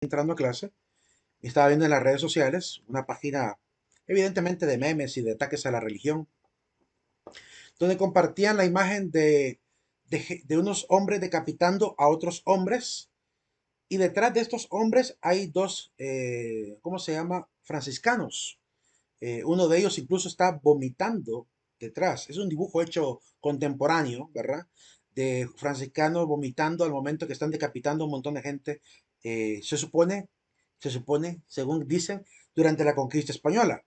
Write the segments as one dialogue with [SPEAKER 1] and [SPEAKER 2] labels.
[SPEAKER 1] entrando a clase y estaba viendo en las redes sociales una página, evidentemente de memes y de ataques a la religión, donde compartían la imagen de unos hombres decapitando a otros hombres. Y detrás de estos hombres hay dos, ¿cómo se llama? Franciscanos. Uno de ellos incluso está vomitando detrás. Es un dibujo hecho contemporáneo, ¿verdad? De franciscanos vomitando al momento que están decapitando a un montón de gente. Se supone, según dicen, durante la conquista española.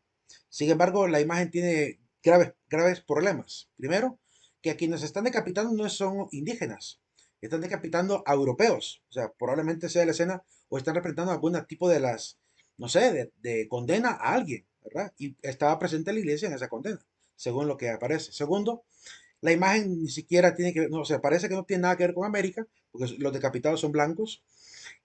[SPEAKER 1] Sin embargo, la imagen tiene graves problemas. Primero, que a quienes están decapitando no son indígenas, están decapitando a europeos. O sea, probablemente sea la escena o están representando algún tipo de no sé, de condena a alguien, ¿verdad? Y estaba presente la iglesia en esa condena, según lo que aparece. Segundo, la imagen ni siquiera tiene que ver, no, o sea, parece que no tiene nada que ver con América, porque los decapitados son blancos.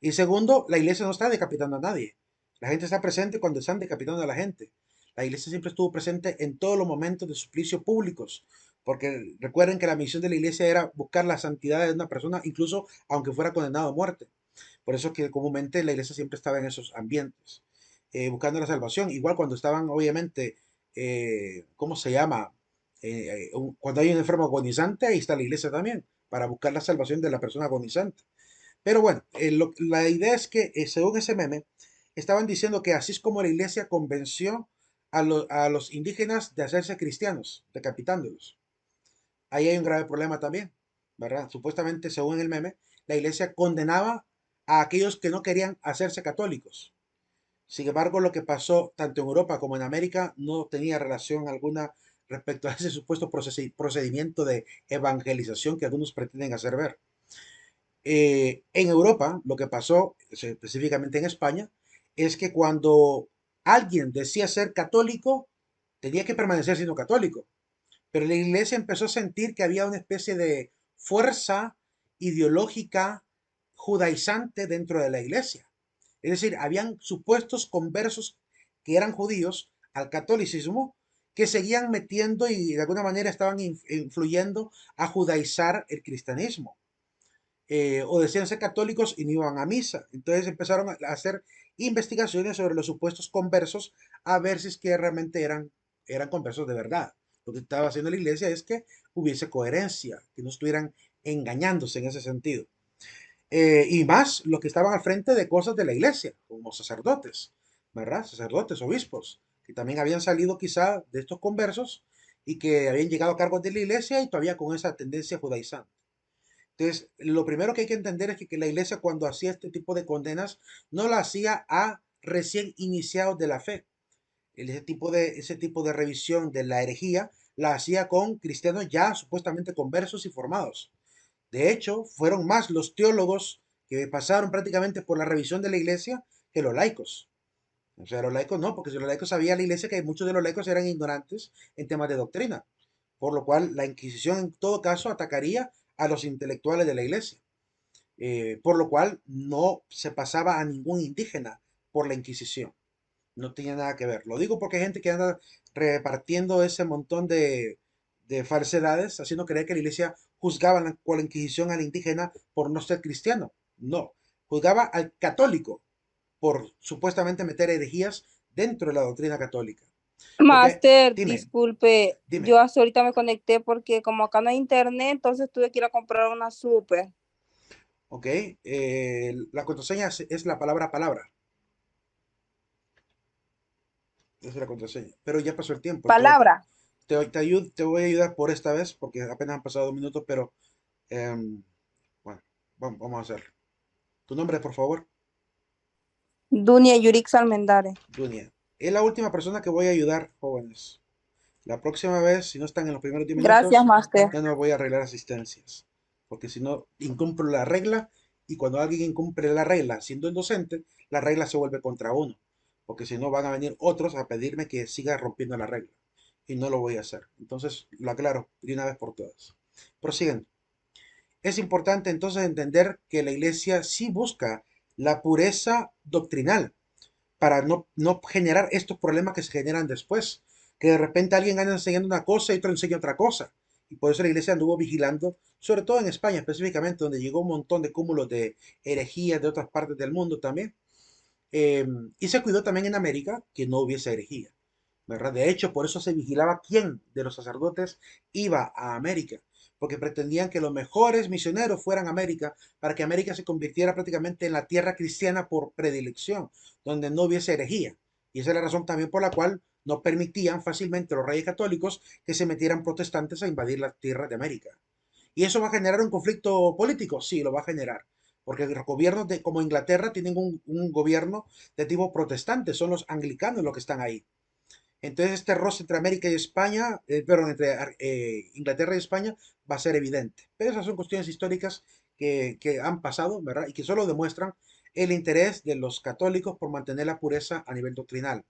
[SPEAKER 1] Y segundo, la iglesia no está decapitando a nadie. La gente está presente cuando están decapitando a la gente. La iglesia siempre estuvo presente en todos los momentos de suplicio públicos, porque recuerden que la misión de la iglesia era buscar la santidad de una persona, incluso aunque fuera condenado a muerte. Por eso que comúnmente la iglesia siempre estaba en esos ambientes, buscando la salvación. Igual cuando estaban, obviamente, ¿cómo se llama? Cuando hay un enfermo agonizante, ahí está la iglesia también, para buscar la salvación de la persona agonizante. Pero bueno, la idea es que, según ese meme, estaban diciendo que así es como la iglesia convenció a los indígenas de hacerse cristianos, decapitándolos. Ahí hay un grave problema también, ¿verdad? Supuestamente, según el meme, la iglesia condenaba a aquellos que no querían hacerse católicos. Sin embargo, lo que pasó tanto en Europa como en América no tenía relación alguna respecto a ese supuesto procedimiento de evangelización que algunos pretenden hacer ver. En Europa, lo que pasó, específicamente en España, es que cuando alguien decía ser católico, tenía que permanecer siendo católico. Pero la iglesia empezó a sentir que había una especie de fuerza ideológica judaizante dentro de la iglesia. Es decir, habían supuestos conversos que eran judíos al catolicismo que seguían metiendo y de alguna manera estaban influyendo a judaizar el cristianismo. O decían ser católicos y no iban a misa. Entonces empezaron a hacer investigaciones sobre los supuestos conversos a ver si es que realmente eran conversos de verdad. Lo que estaba haciendo la iglesia es que hubiese coherencia, que no estuvieran engañándose en ese sentido. Y más los que estaban al frente de cosas de la iglesia, como sacerdotes, ¿verdad? Sacerdotes, obispos, que también habían salido quizá de estos conversos y que habían llegado a cargos de la iglesia y todavía con esa tendencia judaizante. Entonces, lo primero que hay que entender es que la iglesia cuando hacía este tipo de condenas no la hacía a recién iniciados de la fe. Ese tipo de revisión de la herejía la hacía con cristianos ya supuestamente conversos y formados. De hecho, fueron más los teólogos que pasaron prácticamente por la revisión de la iglesia que los laicos. O sea, los laicos no, porque si los laicos sabía la iglesia que muchos de los laicos eran ignorantes en temas de doctrina, por lo cual la Inquisición en todo caso atacaría a los intelectuales de la iglesia, por lo cual no se pasaba a ningún indígena por la Inquisición, no tenía nada que ver. Lo digo porque hay gente que anda repartiendo ese montón de falsedades, haciendo creer que la iglesia juzgaba con la Inquisición al indígena por no ser cristiano. No, juzgaba al católico por supuestamente meter herejías dentro de la doctrina católica. Porque,
[SPEAKER 2] Master,
[SPEAKER 1] dime,
[SPEAKER 2] disculpe, yo
[SPEAKER 1] dime,
[SPEAKER 2] hasta ahorita me conecté porque como acá no hay internet, entonces tuve que ir a comprar una super.
[SPEAKER 1] ok, la contraseña es la palabra, esa es la contraseña, pero ya pasó el tiempo, entonces
[SPEAKER 2] Palabra.
[SPEAKER 1] te voy a ayudar por esta vez, porque apenas han pasado 2 minutos, pero em, bueno, vamos a hacerlo. Tu nombre, por favor,
[SPEAKER 2] Dunia Yurix Almendares.
[SPEAKER 1] Dunia. Es la última persona que voy a ayudar, jóvenes. La próxima vez, si no están en los primeros 10
[SPEAKER 2] Gracias,
[SPEAKER 1] minutos,
[SPEAKER 2] Master.
[SPEAKER 1] ya no voy a arreglar asistencias. Porque si no, incumplo la regla y cuando alguien incumple la regla siendo indocente, la regla se vuelve contra uno. Porque si no, van a venir otros a pedirme que siga rompiendo la regla. Y no lo voy a hacer. Entonces, lo aclaro de una vez por todas. Prosiguen. Es importante entonces entender que la iglesia sí busca la pureza doctrinal para no generar estos problemas que se generan después, que de repente alguien anda enseñando una cosa y otro enseña otra cosa. Y por eso la iglesia anduvo vigilando, sobre todo en España específicamente, donde llegó un montón de cúmulos de herejías de otras partes del mundo también. Eh, y se cuidó también en América que no hubiese herejía, ¿verdad? De hecho, por eso se vigilaba quién de los sacerdotes iba a América, porque pretendían que los mejores misioneros fueran a América para que América se convirtiera prácticamente en la tierra cristiana por predilección, donde no hubiese herejía. Y esa es la razón también por la cual no permitían fácilmente a los reyes católicos que se metieran protestantes a invadir las tierras de América. ¿Y eso va a generar un conflicto político? Sí, lo va a generar. Porque los gobiernos como Inglaterra tienen un gobierno de tipo protestante, son los anglicanos los que están ahí. Entonces este roce entre América y España, perdón, entre Inglaterra y España va a ser evidente. Pero esas son cuestiones históricas que han pasado, ¿verdad? Y que solo demuestran el interés de los católicos por mantener la pureza a nivel doctrinal.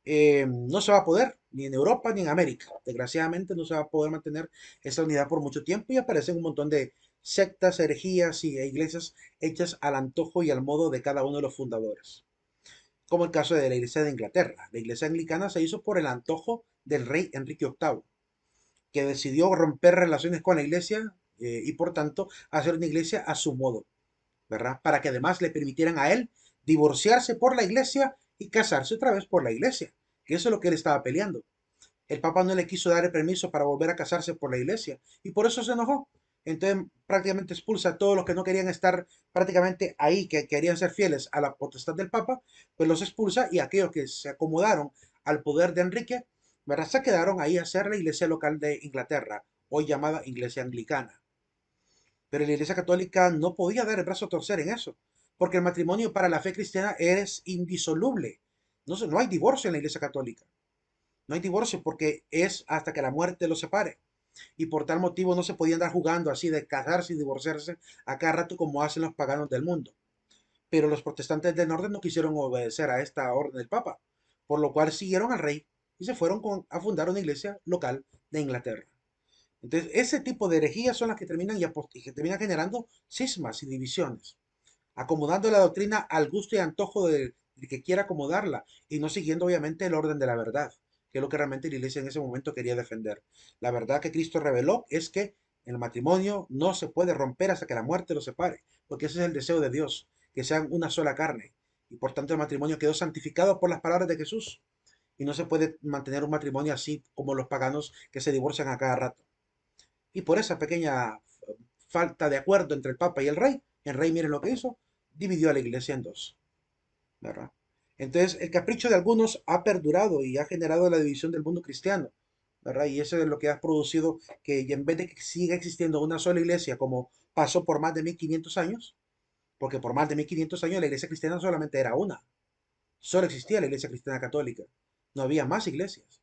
[SPEAKER 1] No se va a poder, ni en Europa ni en América. Desgraciadamente no se va a poder mantener esa unidad por mucho tiempo y aparecen un montón de sectas, herejías y iglesias hechas al antojo y al modo de cada uno de los fundadores. Como el caso de la iglesia de Inglaterra. La iglesia anglicana se hizo por el antojo del rey Enrique VIII, que decidió romper relaciones con la iglesia y por tanto hacer una iglesia a su modo, ¿verdad? Para que además le permitieran a él divorciarse por la iglesia y casarse otra vez por la iglesia, que eso es lo que él estaba peleando. El Papa no le quiso dar el permiso para volver a casarse por la iglesia y por eso se enojó. Entonces prácticamente expulsa a todos los que no querían estar prácticamente ahí, que querían ser fieles a la potestad del Papa, pues los expulsa y aquellos que se acomodaron al poder de Enrique, ¿verdad? Se quedaron ahí a ser la iglesia local de Inglaterra, hoy llamada Iglesia Anglicana. Pero la Iglesia Católica no podía dar el brazo a torcer en eso, porque el matrimonio para la fe cristiana es indisoluble. No hay divorcio en la Iglesia Católica. No hay divorcio porque es hasta que la muerte los separe. Y por tal motivo no se podían andar jugando así de casarse y divorciarse a cada rato como hacen los paganos del mundo. Pero los protestantes del norte no quisieron obedecer a esta orden del Papa, por lo cual siguieron al rey y se fueron a fundar una iglesia local de Inglaterra. Entonces, ese tipo de herejías son las que terminan, y que terminan generando cismas y divisiones, acomodando la doctrina al gusto y antojo del que quiera acomodarla y no siguiendo obviamente el orden de la verdad, que es lo que realmente la iglesia en ese momento quería defender. La verdad que Cristo reveló es que el matrimonio no se puede romper hasta que la muerte lo separe, porque ese es el deseo de Dios, que sean una sola carne. Y por tanto el matrimonio quedó santificado por las palabras de Jesús. Y no se puede mantener un matrimonio así como los paganos que se divorcian a cada rato. Y por esa pequeña falta de acuerdo entre el Papa y el rey miren lo que hizo, dividió a la iglesia en dos, ¿verdad? Entonces, el capricho de algunos ha perdurado y ha generado la división del mundo cristiano, ¿verdad? Y eso es lo que ha producido que en vez de que siga existiendo una sola iglesia como pasó por más de 1500 años, porque por más de 1500 años la iglesia cristiana solamente era una, solo existía la iglesia cristiana católica, no había más iglesias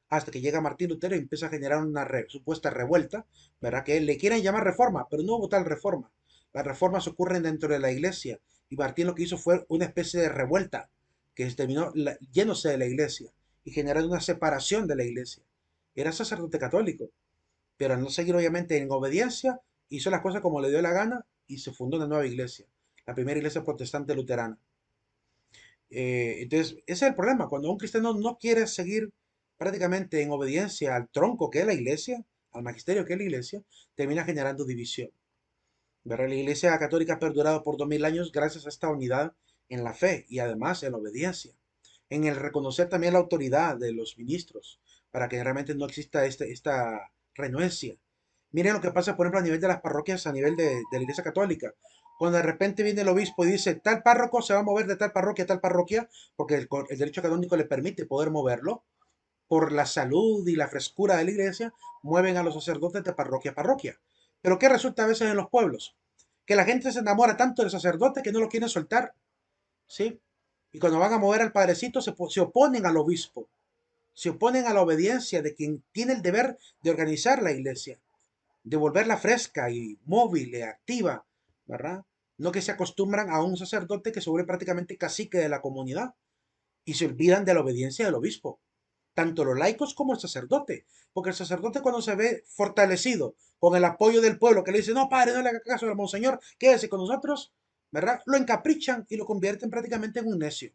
[SPEAKER 1] hasta que llega Martín Lutero y empieza a generar una supuesta revuelta, ¿verdad? Que le quieren llamar reforma, pero no hubo tal reforma. Las reformas ocurren dentro de la iglesia y Martín lo que hizo fue una especie de revuelta que terminó yéndose de la iglesia y generando una separación de la iglesia. Era sacerdote católico, pero al no seguir obviamente en obediencia, hizo las cosas como le dio la gana y se fundó una nueva iglesia, la primera iglesia protestante luterana. Entonces, ese es el problema. Cuando un cristiano no quiere seguir prácticamente en obediencia al tronco que es la iglesia, al magisterio que es la iglesia, termina generando división. ¿Verdad? La iglesia católica ha perdurado por 2000 años gracias a esta unidad en la fe y además en la obediencia, en el reconocer también la autoridad de los ministros, para que realmente no exista esta renuencia. Miren lo que pasa, por ejemplo, a nivel de las parroquias, a nivel de la iglesia católica. Cuando de repente viene el obispo y dice, tal párroco se va a mover de tal parroquia a tal parroquia, porque el derecho canónico le permite poder moverlo, por la salud y la frescura de la iglesia, mueven a los sacerdotes de parroquia a parroquia. Pero ¿qué resulta a veces en los pueblos? Que la gente se enamora tanto del sacerdote que no lo quieren soltar, ¿sí? Y cuando van a mover al padrecito se oponen al obispo, se oponen a la obediencia de quien tiene el deber de organizar la iglesia, de volverla fresca y móvil y activa, ¿verdad? No que se acostumbran a un sacerdote que se vuelve prácticamente cacique de la comunidad y se olvidan de la obediencia del obispo, tanto los laicos como el sacerdote, porque el sacerdote cuando se ve fortalecido con el apoyo del pueblo que le dice, no, padre, no le haga caso al monseñor, quédese con nosotros, ¿verdad? Lo encaprichan y lo convierten prácticamente en un necio,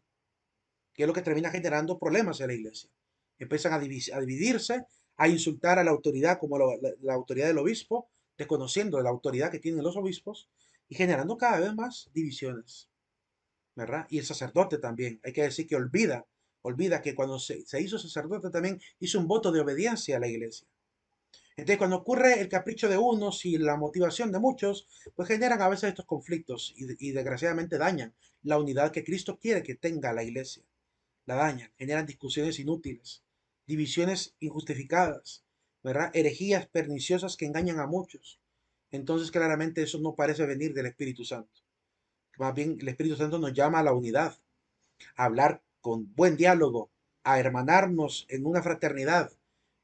[SPEAKER 1] que es lo que termina generando problemas en la iglesia. Empiezan a dividirse, a insultar a la autoridad como la autoridad del obispo, desconociendo la autoridad que tienen los obispos y generando cada vez más divisiones. ¿verdad? Y el sacerdote también, hay que decir que olvida que cuando se hizo sacerdote también hizo un voto de obediencia a la iglesia. Entonces, cuando ocurre el capricho de unos y la motivación de muchos, pues generan a veces estos conflictos y desgraciadamente dañan la unidad que Cristo quiere que tenga la iglesia. La dañan, generan discusiones inútiles, divisiones injustificadas, ¿verdad? Herejías perniciosas que engañan a muchos. Entonces, claramente eso no parece venir del Espíritu Santo. Más bien, el Espíritu Santo nos llama a la unidad, a hablar con buen diálogo, a hermanarnos en una fraternidad,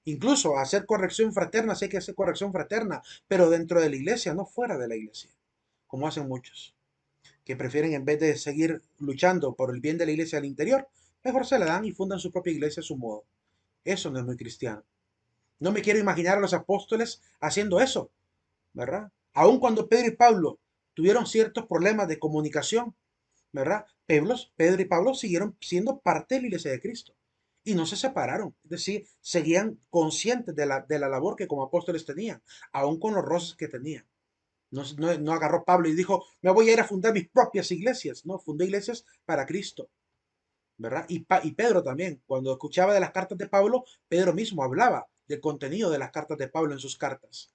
[SPEAKER 1] incluso a hacer corrección fraterna, sé que hacer corrección fraterna, pero dentro de la iglesia, no fuera de la iglesia, como hacen muchos, que prefieren en vez de seguir luchando por el bien de la iglesia al interior, mejor se la dan y fundan su propia iglesia a su modo. Eso no es muy cristiano. No me quiero imaginar a los apóstoles haciendo eso, ¿verdad? Aun cuando Pedro y Pablo tuvieron ciertos problemas de comunicación, ¿verdad? Pedro y Pablo siguieron siendo parte de la iglesia de Cristo y no se separaron, es decir, seguían conscientes de la labor que como apóstoles tenían, aun con los roces que tenían. No agarró Pablo y dijo, me voy a ir a fundar mis propias iglesias, no, fundé iglesias para Cristo, ¿verdad? Y Pedro también, cuando escuchaba de las cartas de Pablo, Pedro mismo hablaba del contenido de las cartas de Pablo en sus cartas.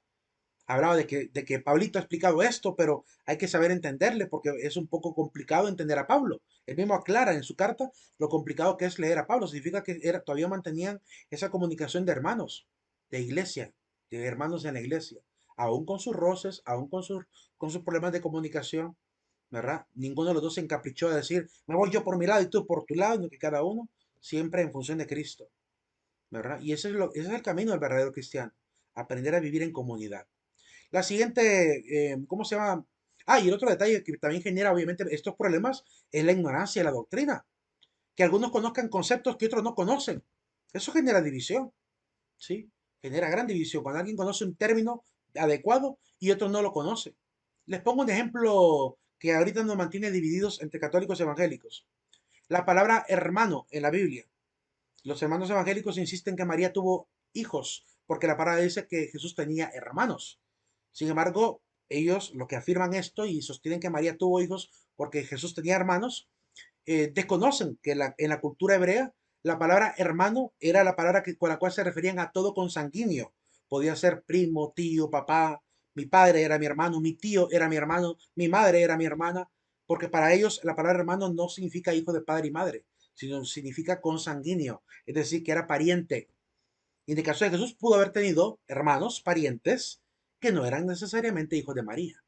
[SPEAKER 1] Hablaba de que Pablito ha explicado esto, pero hay que saber entenderle porque es un poco complicado entender a Pablo. Él mismo aclara en su carta lo complicado que es leer a Pablo. Significa que todavía mantenían esa comunicación de hermanos, de iglesia, de hermanos en la iglesia, aún con sus roces, aún con sus problemas de comunicación, ¿verdad? Ninguno de los dos se encaprichó de decir, me voy yo por mi lado y tú por tu lado, sino que cada uno siempre en función de Cristo, ¿verdad? Y ese es el camino del verdadero cristiano, aprender a vivir en comunidad. La siguiente, ¿cómo se llama? Ah, y el otro detalle que también genera obviamente estos problemas es la ignorancia de la doctrina. Que algunos conozcan conceptos que otros no conocen. Eso genera división, ¿sí? Genera gran división. Cuando alguien conoce un término adecuado y otro no lo conoce. Les pongo un ejemplo que ahorita nos mantiene divididos entre católicos y evangélicos. La palabra hermano en la Biblia. Los hermanos evangélicos insisten que María tuvo hijos, porque la palabra dice que Jesús tenía hermanos. Sin embargo, ellos lo que afirman esto y sostienen que María tuvo hijos porque Jesús tenía hermanos, desconocen que en la cultura hebrea la palabra hermano era la palabra con la cual se referían a todo consanguíneo. Podía ser primo, tío, papá, mi padre era mi hermano, mi tío era mi hermano, mi madre era mi hermana, porque para ellos la palabra hermano no significa hijo de padre y madre, sino significa consanguíneo, es decir, que era pariente. Y en el caso de Jesús pudo haber tenido hermanos, parientes, que no eran necesariamente hijos de María.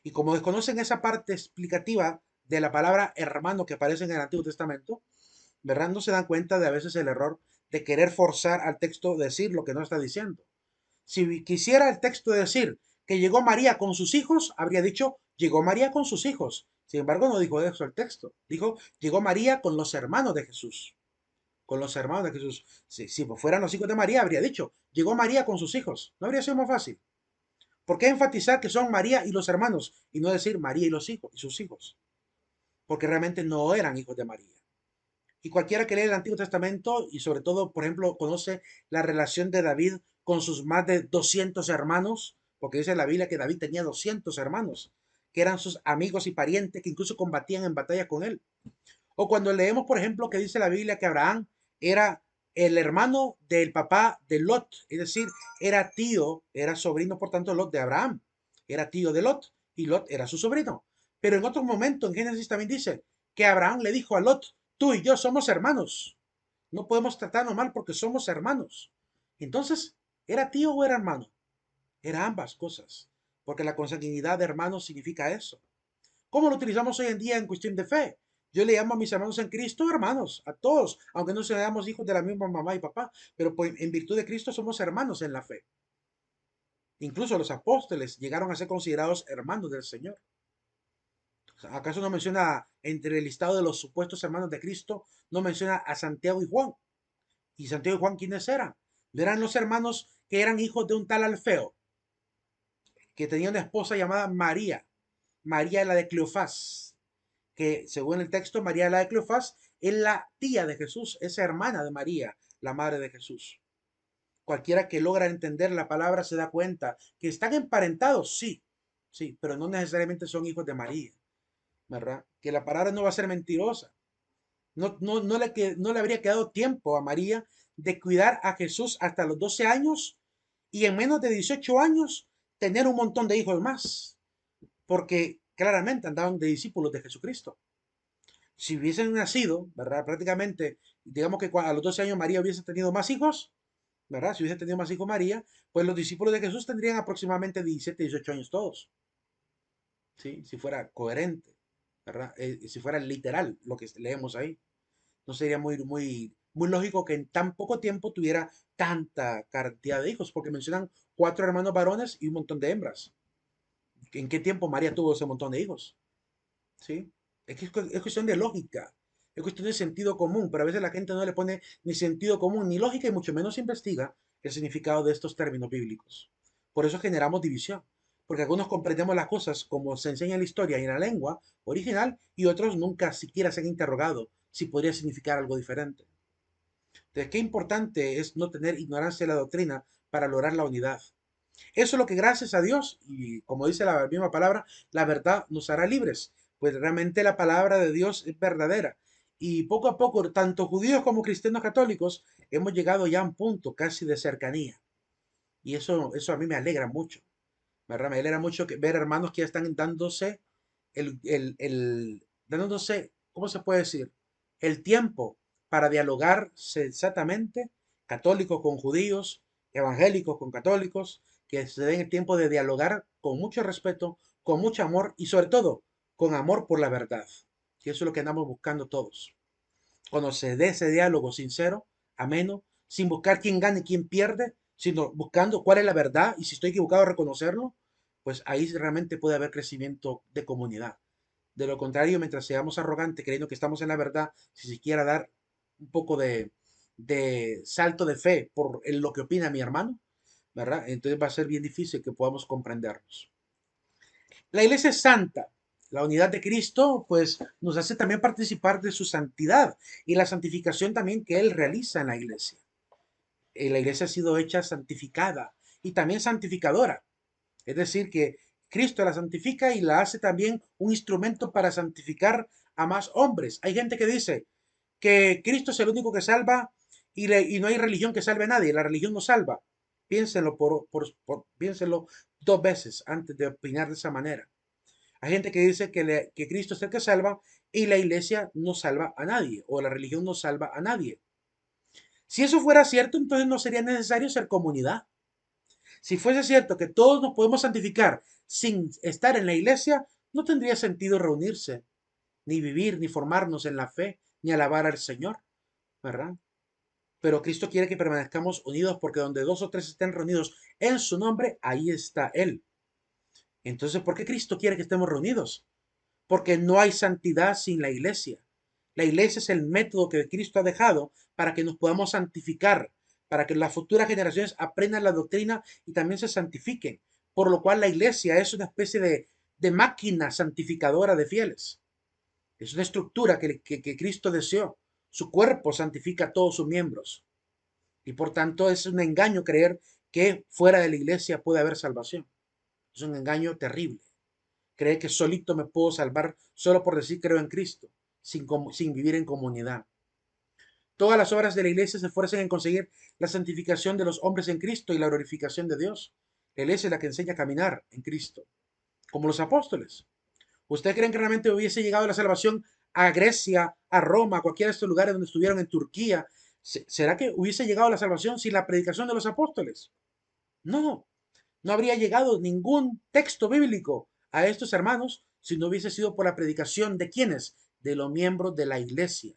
[SPEAKER 1] Y como desconocen esa parte explicativa de la palabra hermano que aparece en el Antiguo Testamento, ¿verdad? No se dan cuenta de a veces el error de querer forzar al texto a decir lo que no está diciendo. Si quisiera el texto decir que llegó María con sus hijos, habría dicho llegó María con sus hijos. Sin embargo, no dijo eso el texto. Dijo llegó María con los hermanos de Jesús. Con los hermanos de Jesús. Si fueran los hijos de María, habría dicho llegó María con sus hijos. ¿No habría sido más fácil? ¿Por qué enfatizar que son María y los hermanos y no decir María y los hijos y sus hijos? Porque realmente no eran hijos de María. Y cualquiera que lee el Antiguo Testamento y sobre todo, por ejemplo, conoce la relación de David con sus más de 200 hermanos, porque dice la Biblia que David tenía 200 hermanos, que eran sus amigos y parientes que incluso combatían en batalla con él. O cuando leemos, por ejemplo, que dice la Biblia que Abraham era el hermano del papá de Lot, es decir, era tío, era sobrino, por tanto, Lot de Abraham, era tío de Lot y Lot era su sobrino. Pero en otro momento, en Génesis también dice que Abraham le dijo a Lot, tú y yo somos hermanos, no podemos tratarnos mal porque somos hermanos. Entonces, ¿era tío o era hermano? Era ambas cosas, porque la consanguinidad de hermanos significa eso. ¿Cómo lo utilizamos hoy en día en cuestión de fe? Yo le llamo a mis hermanos en Cristo hermanos, a todos, aunque no seamos hijos de la misma mamá y papá, pero pues, en virtud de Cristo somos hermanos en la fe. Incluso los apóstoles llegaron a ser considerados hermanos del Señor. ¿Acaso no menciona entre el listado de los supuestos hermanos de Cristo, no menciona a Santiago y Juan? ¿Y Santiago y Juan quiénes eran? Eran los hermanos que eran hijos de un tal Alfeo, que tenía una esposa llamada María, María la de Cleofás, que según el texto, María la de Cleofás es la tía de Jesús, es hermana de María, la madre de Jesús. Cualquiera que logra entender la palabra se da cuenta que están emparentados, sí, sí, pero no necesariamente son hijos de María, ¿verdad? Que la palabra no va a ser mentirosa. No le habría quedado tiempo a María de cuidar a Jesús hasta los 12 años y en menos de 18 años tener un montón de hijos más, porque claramente andaban de discípulos de Jesucristo. Si hubiesen nacido, ¿verdad? Prácticamente, digamos que a los 12 años María hubiese tenido más hijos, ¿verdad? Si hubiese tenido más hijos María, pues los discípulos de Jesús tendrían aproximadamente 17, 18 años todos, ¿sí? Si fuera coherente, ¿verdad? Si fuera literal lo que leemos ahí. No sería muy lógico que en tan poco tiempo tuviera tanta cantidad de hijos, porque mencionan 4 hermanos varones y un montón de hembras. ¿En qué tiempo María tuvo ese montón de hijos? ¿Sí? Es cuestión de lógica, es cuestión de sentido común, pero a veces la gente no le pone ni sentido común ni lógica y mucho menos investiga el significado de estos términos bíblicos. Por eso generamos división, porque algunos comprendemos las cosas como se enseña en la historia y en la lengua original y otros nunca siquiera se han interrogado si podría significar algo diferente. Entonces, qué importante es no tener ignorancia de la doctrina para lograr la unidad. Eso es lo que gracias a Dios, y como dice la misma palabra, la verdad nos hará libres, pues realmente la palabra de Dios es verdadera. Y poco a poco, tanto judíos como cristianos católicos, hemos llegado ya a un punto casi de cercanía. Y eso a mí me alegra mucho, ¿verdad? Me alegra mucho ver hermanos que ya están dándose dándose, ¿cómo se puede decir? El tiempo para dialogar sensatamente, católicos con judíos, evangélicos con católicos, que se den el tiempo de dialogar con mucho respeto, con mucho amor y sobre todo con amor por la verdad. Y eso es lo que andamos buscando todos. Cuando se dé ese diálogo sincero, ameno, sin buscar quién gana y quién pierde, sino buscando cuál es la verdad y si estoy equivocado reconocerlo, pues ahí realmente puede haber crecimiento de comunidad. De lo contrario, mientras seamos arrogantes, creyendo que estamos en la verdad, si siquiera dar un poco de salto de fe por lo que opina mi hermano, ¿verdad? Entonces va a ser bien difícil que podamos comprendernos. La iglesia es santa. La unidad de Cristo, pues, nos hace también participar de su santidad y la santificación también que Él realiza en la iglesia. La iglesia ha sido hecha santificada y también santificadora. Es decir, que Cristo la santifica y la hace también un instrumento para santificar a más hombres. Hay gente que dice que Cristo es el único que salva y no hay religión que salve a nadie. La religión no salva. Piénsenlo, piénsenlo 2 veces antes de opinar de esa manera. Hay gente que dice que Cristo es el que salva y la iglesia no salva a nadie o la religión no salva a nadie. Si eso fuera cierto, entonces no sería necesario ser comunidad. Si fuese cierto que todos nos podemos santificar sin estar en la iglesia, no tendría sentido reunirse, ni vivir, ni formarnos en la fe, ni alabar al Señor, ¿verdad? Pero Cristo quiere que permanezcamos unidos porque donde 2 o 3 estén reunidos en su nombre, ahí está Él. Entonces, ¿por qué Cristo quiere que estemos reunidos? Porque no hay santidad sin la iglesia. La iglesia es el método que Cristo ha dejado para que nos podamos santificar, para que las futuras generaciones aprendan la doctrina y también se santifiquen. Por lo cual la iglesia es una especie de máquina santificadora de fieles. Es una estructura que Cristo deseó. Su cuerpo santifica a todos sus miembros. Y por tanto es un engaño creer que fuera de la iglesia puede haber salvación. Es un engaño terrible. Cree que solito me puedo salvar solo por decir creo en Cristo, sin vivir en comunidad. Todas las obras de la iglesia se esfuerzan en conseguir la santificación de los hombres en Cristo y la glorificación de Dios. La iglesia es la que enseña a caminar en Cristo, como los apóstoles. ¿Ustedes creen que realmente hubiese llegado la salvación a Grecia, a Roma, a cualquiera de estos lugares donde estuvieron en Turquía? ¿Será que hubiese llegado la salvación sin la predicación de los apóstoles? No, no habría llegado ningún texto bíblico a estos hermanos si no hubiese sido por la predicación de quienes, de los miembros de la iglesia.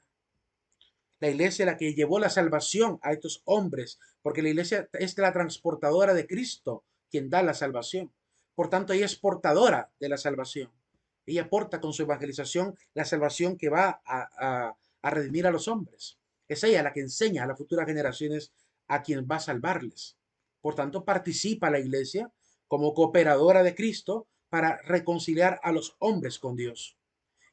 [SPEAKER 1] La iglesia es la que llevó la salvación a estos hombres, porque la iglesia es la transportadora de Cristo, quien da la salvación. Por tanto, ella es portadora de la salvación. Ella porta con su evangelización la salvación que va a redimir a los hombres. Es ella la que enseña a las futuras generaciones a quien va a salvarles. Por tanto, participa la iglesia como cooperadora de Cristo para reconciliar a los hombres con Dios.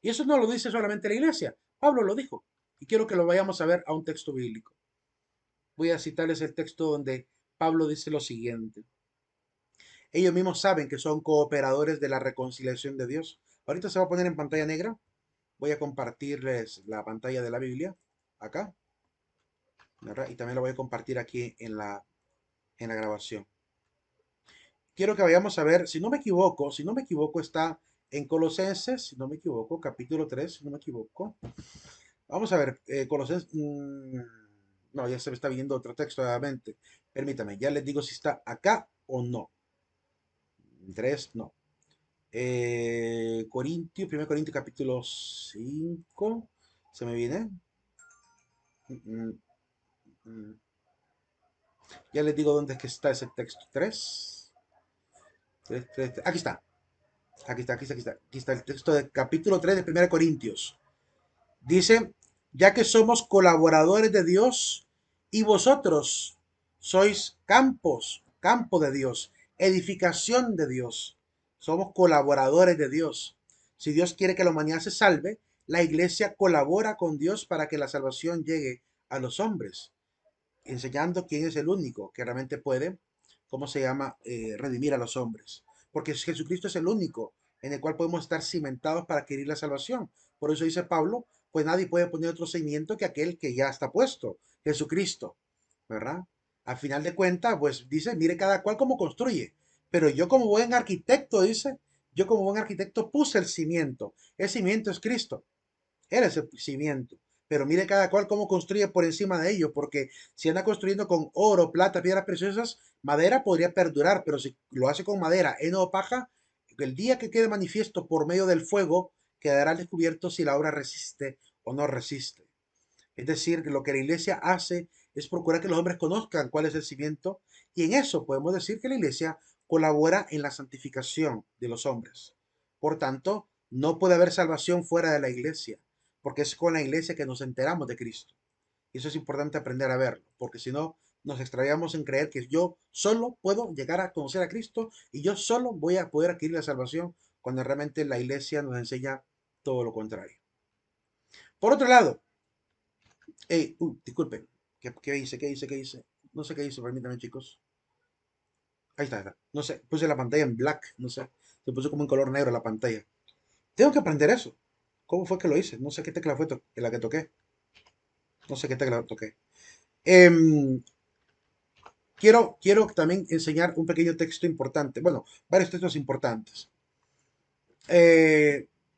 [SPEAKER 1] Y eso no lo dice solamente la iglesia, Pablo lo dijo. Y quiero que lo vayamos a ver a un texto bíblico. Voy a citarles el texto donde Pablo dice lo siguiente. Ellos mismos saben que son cooperadores de la reconciliación de Dios, Ahorita se va a poner en pantalla negra. Voy a compartirles la pantalla de la Biblia acá, ¿verdad? Y también la voy a compartir aquí en la grabación. Quiero que vayamos a ver, si no me equivoco, está en Colosenses, si no me equivoco, capítulo 3 si no me equivoco. Vamos a ver, Colosenses, no, ya se me está viendo otro texto nuevamente. Permítame, ya les digo si está acá o no. 3 no. Corintios, 1 Corintios capítulo 5 se me viene. Mm, mm, Ya les digo dónde es que está ese texto. 3 aquí está. Aquí está el texto del capítulo 3 de 1 Corintios. Dice, ya que somos colaboradores de Dios y vosotros sois campo de Dios, edificación de Dios. Somos colaboradores de Dios. Si Dios quiere que la humanidad se salve, la iglesia colabora con Dios para que la salvación llegue a los hombres, enseñando quién es el único que realmente puede, ¿cómo se llama?, redimir a los hombres. Porque Jesucristo es el único en el cual podemos estar cimentados para adquirir la salvación. Por eso dice Pablo, pues nadie puede poner otro cimiento que aquel que ya está puesto, Jesucristo, ¿verdad? Al final de cuentas, pues dice, mire cada cual cómo construye. Pero yo como buen arquitecto, dice, yo como buen arquitecto puse el cimiento. El cimiento es Cristo. Él es el cimiento. Pero mire cada cual cómo construye por encima de ello, porque si anda construyendo con oro, plata, piedras preciosas, madera podría perdurar, pero si lo hace con madera, heno o paja, el día que quede manifiesto por medio del fuego, quedará al descubierto si la obra resiste o no resiste. Es decir, que lo que la iglesia hace es procurar que los hombres conozcan cuál es el cimiento, y en eso podemos decir que la iglesia colabora en la santificación de los hombres. Por tanto, no puede haber salvación fuera de la iglesia, porque es con la iglesia que nos enteramos de Cristo. Y eso es importante aprender a verlo, porque si no, nos extraviamos en creer que yo solo puedo llegar a conocer a Cristo y yo solo voy a poder adquirir la salvación, cuando realmente la iglesia nos enseña todo lo contrario. Por otro lado, disculpen. ¿Qué hice? ¿Qué hice? ¿Qué hice? No sé qué hice, permítanme, chicos. Ahí está, ahí está. No sé, puse la pantalla en black, no sé. Se puso como en color negro la pantalla. Tengo que aprender eso. ¿Cómo fue que lo hice? No sé qué tecla fue la que toqué. No sé qué tecla toqué. Em, quiero también enseñar un pequeño texto importante. Bueno, varios textos importantes.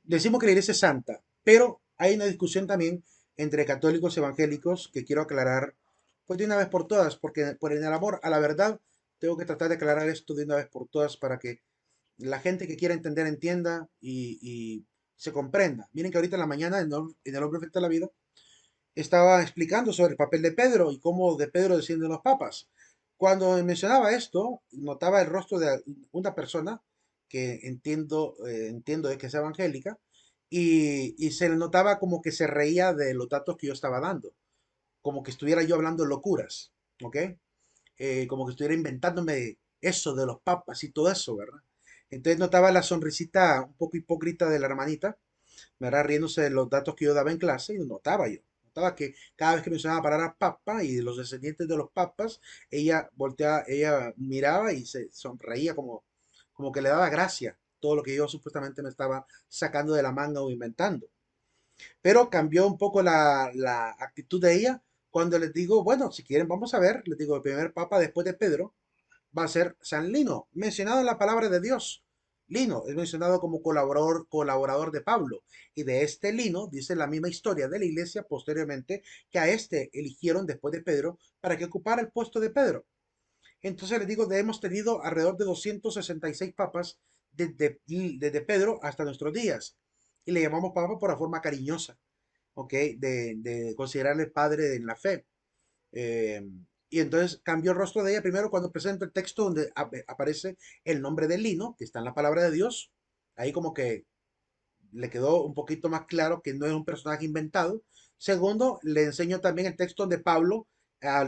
[SPEAKER 1] Decimos que la iglesia es santa, pero hay una discusión también entre católicos y evangélicos que quiero aclarar, pues de una vez por todas, porque por el amor a la verdad tengo que tratar de aclarar esto de una vez por todas para que la gente que quiera entender entienda y se comprenda. Miren que ahorita en la mañana en el Hombre Frente a la Vida estaba explicando sobre el papel de Pedro y cómo de Pedro descienden los papas. Cuando mencionaba esto, notaba el rostro de una persona que entiendo de que es evangélica, y se le notaba como que se reía de los datos que yo estaba dando, como que estuviera yo hablando locuras, ¿ok? Como que estuviera inventándome eso de los papas y todo eso, ¿verdad? Entonces notaba la sonrisita un poco hipócrita de la hermanita, ¿verdad? Riéndose de los datos que yo daba en clase, y lo notaba yo. Notaba que cada vez que mencionaba la palabra papa y de los descendientes de los papas, ella volteaba, ella miraba y se sonreía como que le daba gracia todo lo que yo supuestamente me estaba sacando de la manga o inventando. Pero cambió un poco la actitud de ella cuando les digo, bueno, si quieren vamos a ver, les digo, el primer papa después de Pedro va a ser San Lino, mencionado en la palabra de Dios. Lino es mencionado como colaborador de Pablo. Y de este Lino dice la misma historia de la iglesia posteriormente, que a este eligieron después de Pedro para que ocupara el puesto de Pedro. Entonces les digo, hemos tenido alrededor de 266 papas desde Pedro hasta nuestros días. Y le llamamos papa por la forma cariñosa, ¿ok? De considerarle padre en la fe. Eh, y entonces cambió el rostro de ella primero cuando presenta el texto donde aparece el nombre de Lino, que está en la palabra de Dios. Ahí como que le quedó un poquito más claro que no es un personaje inventado. Segundo, le enseño también el texto donde Pablo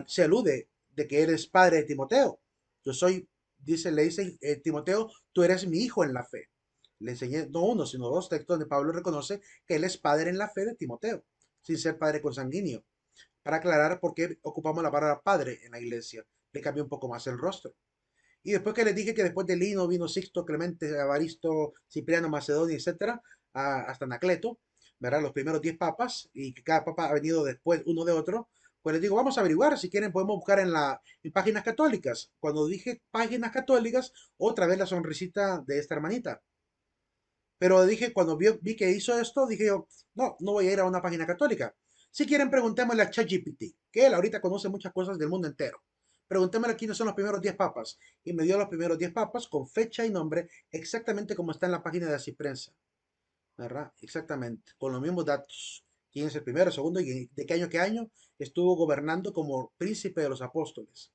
[SPEAKER 1] se alude de que eres padre de Timoteo. Yo soy, le dice Timoteo, tú eres mi hijo en la fe. Le enseñé no uno, sino dos textos donde Pablo reconoce que él es padre en la fe de Timoteo, sin ser padre consanguíneo, para aclarar por qué ocupamos la palabra padre en la iglesia. Le cambió un poco más el rostro. Y después que les dije que después de Lino vino Sixto, Clemente, Evaristo, Cipriano, Macedonio, etcétera, hasta Anacleto, ¿verdad? Los primeros 10 papas, y que cada papa ha venido después uno de otro, pues les digo, vamos a averiguar, si quieren podemos buscar en páginas católicas. Cuando dije páginas católicas, otra vez la sonrisita de esta hermanita. Pero dije, cuando vi que hizo esto, dije yo, no, no voy a ir a una página católica. Si quieren, preguntémosle a ChatGPT, que él ahorita conoce muchas cosas del mundo entero. Preguntémosle quiénes son los primeros 10 papas. Y me dio los primeros 10 papas con fecha y nombre, exactamente como está en la página de Así Prensa, ¿verdad? Exactamente, con los mismos datos. Quién es el primero, segundo y de qué año estuvo gobernando como príncipe de los apóstoles.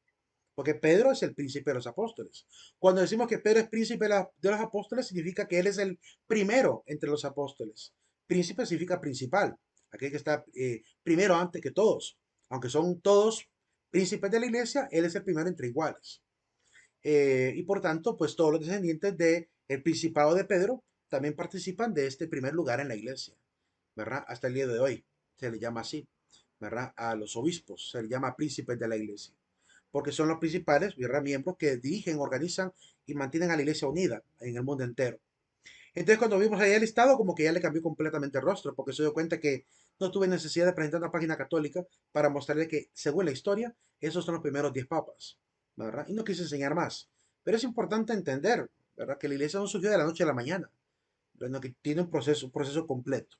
[SPEAKER 1] Porque Pedro es el príncipe de los apóstoles. Cuando decimos que Pedro es príncipe de los apóstoles, significa que él es el primero entre los apóstoles. Príncipe significa principal, aquel que está primero antes que todos. Aunque son todos príncipes de la iglesia, él es el primero entre iguales. Y por tanto, pues todos los descendientes del principado de Pedro también participan de este primer lugar en la iglesia, ¿verdad? Hasta el día de hoy se le llama así, ¿verdad? A los obispos se le llama príncipes de la iglesia porque son los principales, ¿verdad? Miembros que dirigen, organizan y mantienen a la iglesia unida en el mundo entero. Entonces, cuando vimos ahí el listado, como que ya le cambió completamente el rostro, porque se dio cuenta que no tuve necesidad de presentar una página católica para mostrarle que, según la historia, esos son los primeros 10 papas, ¿verdad? Y no quise enseñar más. Pero es importante entender, ¿verdad? Que la iglesia no surgió de la noche a la mañana, ¿verdad? Que tiene un proceso completo.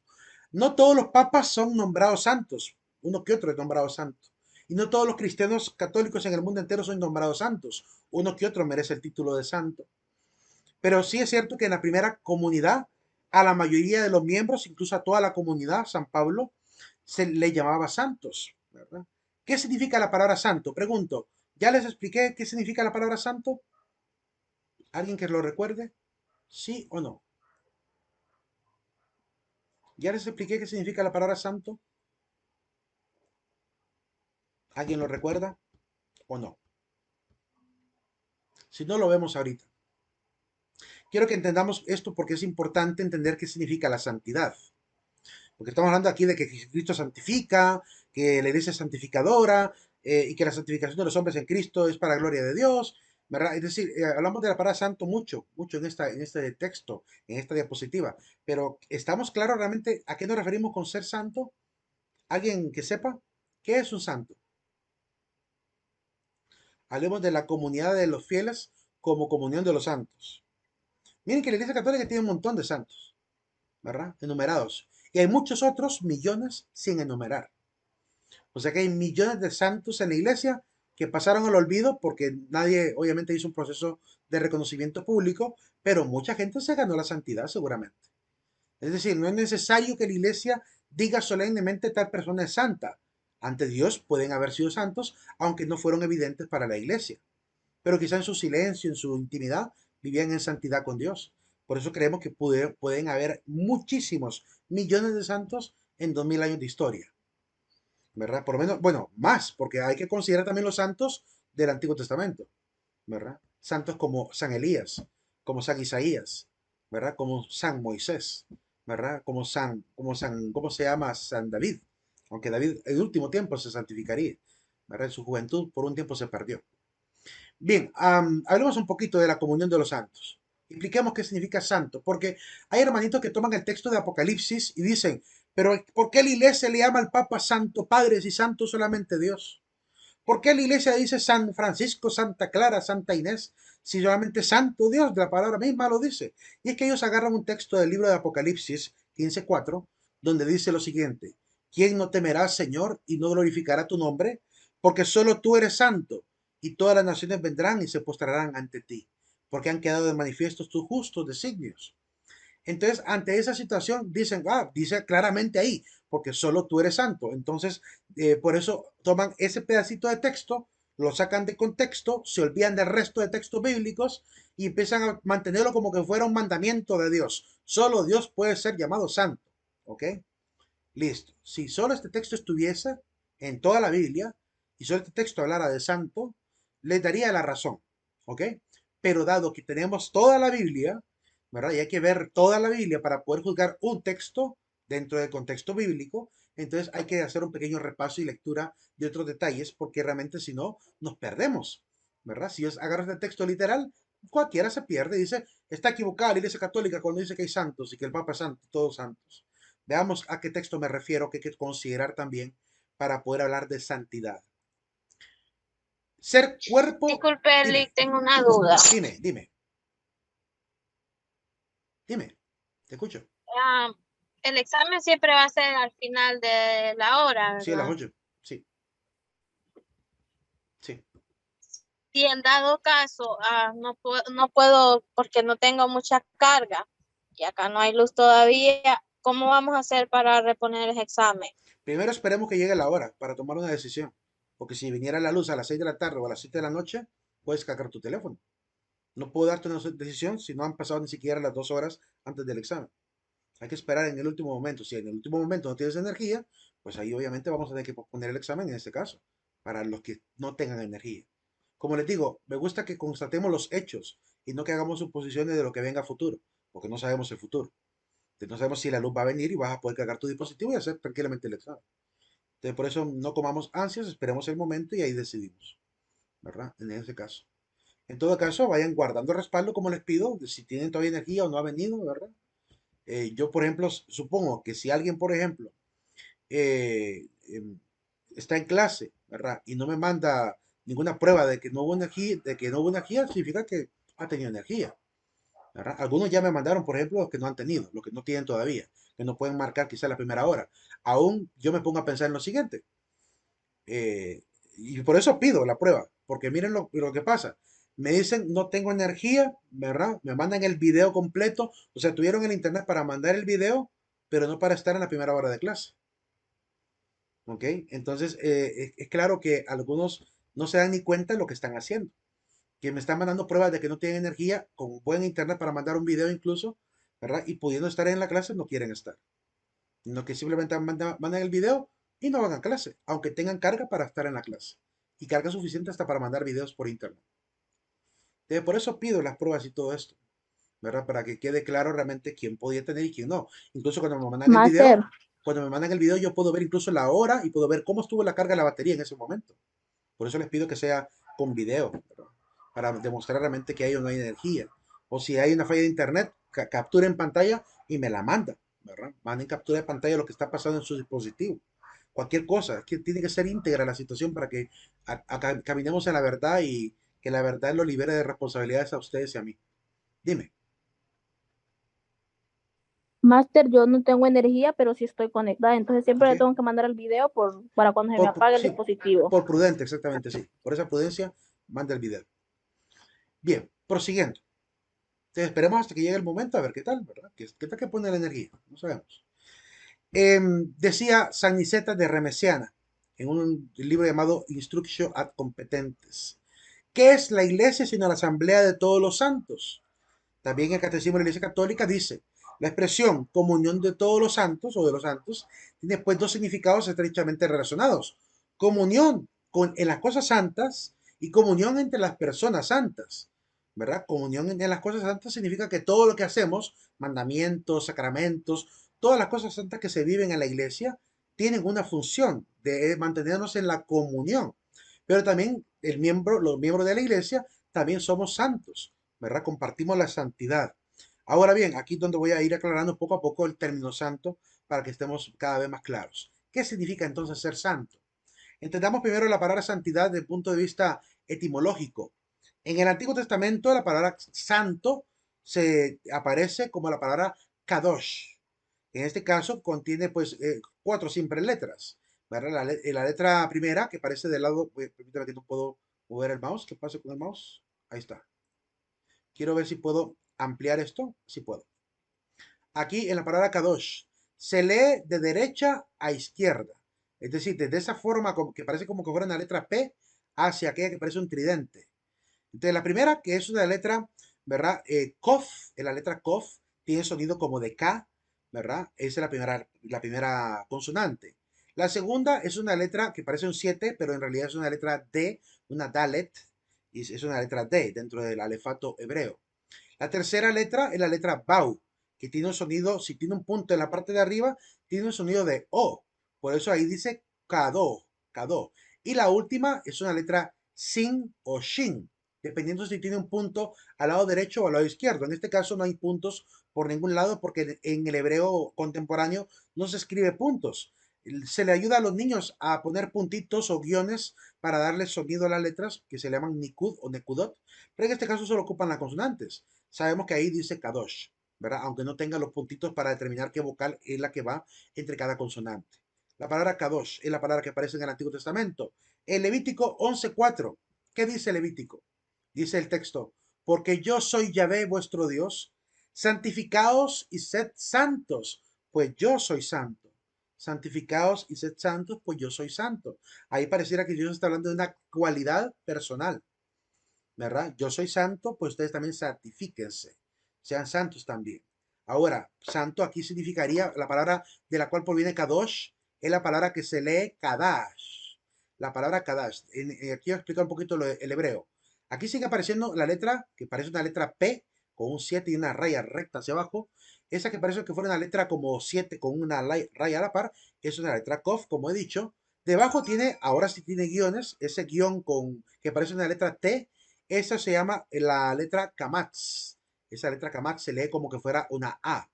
[SPEAKER 1] No todos los papas son nombrados santos, uno que otro es nombrado santo. Y no todos los cristianos católicos en el mundo entero son nombrados santos, uno que otro merece el título de santo. Pero sí es cierto que en la primera comunidad, a la mayoría de los miembros, incluso a toda la comunidad, San Pablo se le llamaba santos, ¿verdad? ¿Qué significa la palabra santo? Pregunto, ¿ya les expliqué qué significa la palabra santo? ¿Alguien que lo recuerde? ¿Sí o no? ¿Ya les expliqué qué significa la palabra santo? ¿Alguien lo recuerda o no? Si no, lo vemos ahorita. Quiero que entendamos esto porque es importante entender qué significa la santidad. Porque estamos hablando aquí de que Cristo santifica, que la iglesia es santificadora y que la santificación de los hombres en Cristo es para la gloria de Dios, ¿verdad? Es decir, hablamos de la palabra santo mucho, mucho en este texto, en esta diapositiva, pero ¿estamos claros realmente a qué nos referimos con ser santo? ¿Alguien que sepa qué es un santo? Hablemos de la comunidad de los fieles como comunión de los santos. Miren que la Iglesia Católica tiene un montón de santos, ¿verdad? Enumerados. Y hay muchos otros millones sin enumerar. O sea que hay millones de santos en la iglesia que pasaron al olvido porque nadie obviamente hizo un proceso de reconocimiento público, pero mucha gente se ganó la santidad seguramente. Es decir, no es necesario que la iglesia diga solemnemente tal persona es santa. Ante Dios pueden haber sido santos, aunque no fueron evidentes para la iglesia. Pero quizá en su silencio, en su intimidad, vivían en santidad con Dios. Por eso creemos que pueden haber muchísimos millones de santos en 2000 años de historia. ¿Verdad? Por lo menos, bueno, más, porque hay que considerar también los santos del Antiguo Testamento, ¿verdad? Santos como San Elías, como San Isaías, ¿verdad? Como San Moisés, ¿verdad? ¿Cómo se llama? San David, aunque David en último tiempo se santificaría, ¿verdad? En su juventud por un tiempo se perdió. Bien, hablemos un poquito de la comunión de los santos. Expliquemos qué significa santo, porque hay hermanitos que toman el texto de Apocalipsis y dicen, pero ¿por qué la iglesia le llama al Papa Santo Padre si santo solamente Dios? ¿Por qué la iglesia dice San Francisco, Santa Clara, Santa Inés, si solamente Santo Dios, la palabra misma lo dice? Y es que ellos agarran un texto del libro de Apocalipsis 15:4, donde dice lo siguiente, ¿quién no temerá, Señor, y no glorificará tu nombre? Porque solo tú eres santo, y todas las naciones vendrán y se postrarán ante ti, porque han quedado de manifiesto tus justos designios. Entonces, ante esa situación, dicen, dice claramente ahí, porque solo tú eres santo. Entonces, por eso toman ese pedacito de texto, lo sacan de contexto, se olvidan del resto de textos bíblicos y empiezan a mantenerlo como que fuera un mandamiento de Dios. Solo Dios puede ser llamado santo. ¿Ok? Listo. Si solo este texto estuviese en toda la Biblia y solo este texto hablara de santo, le daría la razón. ¿Ok? Pero dado que tenemos toda la Biblia, ¿verdad? Y hay que ver toda la Biblia para poder juzgar un texto dentro del contexto bíblico, entonces hay que hacer un pequeño repaso y lectura de otros detalles porque realmente si no, nos perdemos. ¿verdad? Si yo agarro este texto literal, cualquiera se pierde. Dice, está equivocada la Iglesia Católica cuando dice que hay santos y que el Papa es santo, todos santos. Veamos a qué texto me refiero que hay que considerar también para poder hablar de santidad. Ser cuerpo,
[SPEAKER 3] Disculpe,
[SPEAKER 1] dime,
[SPEAKER 3] Lick, tengo una duda.
[SPEAKER 1] dime, te escucho.
[SPEAKER 3] Ah, el examen siempre va a ser al final de la hora,
[SPEAKER 1] Sí, a las
[SPEAKER 3] ¿verdad?
[SPEAKER 1] 8, sí, sí.
[SPEAKER 3] Si en dado caso no puedo porque no tengo mucha carga y acá no hay luz todavía, ¿cómo vamos a hacer para reponer el examen?
[SPEAKER 1] Primero esperemos que llegue la hora para tomar una decisión. Porque si viniera la luz a las 6 de la tarde o a las 7 de la noche, puedes cargar tu teléfono. No puedo darte una decisión si no han pasado ni siquiera las 2 horas antes del examen. Hay que esperar en el último momento. Si en el último momento no tienes energía, pues ahí obviamente vamos a tener que posponer el examen en este caso, para los que no tengan energía. Como les digo, me gusta que constatemos los hechos y no que hagamos suposiciones de lo que venga a futuro, porque no sabemos el futuro. Entonces, no sabemos si la luz va a venir y vas a poder cargar tu dispositivo y hacer tranquilamente el examen. Entonces, por eso no comamos ansias, esperemos el momento y ahí decidimos, ¿verdad? En ese caso. En todo caso, vayan guardando respaldo, como les pido, de si tienen todavía energía o no ha venido, ¿verdad? Yo, por ejemplo, supongo que si alguien, por ejemplo, está en clase, ¿verdad? Y no me manda ninguna prueba de que no hubo energía, significa que ha tenido energía, ¿verdad? Algunos ya me mandaron, por ejemplo, los que no han tenido, los que no tienen todavía, que no pueden marcar quizá la primera hora. Aún yo me pongo a pensar en lo siguiente, eh, y por eso pido la prueba, porque miren lo que pasa. Me dicen, no tengo energía, ¿verdad? Me mandan el video completo, o sea, tuvieron el internet para mandar el video, pero no para estar en la primera hora de clase. ¿Ok? Entonces, es claro que algunos no se dan ni cuenta de lo que están haciendo. Que me están mandando pruebas de que no tienen energía, con buen internet para mandar un video incluso, ¿verdad? Y pudiendo estar en la clase, no quieren estar. Sino que simplemente mandan el video y no van a clase, aunque tengan carga para estar en la clase. Y carga suficiente hasta para mandar videos por internet. Entonces, por eso pido las pruebas y todo esto, ¿verdad? Para que quede claro realmente quién podía tener y quién no. Incluso cuando me mandan el
[SPEAKER 2] Máster,
[SPEAKER 1] video, yo puedo ver incluso la hora y puedo ver cómo estuvo la carga de la batería en ese momento. Por eso les pido que sea con video, ¿verdad? Para demostrar realmente que hay o no hay energía. O si hay una falla de internet, captura en pantalla y me la manda, ¿verdad? Manden captura de pantalla lo que está pasando en su dispositivo. Cualquier cosa, es que tiene que ser íntegra la situación para que caminemos en la verdad y que la verdad lo libere de responsabilidades a ustedes y a mí. Dime,
[SPEAKER 2] máster, yo no tengo energía, pero sí estoy conectada, entonces siempre
[SPEAKER 1] ¿ok?
[SPEAKER 2] le tengo que mandar el video para cuando se me apague el
[SPEAKER 1] Sí,
[SPEAKER 2] dispositivo.
[SPEAKER 1] por prudente, exactamente, sí. Por esa prudencia, manda el video. Bien, prosiguiendo. Entonces, esperemos hasta que llegue el momento a ver qué tal, ¿verdad? ¿Qué tal que pone la energía? No sabemos. Decía San Niceta de Remesiana en un libro llamado Instructio ad Competentes. ¿Qué es la iglesia sino la asamblea de todos los santos? También el Catecismo de la Iglesia Católica dice, la expresión comunión de todos los santos o de los santos tiene pues dos significados estrechamente relacionados. Comunión en las cosas santas y comunión entre las personas santas. ¿Verdad? Comunión en las cosas santas significa que todo lo que hacemos, mandamientos, sacramentos, todas las cosas santas que se viven en la iglesia, tienen una función de mantenernos en la comunión. Pero también los miembros de la iglesia también somos santos, ¿verdad? Compartimos la santidad. Ahora bien, aquí es donde voy a ir aclarando poco a poco el término santo para que estemos cada vez más claros. ¿Qué significa entonces ser santo? Entendamos primero la palabra santidad desde el punto de vista etimológico. En el Antiguo Testamento la palabra santo se aparece como la palabra kadosh. En este caso contiene pues cuatro simples letras. ¿Verdad? La letra primera que aparece del lado, permítame que no puedo mover el mouse. ¿Qué pasa con el mouse? Ahí está. Quiero ver si puedo ampliar esto. Si puedo. Aquí en la palabra kadosh se lee de derecha a izquierda. Es decir, desde esa forma que parece como que fuera una letra P hacia aquella que parece un tridente. Entonces, la primera, que es una letra, ¿verdad? Kof, en la letra Kof, tiene sonido como de K, ¿verdad? Esa es la primera consonante. La segunda es una letra que parece un 7, pero en realidad es una letra D, una Dalet, y es una letra D dentro del alefato hebreo. La tercera letra es la letra Bau, que tiene un sonido, si tiene un punto en la parte de arriba, tiene un sonido de O. Por eso ahí dice Kado, Kado. Y la última es una letra Sin o Shin, dependiendo si tiene un punto al lado derecho o al lado izquierdo. En este caso no hay puntos por ningún lado porque en el hebreo contemporáneo no se escribe puntos. Se le ayuda a los niños a poner puntitos o guiones para darle sonido a las letras que se llaman nikud o nekudot, pero en este caso solo ocupan las consonantes. Sabemos que ahí dice kadosh, ¿verdad? Aunque no tenga los puntitos para determinar qué vocal es la que va entre cada consonante. La palabra kadosh es la palabra que aparece en el Antiguo Testamento. El Levítico 11:4. ¿Qué dice Levítico? Dice el texto, porque yo soy Yahvé vuestro Dios, santificaos y sed santos, pues yo soy santo. Santificaos y sed santos, pues yo soy santo. Ahí pareciera que Dios está hablando de una cualidad personal, ¿verdad? Yo soy santo, pues ustedes también santifíquense, sean santos también. Ahora, santo aquí significaría, la palabra de la cual proviene Kadosh, es la palabra que se lee Kadash. La palabra Kadash. Aquí voy a explicar un poquito el hebreo. Aquí sigue apareciendo la letra, que parece una letra P, con un 7 y una raya recta hacia abajo. Esa que parece que fuera una letra como 7 con una raya a la par, es una letra Kof, como he dicho. Debajo tiene, ahora sí tiene guiones, ese guión que parece una letra T, esa se llama la letra Kamatz. Esa letra Kamatz se lee como que fuera una A.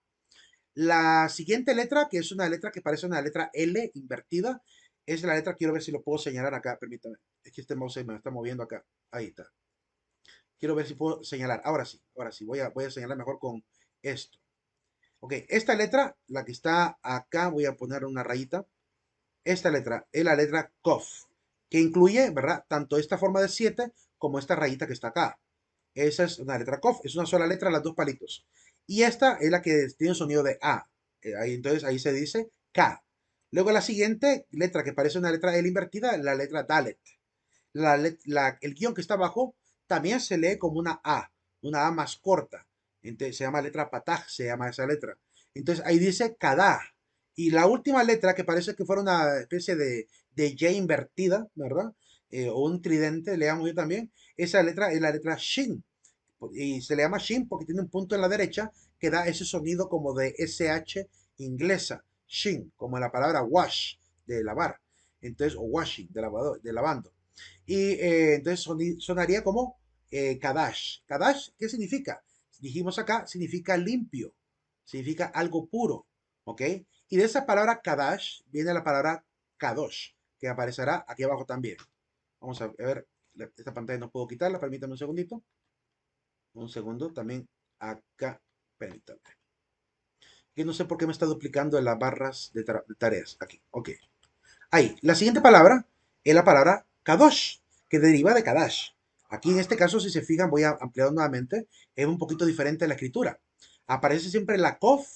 [SPEAKER 1] La siguiente letra, que es una letra que parece una letra L invertida, es la letra, quiero ver si lo puedo señalar acá, permítame. Es que este mouse me está moviendo acá. Ahí está. Quiero ver si puedo señalar. Ahora sí, voy a señalar mejor con esto. Ok, esta letra, la que está acá, voy a poner una rayita. Esta letra es la letra Kof, que incluye, ¿verdad? Tanto esta forma de 7 como esta rayita que está acá. Esa es una letra Kof, es una sola letra, las dos palitos. Y esta es la que tiene un sonido de A. Entonces ahí se dice K. Luego la siguiente letra que parece una letra L invertida, la letra Dalet. El guión que está abajo también se lee como una A más corta. Entonces se llama letra Pataj, se llama esa letra. Entonces ahí dice Kadá. Y la última letra, que parece que fuera una especie de Y invertida, ¿verdad? O un tridente, leamos yo también. Esa letra es la letra Shin. Y se le llama Shin porque tiene un punto en la derecha que da ese sonido como de SH inglesa. Shin, como la palabra wash, de lavar. Entonces, o washing, de lavando. Y entonces sonaría como Kadash. Kadash, ¿qué significa? Dijimos acá, significa limpio, significa algo puro, ¿ok? Y de esa palabra Kadash viene la palabra Kadosh, que aparecerá aquí abajo también. Vamos a ver, esta pantalla no puedo quitarla, permítame un segundito. Un segundo, también acá, permítame. Que no sé por qué me está duplicando en las barras de tareas. Aquí, ok. Ahí, la siguiente palabra es la palabra Kadosh, que deriva de Kadash. Aquí en este caso, si se fijan, voy a ampliar nuevamente, es un poquito diferente la escritura. Aparece siempre la Kof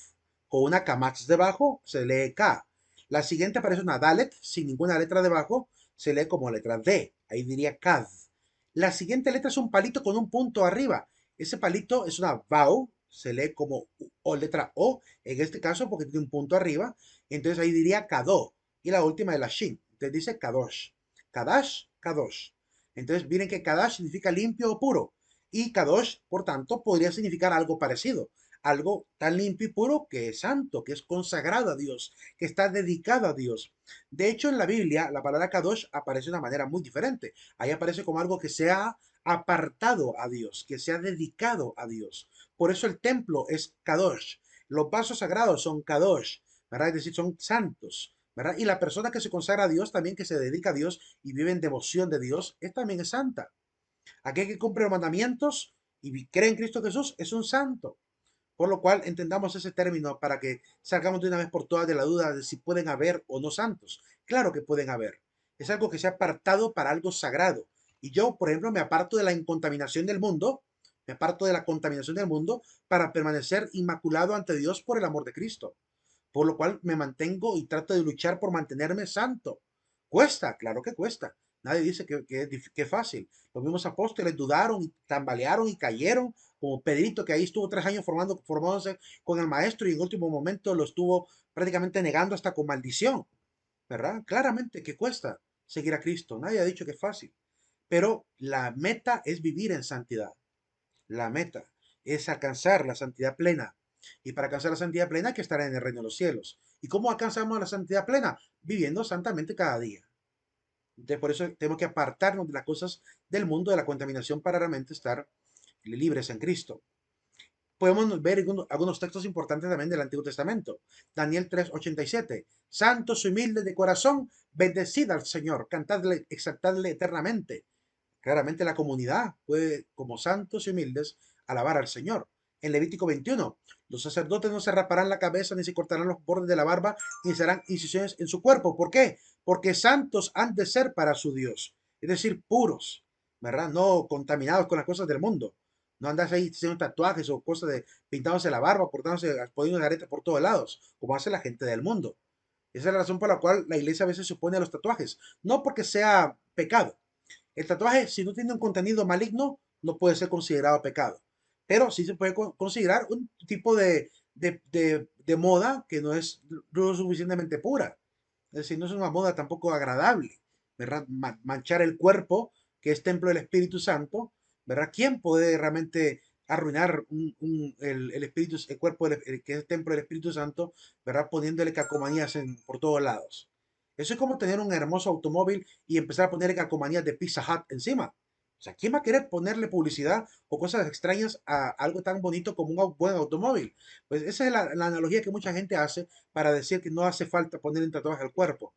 [SPEAKER 1] con una Kamatz debajo, se lee K. La siguiente aparece una Dalet sin ninguna letra debajo, se lee como letra D, ahí diría Kad. La siguiente letra es un palito con un punto arriba. Ese palito es una Vau, se lee como o letra O, en este caso porque tiene un punto arriba, entonces ahí diría Kado. Y la última es la Shin. Entonces dice Kadosh. Kadash, Kadosh. Entonces miren que Kadash significa limpio o puro. Y Kadosh, por tanto, podría significar algo parecido. Algo tan limpio y puro que es santo, que es consagrado a Dios, que está dedicado a Dios. De hecho, en la Biblia, la palabra Kadosh aparece de una manera muy diferente. Ahí aparece como algo que se ha apartado a Dios, que se ha dedicado a Dios. Por eso el templo es Kadosh. Los vasos sagrados son Kadosh, ¿verdad? Es decir, son santos. ¿Verdad? Y la persona que se consagra a Dios, también que se dedica a Dios y vive en devoción de Dios, también es santa. Aquel que cumple los mandamientos y cree en Cristo Jesús es un santo. Por lo cual entendamos ese término para que salgamos de una vez por todas de la duda de si pueden haber o no santos. Claro que pueden haber. Es algo que se ha apartado para algo sagrado. Y yo, por ejemplo, me aparto de la incontaminación del mundo, me aparto de la contaminación del mundo para permanecer inmaculado ante Dios por el amor de Cristo. Por lo cual me mantengo y trato de luchar por mantenerme santo. Cuesta, claro que cuesta. Nadie dice que es fácil. Los mismos apóstoles dudaron y tambalearon y cayeron, como Pedrito, que ahí estuvo 3 años formándose con el maestro y en último momento lo estuvo prácticamente negando hasta con maldición. ¿Verdad? Claramente que cuesta seguir a Cristo. Nadie ha dicho que es fácil. Pero la meta es vivir en santidad. La meta es alcanzar la santidad plena. Y para alcanzar la santidad plena hay que estar en el reino de los cielos. ¿Y cómo alcanzamos la santidad plena? Viviendo santamente cada día. Entonces, por eso tenemos que apartarnos de las cosas del mundo, de la contaminación, para realmente estar libres en Cristo. Podemos ver algunos textos importantes también del Antiguo Testamento. Daniel 3:87. Santos y humildes de corazón, bendecid al Señor, cantadle, exaltadle eternamente. Claramente la comunidad puede, como santos y humildes, alabar al Señor. En Levítico 21, los sacerdotes no se raparán la cabeza, ni se cortarán los bordes de la barba, ni se harán incisiones en su cuerpo. ¿Por qué? Porque santos han de ser para su Dios. Es decir, puros, ¿verdad? No contaminados con las cosas del mundo. No andas ahí haciendo tatuajes o cosas de pintándose la barba, poniendo aretes por todos lados, como hace la gente del mundo. Esa es la razón por la cual la iglesia a veces se opone a los tatuajes. No porque sea pecado. El tatuaje, si no tiene un contenido maligno, no puede ser considerado pecado. Pero sí se puede considerar un tipo de moda que no es lo suficientemente pura. Es decir, no es una moda tampoco agradable, ¿verdad? Manchar el cuerpo, que es templo del Espíritu Santo, ¿verdad? ¿Quién puede realmente arruinar el espíritu, el cuerpo que es el templo del Espíritu Santo, ¿verdad? Poniéndole calcomanías por todos lados. Eso es como tener un hermoso automóvil y empezar a ponerle calcomanías de Pizza Hut encima. O sea, ¿quién va a querer ponerle publicidad o cosas extrañas a algo tan bonito como un buen automóvil? Pues esa es la analogía que mucha gente hace para decir que no hace falta poner un tatuaje al cuerpo.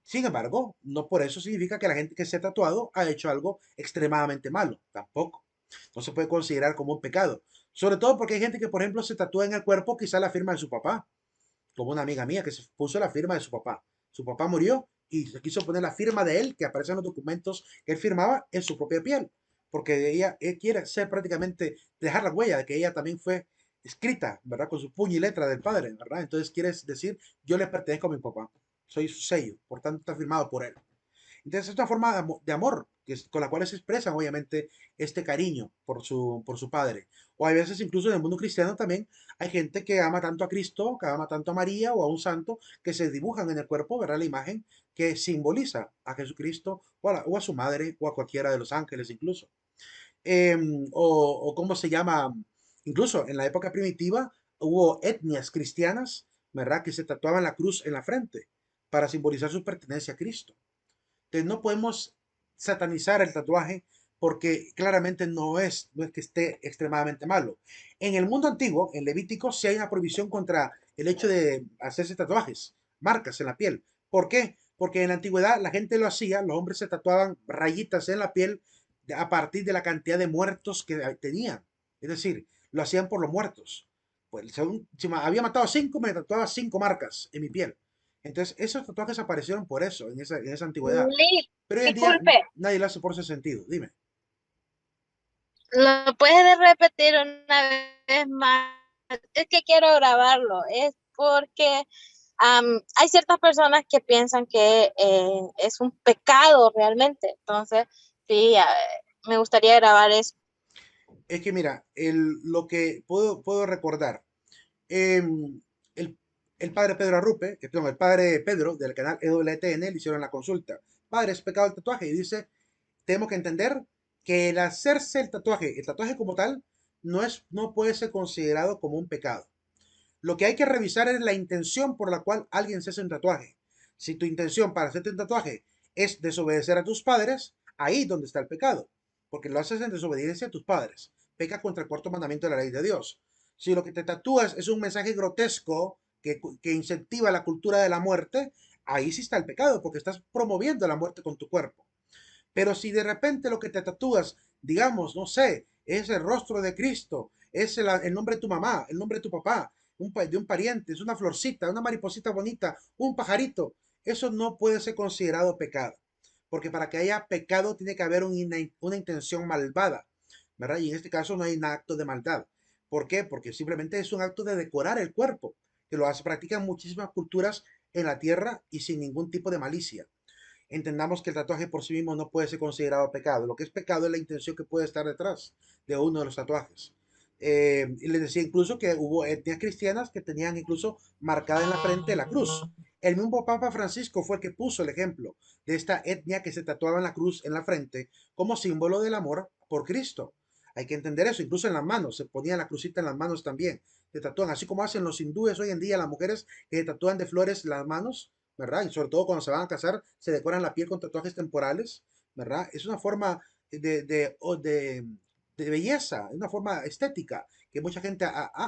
[SPEAKER 1] Sin embargo, no por eso significa que la gente que se ha tatuado ha hecho algo extremadamente malo. Tampoco. No se puede considerar como un pecado. Sobre todo porque hay gente que, por ejemplo, se tatúa en el cuerpo quizá la firma de su papá. Como una amiga mía que se puso la firma de su papá. Su papá murió y se quiso poner la firma de él, que aparece en los documentos que él firmaba, en su propia piel. Porque él quiere ser prácticamente, dejar la huella de que ella también fue escrita, ¿verdad? Con su puño y letra del padre, ¿verdad? Entonces quiere decir, yo le pertenezco a mi papá. Soy su sello, por tanto está firmado por él. Entonces es una forma de amor con la cual se expresan obviamente este cariño por su padre. O hay veces incluso en el mundo cristiano también hay gente que ama tanto a Cristo, que ama tanto a María o a un santo, que se dibujan en el cuerpo, ¿verdad? La imagen que simboliza a Jesucristo o a su madre o a cualquiera de los ángeles incluso. O cómo se llama, incluso en la época primitiva hubo etnias cristianas, ¿verdad? Que se tatuaban la cruz en la frente para simbolizar su pertenencia a Cristo. Entonces no podemos satanizar el tatuaje porque claramente no es que esté extremadamente malo. En el mundo antiguo, en Levítico, sí hay una prohibición contra el hecho de hacerse tatuajes, marcas en la piel. ¿Por qué? Porque en la antigüedad la gente lo hacía, los hombres se tatuaban rayitas en la piel a partir de la cantidad de muertos que tenían. Es decir, lo hacían por los muertos. Pues si había matado a 5, me tatuaba 5 marcas en mi piel. Entonces, esos tatuajes aparecieron por eso, en esa antigüedad.
[SPEAKER 3] Lee,
[SPEAKER 1] Pero hoy en día
[SPEAKER 3] disculpe,
[SPEAKER 1] nadie lo hace por ese sentido. Dime.
[SPEAKER 3] ¿lo puedes repetir una vez más? Es que quiero grabarlo, es porque hay ciertas personas que piensan que es un pecado realmente, entonces sí, me gustaría grabar eso.
[SPEAKER 1] Es que mira, lo que puedo recordar, el, el padre Pedro Arrupe, perdón, el padre Pedro del canal EWTN le hicieron la consulta. Padre, ¿es pecado el tatuaje? Y dice, tenemos que entender que el tatuaje como tal, no puede ser considerado como un pecado. Lo que hay que revisar es la intención por la cual alguien se hace un tatuaje. Si tu intención para hacerte un tatuaje es desobedecer a tus padres, ahí es donde está el pecado, porque lo haces en desobediencia a tus padres. Peca contra el cuarto mandamiento de la ley de Dios. Si lo que te tatúas es un mensaje grotesco que incentiva la cultura de la muerte, ahí sí está el pecado, porque estás promoviendo la muerte con tu cuerpo. Pero si de repente lo que te tatúas, digamos, no sé, es el rostro de Cristo, es el nombre de tu mamá, el nombre de tu papá, de un pariente, es una florcita, una mariposita bonita, un pajarito, eso no puede ser considerado pecado. Porque para que haya pecado tiene que haber una intención malvada, ¿verdad? Y en este caso no hay un acto de maldad. ¿Por qué? Porque simplemente es un acto de decorar el cuerpo, que practican muchísimas culturas en la tierra y sin ningún tipo de malicia. Entendamos que el tatuaje por sí mismo no puede ser considerado pecado. Lo que es pecado es la intención que puede estar detrás de uno de los tatuajes. Y les decía incluso que hubo etnias cristianas que tenían incluso marcada en la frente la cruz. El mismo Papa Francisco fue el que puso el ejemplo de esta etnia que se tatuaba la cruz en la frente como símbolo del amor por Cristo. Hay que entender eso, incluso en las manos, se ponía la crucita en las manos también, se tatúan, así como hacen los hindúes hoy en día, las mujeres que se tatúan de flores las manos, ¿verdad? Y sobre todo cuando se van a casar, se decoran la piel con tatuajes temporales, ¿verdad? Es una forma de belleza, es una forma estética que mucha gente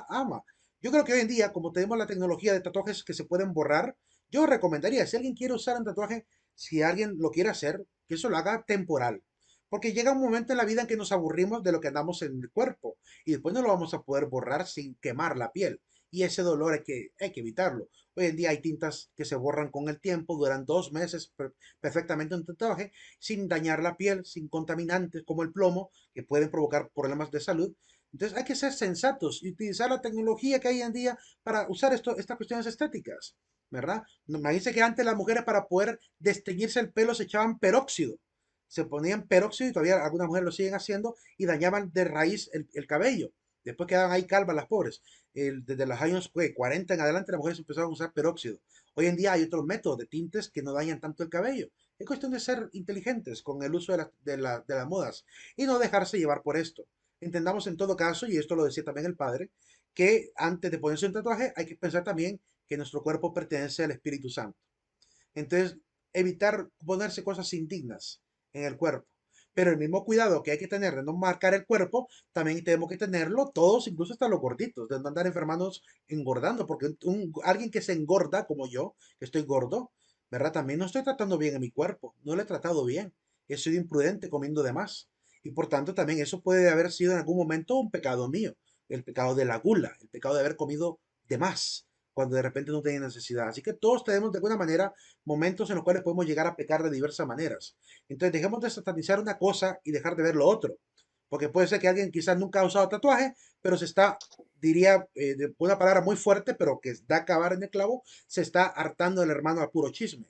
[SPEAKER 1] ama. Yo creo que hoy en día, como tenemos la tecnología de tatuajes que se pueden borrar, yo recomendaría, si alguien quiere usar un tatuaje, si alguien lo quiere hacer, que eso lo haga temporal. Porque llega un momento en la vida en que nos aburrimos de lo que andamos en el cuerpo y después no lo vamos a poder borrar sin quemar la piel. Y ese dolor hay que evitarlo. Hoy en día hay tintas que se borran con el tiempo, duran 2 meses perfectamente un tatuaje, sin dañar la piel, sin contaminantes como el plomo, que pueden provocar problemas de salud. Entonces hay que ser sensatos y utilizar la tecnología que hay hoy en día para usar estas cuestiones estéticas, ¿verdad? Me dice que antes las mujeres para poder desteñirse el pelo se echaban peróxido. Se ponían peróxido y todavía algunas mujeres lo siguen haciendo y dañaban de raíz el cabello. Después quedaban ahí calvas las pobres. Desde los años 40 en adelante las mujeres empezaron a usar peróxido. Hoy en día hay otros métodos de tintes que no dañan tanto el cabello. Es cuestión de ser inteligentes con el uso de las modas y no dejarse llevar por esto. Entendamos en todo caso, y esto lo decía también el padre, que antes de ponerse un tatuaje hay que pensar también que nuestro cuerpo pertenece al Espíritu Santo. Entonces, evitar ponerse cosas indignas en el cuerpo. Pero el mismo cuidado que hay que tener de no marcar el cuerpo, también tenemos que tenerlo todos, incluso hasta los gorditos, de no andar enfermándonos engordando, porque alguien que se engorda, como yo, que estoy gordo, ¿verdad? También no estoy tratando bien a mi cuerpo, no lo he tratado bien, he sido imprudente comiendo de más. Y por tanto, también eso puede haber sido en algún momento un pecado mío, el pecado de la gula, el pecado de haber comido de más, cuando de repente no tenía necesidad. Así que todos tenemos de alguna manera momentos en los cuales podemos llegar a pecar de diversas maneras. Entonces dejemos de satanizar una cosa y dejar de ver lo otro. Porque puede ser que alguien quizás nunca ha usado tatuaje, pero se está, diría, una palabra muy fuerte, pero que da a acabar en el clavo, se está hartando del hermano a puro chisme.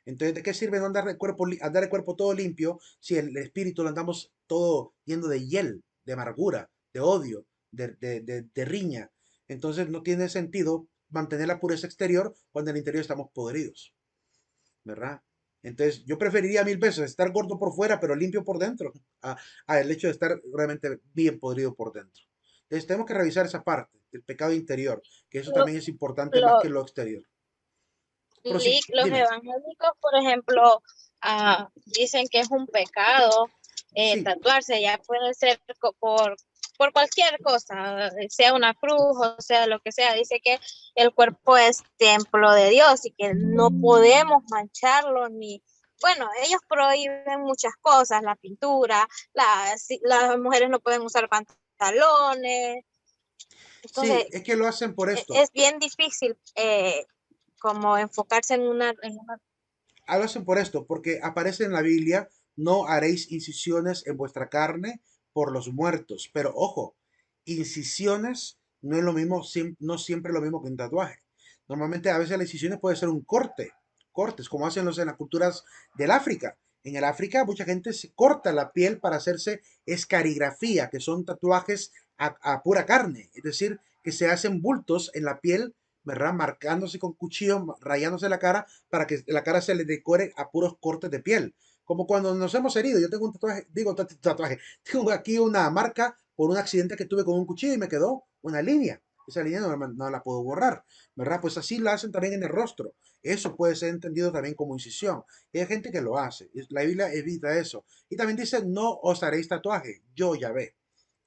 [SPEAKER 1] Entonces, ¿de qué sirve no andar el cuerpo todo limpio si el espíritu lo andamos todo lleno de hiel, de amargura, de odio, de riña? Entonces no tiene sentido mantener la pureza exterior cuando en el interior estamos podridos, ¿verdad? Entonces yo preferiría mil veces estar gordo por fuera pero limpio por dentro a el hecho de estar realmente bien podrido por dentro. Entonces tenemos que revisar esa parte del pecado interior, que eso
[SPEAKER 3] Lo-
[SPEAKER 1] también es importante más que
[SPEAKER 3] lo-
[SPEAKER 1] lo exterior.
[SPEAKER 3] los
[SPEAKER 1] Dime.
[SPEAKER 3] evangélicos, por ejemplo, dicen que es un pecado
[SPEAKER 1] Sí,
[SPEAKER 3] tatuarse, ya puede ser por cualquier cosa, sea una cruz o sea lo que sea. Dice que el cuerpo es templo de Dios y que no podemos mancharlo ni... Bueno, ellos prohíben muchas cosas, la pintura, las mujeres no pueden usar pantalones.
[SPEAKER 1] sí,
[SPEAKER 3] Entonces,
[SPEAKER 1] es que lo hacen por esto.
[SPEAKER 3] es bien difícil como enfocarse en una...
[SPEAKER 1] Lo hacen por esto, porque aparece en la Biblia, no haréis incisiones en vuestra carne por los muertos. Pero ojo, incisiones no es lo mismo, no siempre lo mismo que un tatuaje. Normalmente a veces las incisiones puede ser un cortes, como hacen los en las culturas del África. En el África mucha gente se corta la piel para hacerse escarigrafía, que son tatuajes a pura carne, es decir, que se hacen bultos en la piel, ¿verdad? Marcándose con cuchillo, rayándose la cara para que la cara se le decore a puros cortes de piel. Como cuando nos hemos herido. Yo tengo un tatuaje, digo tatuaje, tengo aquí una marca por un accidente que tuve con un cuchillo y me quedó una línea. Esa línea no la puedo borrar, ¿verdad? Pues así la hacen también en el rostro. Eso puede ser entendido también como incisión. Y hay gente que lo hace. La Biblia evita eso. Y también dice, no os haréis tatuaje. Yo ya ve.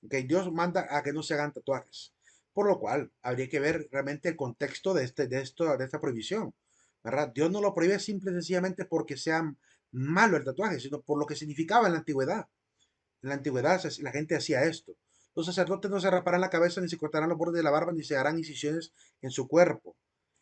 [SPEAKER 1] Okay, Dios manda a que no se hagan tatuajes. Por lo cual, habría que ver realmente el contexto de esta prohibición. ¿Verdad? Dios no lo prohíbe simple y sencillamente porque sea malo el tatuaje, sino por lo que significaba en la antigüedad. En la antigüedad la gente hacía esto. Los sacerdotes no se raparán la cabeza, ni se cortarán los bordes de la barba, ni se harán incisiones en su cuerpo.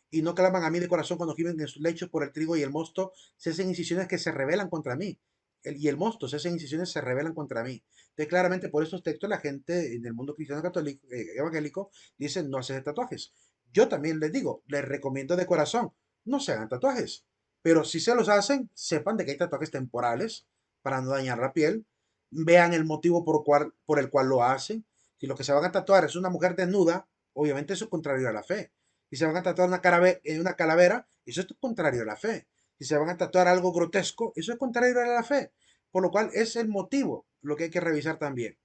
[SPEAKER 1] Y no claman a mí de corazón cuando gimen en sus lechos por el trigo y el mosto, se hacen incisiones que se rebelan contra mí. Y el mosto, se hacen incisiones, se rebelan contra mí. Entonces, claramente, por esos textos, la gente en el mundo cristiano católico, evangélico, dice no hacer tatuajes. Yo también les digo, les recomiendo de corazón, no se hagan tatuajes. Pero si se los hacen, sepan de que hay tatuajes temporales para no dañar la piel. Vean el motivo por el cual lo hacen. Si lo que se van a tatuar es una mujer desnuda, obviamente eso es contrario a la fe. Si se van a tatuar una calavera, eso es contrario a la fe. Si se van a tatuar algo grotesco, eso es contrario a la fe. Por lo cual es el motivo lo que hay que revisar también,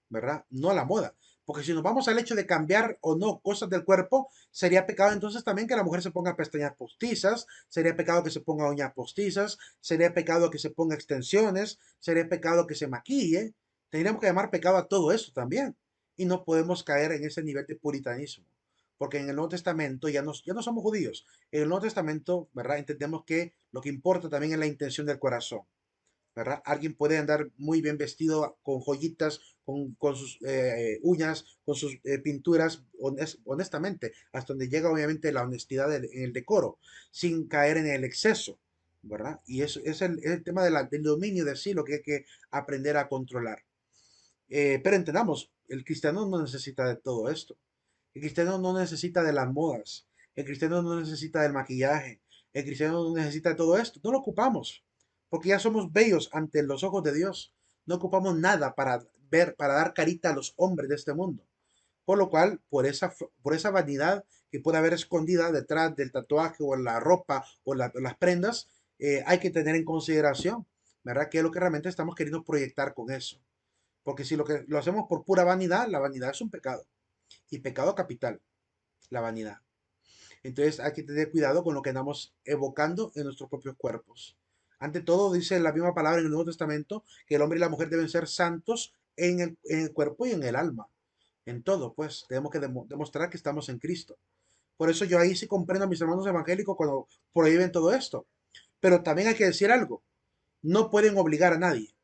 [SPEAKER 1] ¿verdad? No la moda. Porque si nos vamos al hecho de cambiar o no cosas del cuerpo, sería pecado entonces también que la mujer se ponga pestañas postizas, sería pecado que se ponga uñas postizas, sería pecado que se ponga extensiones, sería pecado que se maquille. Tendríamos que llamar pecado a todo esto también. Y no podemos caer en ese nivel de puritanismo. Porque en el Nuevo Testamento ya no somos judíos. En el Nuevo Testamento, ¿verdad? Entendemos que lo que importa también es la intención del corazón. ¿Verdad? Alguien puede andar muy bien vestido con joyitas, con sus uñas, con sus pinturas, honestamente, hasta donde llega obviamente la honestidad en el decoro, sin caer en el exceso, ¿verdad? Y eso es el tema del dominio de sí, lo que hay que aprender a controlar. Pero entendamos, el cristiano no necesita de todo esto. El cristiano no necesita de las modas. El cristiano no necesita del maquillaje. El cristiano no necesita de todo esto. No lo ocupamos. Porque ya somos bellos ante los ojos de Dios. No ocupamos nada para ver, para dar carita a los hombres de este mundo. Por lo cual, por esa vanidad que puede haber escondida detrás del tatuaje o la ropa o las prendas, hay que tener en consideración, ¿verdad? ¿Qué es lo que realmente estamos queriendo proyectar con eso? Porque si lo hacemos por pura vanidad, la vanidad es un pecado. Y pecado capital, la vanidad. Entonces hay que tener cuidado con lo que andamos evocando en nuestros propios cuerpos. Ante todo, dice la misma palabra en el Nuevo Testamento que el hombre y la mujer deben ser santos en el cuerpo y en el alma. En todo, pues, tenemos que demostrar que estamos en Cristo. Por eso yo ahí sí comprendo a mis hermanos evangélicos cuando prohíben todo esto. Pero también hay que decir algo. No pueden obligar a nadie.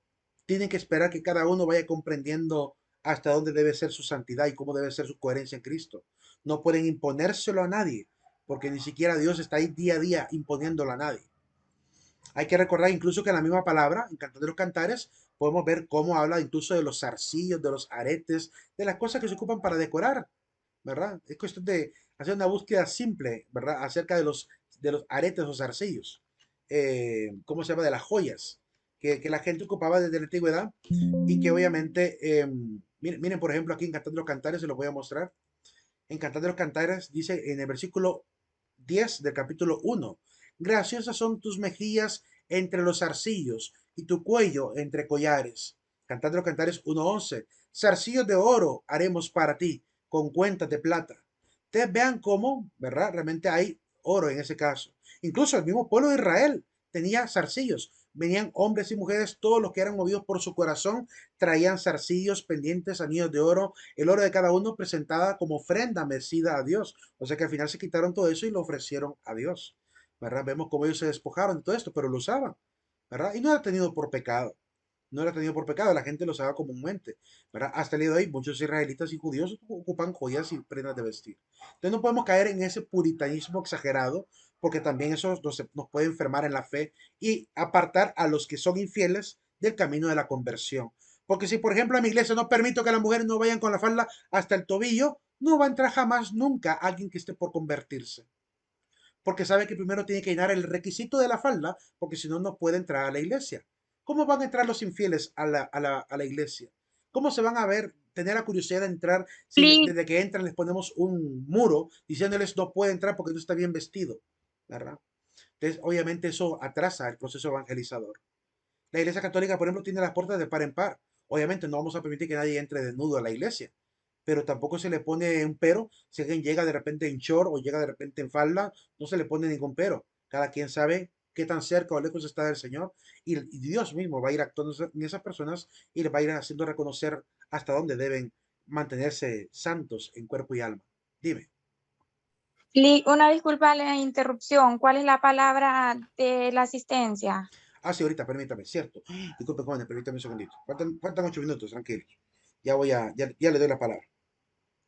[SPEAKER 1] Tienen que esperar que cada uno vaya comprendiendo hasta dónde debe ser su santidad y cómo debe ser su coherencia en Cristo. No pueden imponérselo a nadie, porque ni siquiera Dios está ahí día a día imponiéndolo a nadie. Hay que recordar incluso que en la misma palabra, en Cantar de los Cantares, podemos ver cómo habla incluso de los zarcillos, de los aretes, de las cosas que se ocupan para decorar, ¿verdad? Es cuestión de hacer una búsqueda simple, ¿verdad? Acerca de los aretes o zarcillos. ¿Cómo se llama? De las joyas que la gente ocupaba desde la antigüedad y que obviamente, miren, por ejemplo, aquí en Cantar de los Cantares se los voy a mostrar. En Cantar de los Cantares dice en el versículo 10 del capítulo 1, graciosas son tus mejillas entre los zarcillos y tu cuello entre collares. Cantar de los Cantares 1:11, zarcillos de oro haremos para ti, con cuentas de plata. Ustedes vean cómo, ¿verdad? Realmente hay oro en ese caso. Incluso el mismo pueblo de Israel tenía zarcillos. Venían hombres y mujeres, todos los que eran movidos por su corazón, traían zarcillos, pendientes, anillos de oro. El oro de cada uno presentada como ofrenda mecida a Dios. O sea que al final se quitaron todo eso y lo ofrecieron a Dios. ¿Verdad? Vemos cómo ellos se despojaron de todo esto, pero lo usaban. ¿Verdad? Y no era tenido por pecado. No era tenido por pecado, la gente lo usaba comúnmente. ¿Verdad? Hasta el día de hoy, muchos israelitas y judíos ocupan joyas y prendas de vestir. Entonces no podemos caer en ese puritanismo exagerado, porque también eso nos puede enfermar en la fe y apartar a los que son infieles del camino de la conversión. Porque si, por ejemplo, a mi iglesia no permito que las mujeres no vayan con la falda hasta el tobillo, no va a entrar jamás nunca alguien que esté por convertirse. Porque sabe que primero tiene que llenar el requisito de la falda, porque si no, no puede entrar a la iglesia. ¿Cómo van a entrar los infieles a la iglesia? ¿Cómo se van a ver, tener la curiosidad de entrar si
[SPEAKER 3] Li-
[SPEAKER 1] desde que entran les ponemos un muro diciéndoles no puede entrar porque no está bien vestido? ¿Verdad? Entonces, obviamente eso atrasa el proceso evangelizador. La Iglesia Católica, por ejemplo, tiene las puertas de par en par. Obviamente no vamos a permitir que nadie entre desnudo a la iglesia, pero tampoco se le pone un pero. Si alguien llega de repente en short o llega de repente en falda, no se le pone ningún pero. Cada quien sabe qué tan cerca o lejos está del Señor y Dios mismo va a ir actuando en esas personas y les va a ir haciendo reconocer hasta dónde deben mantenerse santos en cuerpo y alma. Dime.
[SPEAKER 4] Una disculpa la interrupción. ¿Cuál es la palabra de la asistencia?
[SPEAKER 1] Ah, sí, ahorita, permítame, cierto. Disculpe, jóvenes, permítame un segundito. Faltan 8 minutos, tranquilos. Ya le doy la palabra.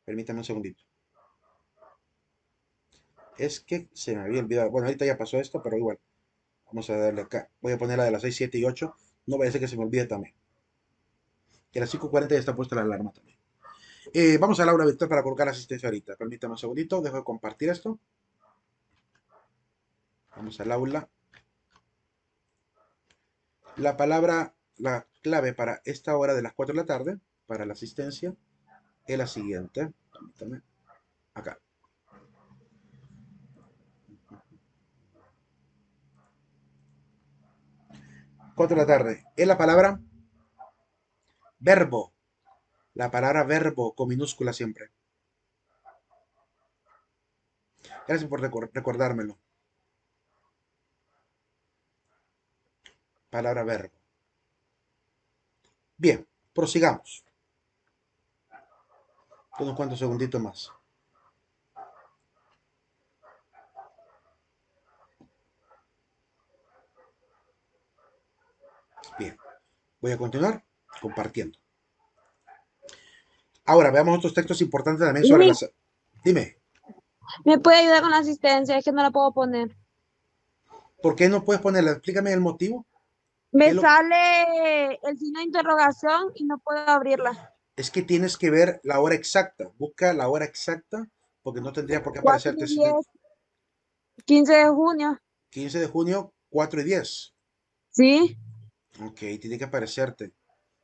[SPEAKER 1] Permítame un segundito. Es que se me había olvidado. Bueno, ahorita ya pasó esto, pero igual. Vamos a darle acá. Voy a poner la de las 6, 7 y 8. No vaya a ser que se me olvide también. Que a las 5:40 ya está puesta la alarma también. Vamos a Laura Víctor para colocar la asistencia ahorita. Permítame un segundito. Dejo de compartir esto. Vamos al aula. La palabra, la clave para esta hora de las 4 de la tarde, para la asistencia, es la siguiente. Permítame. Acá. 4 de la tarde. Es la palabra verbo. La palabra verbo con minúscula siempre. Gracias por recordármelo. Palabra verbo. Bien, prosigamos. Unos cuantos segunditos más. Bien, voy a continuar compartiendo. Ahora, veamos otros textos importantes también sobre las... Dime,
[SPEAKER 3] ¿Me puede ayudar con la asistencia? Es que no la puedo poner.
[SPEAKER 1] ¿por qué no puedes ponerla? Explícame el motivo. ¿Qué
[SPEAKER 3] Me
[SPEAKER 1] es lo-
[SPEAKER 3] sale el signo de interrogación y no puedo abrirla.
[SPEAKER 1] Es que tienes que ver la hora exacta. Busca la hora exacta, porque no tendría por qué
[SPEAKER 3] 4
[SPEAKER 1] aparecerte
[SPEAKER 3] y 10, 15 de junio.
[SPEAKER 1] 15 de junio, 4 y 10.
[SPEAKER 3] Sí,
[SPEAKER 1] Ok, tiene que aparecerte,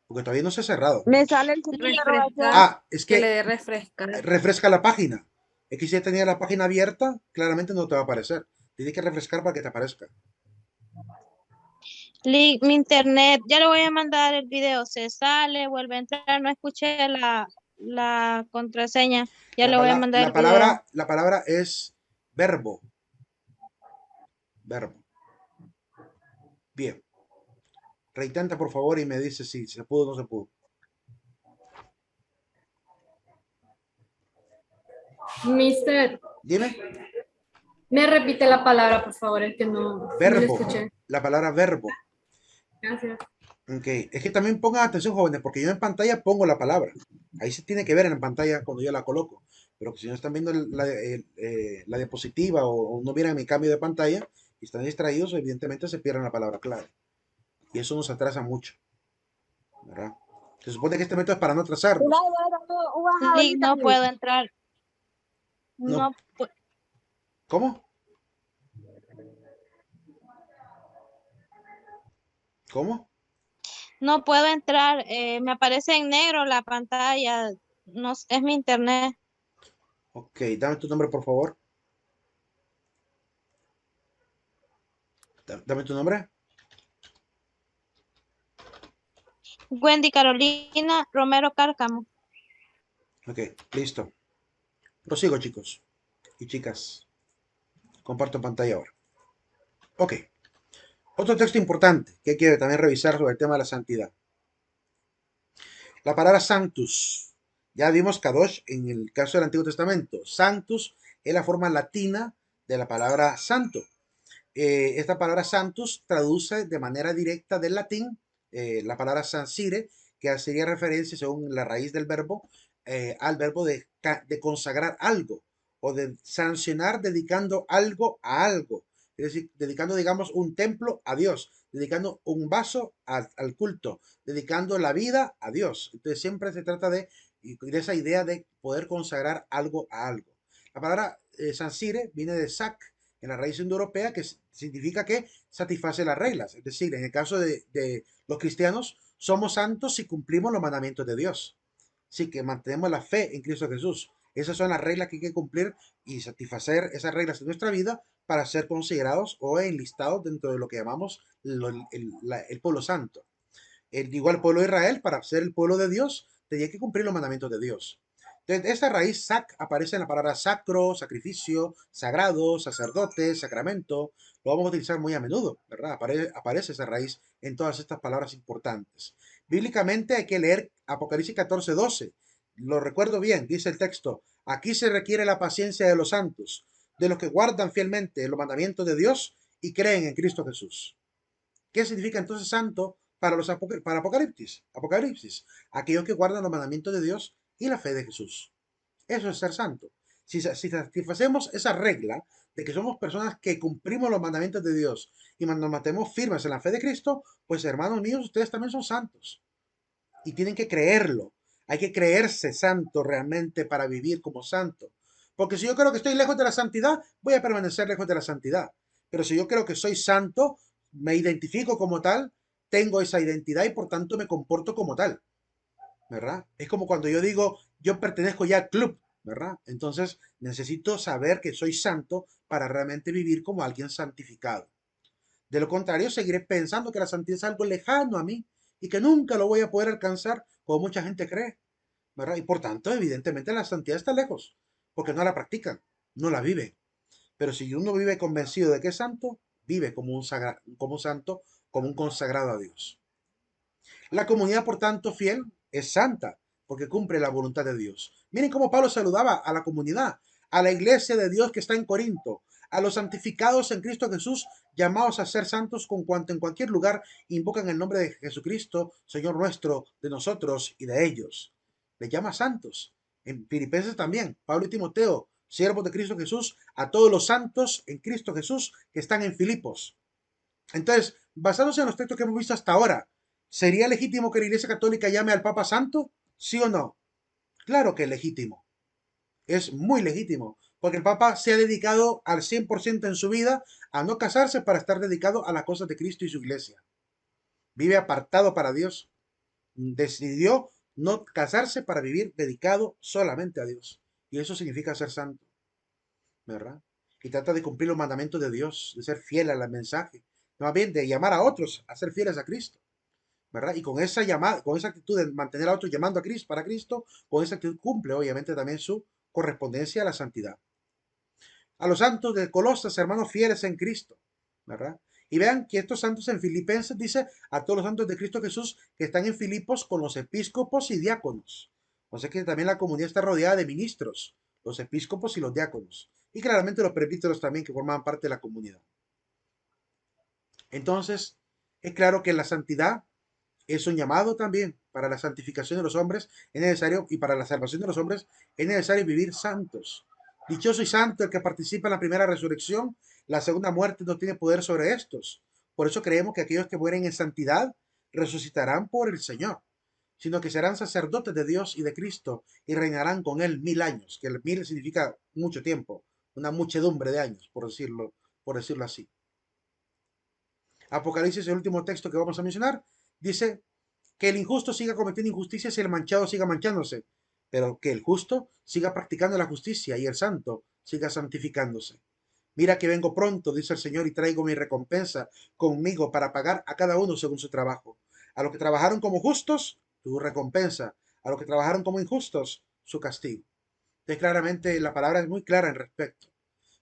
[SPEAKER 1] porque todavía no se ha cerrado.
[SPEAKER 3] me sale el signo de interrogación.
[SPEAKER 5] Refrescar,
[SPEAKER 1] Ah, es
[SPEAKER 5] que le
[SPEAKER 1] que
[SPEAKER 5] dé refrescar.
[SPEAKER 1] refresca la página. Es que si ya tenía la página abierta, claramente no te va a aparecer. Tienes que refrescar para que te aparezca.
[SPEAKER 3] Mi internet, ya le voy a mandar el video. Se sale, vuelve a entrar. No escuché la contraseña. Ya le voy a mandar el video.
[SPEAKER 1] La palabra es verbo. Verbo. Bien. Reintenta, por favor, y me dice si se pudo o no se pudo.
[SPEAKER 5] Mister,
[SPEAKER 1] Dime.
[SPEAKER 5] me repite la palabra, por favor, es que no le
[SPEAKER 1] Verbo.
[SPEAKER 5] escuché.
[SPEAKER 1] La palabra verbo.
[SPEAKER 5] Gracias.
[SPEAKER 1] Ok. Es que también pongan atención, jóvenes, porque yo en pantalla pongo la palabra. Ahí se tiene que ver en la pantalla cuando yo la coloco. Pero si no están viendo la diapositiva o no vieran mi cambio de pantalla y están distraídos, evidentemente se pierden la palabra clave. Y eso nos atrasa mucho, ¿verdad? Se supone que este método es para no atrasarnos.
[SPEAKER 3] No puedo entrar.
[SPEAKER 1] No.
[SPEAKER 3] No,
[SPEAKER 1] ¿Cómo? ¿Cómo?
[SPEAKER 3] no puedo entrar. Me aparece en negro la pantalla. No, es mi internet.
[SPEAKER 1] Ok, dame tu nombre, por favor. Dame tu nombre.
[SPEAKER 3] Wendy Carolina Romero Cárcamo.
[SPEAKER 1] Ok, listo. Prosigo, chicos y chicas. Comparto pantalla ahora. Ok. Otro texto importante que hay que también revisar sobre el tema de la santidad. La palabra sanctus. Ya vimos kadosh en el caso del Antiguo Testamento. Sanctus es la forma latina de la palabra santo. Esta palabra santus traduce de manera directa del latín la palabra sancire, que sería referencia, según la raíz del verbo, al verbo de consagrar algo o de sancionar dedicando algo a algo. Es decir, dedicando, digamos, un templo a Dios, dedicando un vaso al culto, dedicando la vida a Dios. Entonces siempre se trata de esa idea de poder consagrar algo a algo. La palabra sancire viene de sac, en la raíz indoeuropea, que significa que satisface las reglas. Es decir, en el caso de los cristianos, somos santos si cumplimos los mandamientos de Dios. Sí, que mantenemos la fe en Cristo Jesús. Esas son las reglas que hay que cumplir y satisfacer esas reglas en nuestra vida para ser considerados o enlistados dentro de lo que llamamos el pueblo santo. Igual el pueblo de Israel, para ser el pueblo de Dios, tenía que cumplir los mandamientos de Dios. Entonces, esta raíz sac aparece en la palabra sacro, sacrificio, sagrado, sacerdote, sacramento. Lo vamos a utilizar muy a menudo, ¿verdad? Aparece esa raíz en todas estas palabras importantes. Bíblicamente hay que leer Apocalipsis 14:12. Lo recuerdo bien, dice el texto. Aquí se requiere la paciencia de los santos, de los que guardan fielmente los mandamientos de Dios y creen en Cristo Jesús. ¿Qué significa entonces santo para Apocalipsis? Apocalipsis, aquellos que guardan los mandamientos de Dios y la fe de Jesús. Eso es ser santo. Si satisfacemos esa regla de que somos personas que cumplimos los mandamientos de Dios y nos mantenemos firmes en la fe de Cristo, pues hermanos míos, ustedes también son santos. Y tienen que creerlo. Hay que creerse santo realmente para vivir como santo. Porque si yo creo que estoy lejos de la santidad, voy a permanecer lejos de la santidad. Pero si yo creo que soy santo, me identifico como tal, tengo esa identidad y por tanto me comporto como tal. ¿Verdad? Es como cuando yo digo, yo pertenezco ya al club, ¿verdad? Entonces necesito saber que soy santo para realmente vivir como alguien santificado. De lo contrario, seguiré pensando que la santidad es algo lejano a mí y que nunca lo voy a poder alcanzar, como mucha gente cree. ¿verdad? Y por tanto, evidentemente, la santidad está lejos, porque no la practican, no la viven. Pero si uno vive convencido de que es santo, vive como un santo, como un consagrado a Dios. La comunidad, por tanto, fiel es santa, porque cumple la voluntad de Dios. Miren cómo Pablo saludaba a la comunidad, a la iglesia de Dios que está en Corinto, a los santificados en Cristo Jesús, llamados a ser santos con cuanto en cualquier lugar invocan el nombre de Jesucristo, Señor nuestro, de nosotros y de ellos. Les llama santos. En Filipenses también, Pablo y Timoteo, siervos de Cristo Jesús, a todos los santos en Cristo Jesús que están en Filipos. Entonces, basándose en los textos que hemos visto hasta ahora, ¿sería legítimo que la Iglesia Católica llame al Papa Santo? ¿Sí o no? Claro que es legítimo. Es muy legítimo, porque el Papa se ha dedicado al 100% en su vida a no casarse para estar dedicado a las cosas de Cristo y su Iglesia. Vive apartado para Dios. Decidió no casarse para vivir dedicado solamente a Dios. Y eso significa ser santo, ¿verdad? Y trata de cumplir los mandamientos de Dios, de ser fiel al mensaje, más bien de llamar a otros a ser fieles a Cristo, ¿verdad? Y con esa llamada, con esa actitud de mantener a otros llamando a Cristo para Cristo, con esa actitud cumple obviamente también su correspondencia a la santidad. A los santos de Colosas, hermanos fieles en Cristo, ¿verdad? Y vean que estos santos en Filipenses dice a todos los santos de Cristo Jesús que están en Filipos con los episcopos y diáconos. O sea que también la comunidad está rodeada de ministros, los episcopos y los diáconos. Y claramente los presbíteros también que forman parte de la comunidad. Entonces, es claro que la santidad es un llamado también para la santificación de los hombres, es necesario, y para la salvación de los hombres, es necesario vivir santos. Dichoso y santo el que participa en la primera resurrección, la segunda muerte no tiene poder sobre estos. Por eso creemos que aquellos que mueren en santidad resucitarán por el Señor, sino que serán sacerdotes de Dios y de Cristo y reinarán con Él 1000 años, que el 1000 significa mucho tiempo, una muchedumbre de años, por decirlo así. Apocalipsis, el último texto que vamos a mencionar, dice que el injusto siga cometiendo injusticias y el manchado siga manchándose, pero que el justo siga practicando la justicia y el santo siga santificándose. Mira que vengo pronto, dice el Señor, y traigo mi recompensa conmigo para pagar a cada uno según su trabajo. A los que trabajaron como justos, su recompensa. A los que trabajaron como injustos, su castigo. Entonces, claramente, la palabra es muy clara en respecto,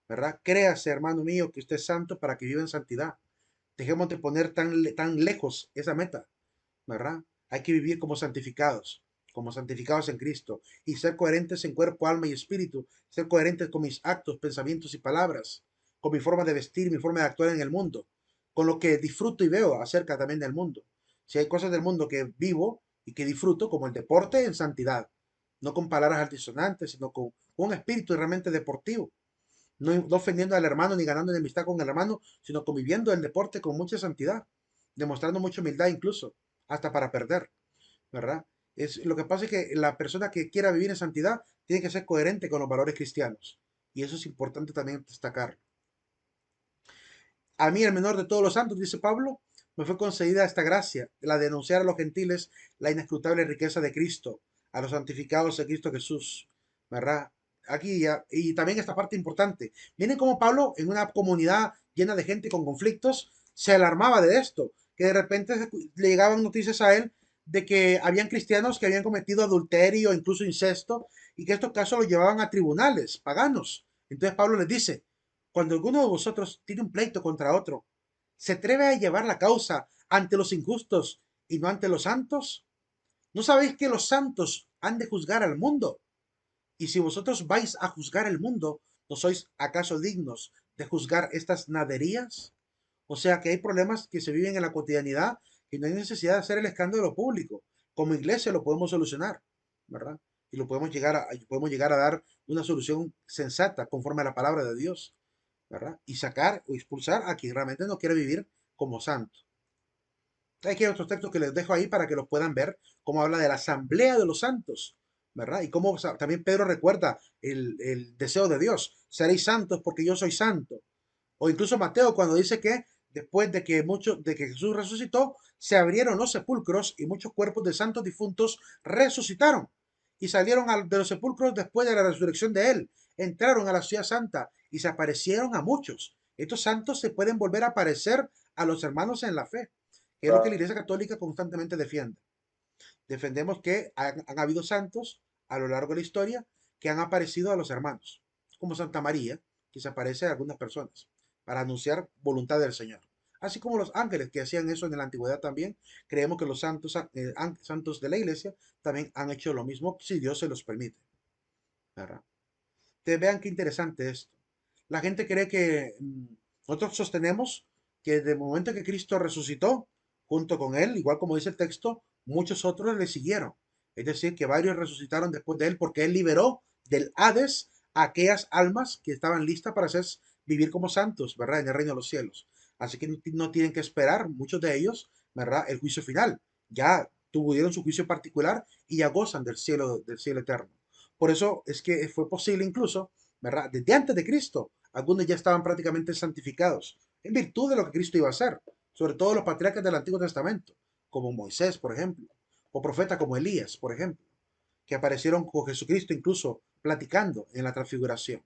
[SPEAKER 1] ¿verdad? Créase, hermano mío, que usted es santo para que viva en santidad. Dejemos de poner tan lejos esa meta, ¿verdad? Hay que vivir como santificados en Cristo, y ser coherentes en cuerpo, alma y espíritu, ser coherentes con mis actos, pensamientos y palabras, con mi forma de vestir, mi forma de actuar en el mundo, con lo que disfruto y veo acerca también del mundo. Si hay cosas del mundo que vivo y que disfruto, como el deporte, en santidad, no con palabras altisonantes, sino con un espíritu realmente deportivo, no ofendiendo al hermano ni ganando enemistad con el hermano, sino conviviendo el deporte con mucha santidad, demostrando mucha humildad incluso, hasta para perder, ¿verdad? Lo que pasa es que la persona que quiera vivir en santidad tiene que ser coherente con los valores cristianos. Y eso es importante también destacar. A mí, el menor de todos los santos, dice Pablo, me fue concedida esta gracia, la de denunciar a los gentiles la inescrutable riqueza de Cristo, a los santificados de Cristo Jesús, ¿verdad? Aquí ya, y también esta parte importante. Miren cómo Pablo, en una comunidad llena de gente con conflictos, se alarmaba de esto, que de repente le llegaban noticias a él de que habían cristianos que habían cometido adulterio, incluso incesto, y que estos casos los llevaban a tribunales paganos. Entonces Pablo les dice, cuando alguno de vosotros tiene un pleito contra otro, ¿se atreve a llevar la causa ante los injustos y no ante los santos? ¿No sabéis que los santos han de juzgar al mundo? Y si vosotros vais a juzgar el mundo, ¿no sois acaso dignos de juzgar estas naderías? O sea que hay problemas que se viven en la cotidianidad y no hay necesidad de hacer el escándalo público. Como iglesia lo podemos solucionar, ¿verdad? Y podemos llegar a dar una solución sensata conforme a la palabra de Dios, ¿verdad? Y sacar o expulsar a quien realmente no quiere vivir como santo. Aquí hay otros textos que les dejo ahí para que los puedan ver, cómo habla de la asamblea de los santos, ¿verdad? Y cómo también Pedro recuerda el deseo de Dios, seréis santos porque yo soy santo. O incluso Mateo cuando dice que después de que Jesús resucitó, se abrieron los sepulcros y muchos cuerpos de santos difuntos resucitaron y salieron de los sepulcros después de la resurrección de él, entraron a la ciudad santa y se aparecieron a muchos. Estos santos se pueden volver a aparecer a los hermanos en la fe, que es lo que la Iglesia Católica constantemente defiende. Defendemos que han habido santos a lo largo de la historia que han aparecido a los hermanos, como Santa María, que se aparece a algunas personas, para anunciar voluntad del Señor. Así como los ángeles que hacían eso en la antigüedad también, creemos que los santos de la iglesia también han hecho lo mismo si Dios se los permite. ¿Verdad? Ustedes vean qué interesante esto. La gente cree que nosotros sostenemos que de momento que Cristo resucitó, junto con él, igual como dice el texto, muchos otros le siguieron. Es decir, que varios resucitaron después de él porque él liberó del Hades a aquellas almas que estaban listas para vivir como santos, ¿verdad? En el reino de los cielos. Así que no tienen que esperar, muchos de ellos, ¿verdad? El juicio final. Ya tuvieron su juicio particular y ya gozan del cielo eterno. Por eso es que fue posible incluso, ¿verdad? Desde antes de Cristo, algunos ya estaban prácticamente santificados en virtud de lo que Cristo iba a hacer, sobre todo los patriarcas del Antiguo Testamento, como Moisés, por ejemplo, o profetas como Elías, por ejemplo, que aparecieron con Jesucristo incluso platicando en la transfiguración.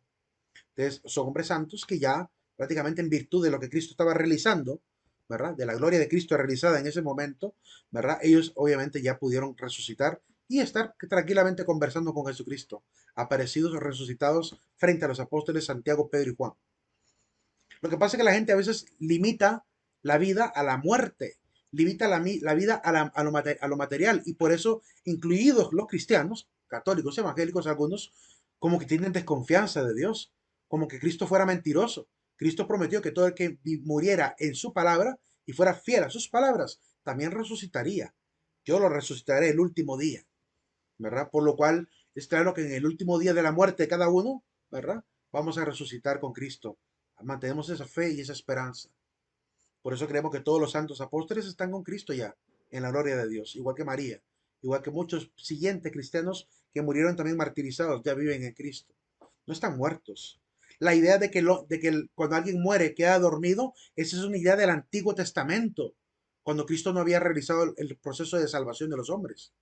[SPEAKER 1] Entonces, son hombres santos que ya prácticamente en virtud de lo que Cristo estaba realizando, ¿verdad? De la gloria de Cristo realizada en ese momento, ¿verdad? Ellos obviamente ya pudieron resucitar y estar tranquilamente conversando con Jesucristo, aparecidos o resucitados frente a los apóstoles Santiago, Pedro y Juan. Lo que pasa es que la gente a veces limita la vida a la muerte, limita la vida a lo material y por eso, incluidos los cristianos, católicos, evangélicos, algunos, como que tienen desconfianza de Dios, como que Cristo fuera mentiroso. Cristo prometió que todo el que muriera en su palabra y fuera fiel a sus palabras, también resucitaría. Yo lo resucitaré el último día, ¿verdad? Por lo cual es claro que en el último día de la muerte de cada uno, ¿verdad? Vamos a resucitar con Cristo. Mantenemos esa fe y esa esperanza. Por eso creemos que todos los santos apóstoles están con Cristo ya, en la gloria de Dios, igual que María, igual que muchos siguientes cristianos que murieron también martirizados, ya viven en Cristo. No están muertos. La idea de que cuando alguien muere queda dormido, esa es una idea del Antiguo Testamento, cuando Cristo no había realizado el proceso de salvación de los hombres.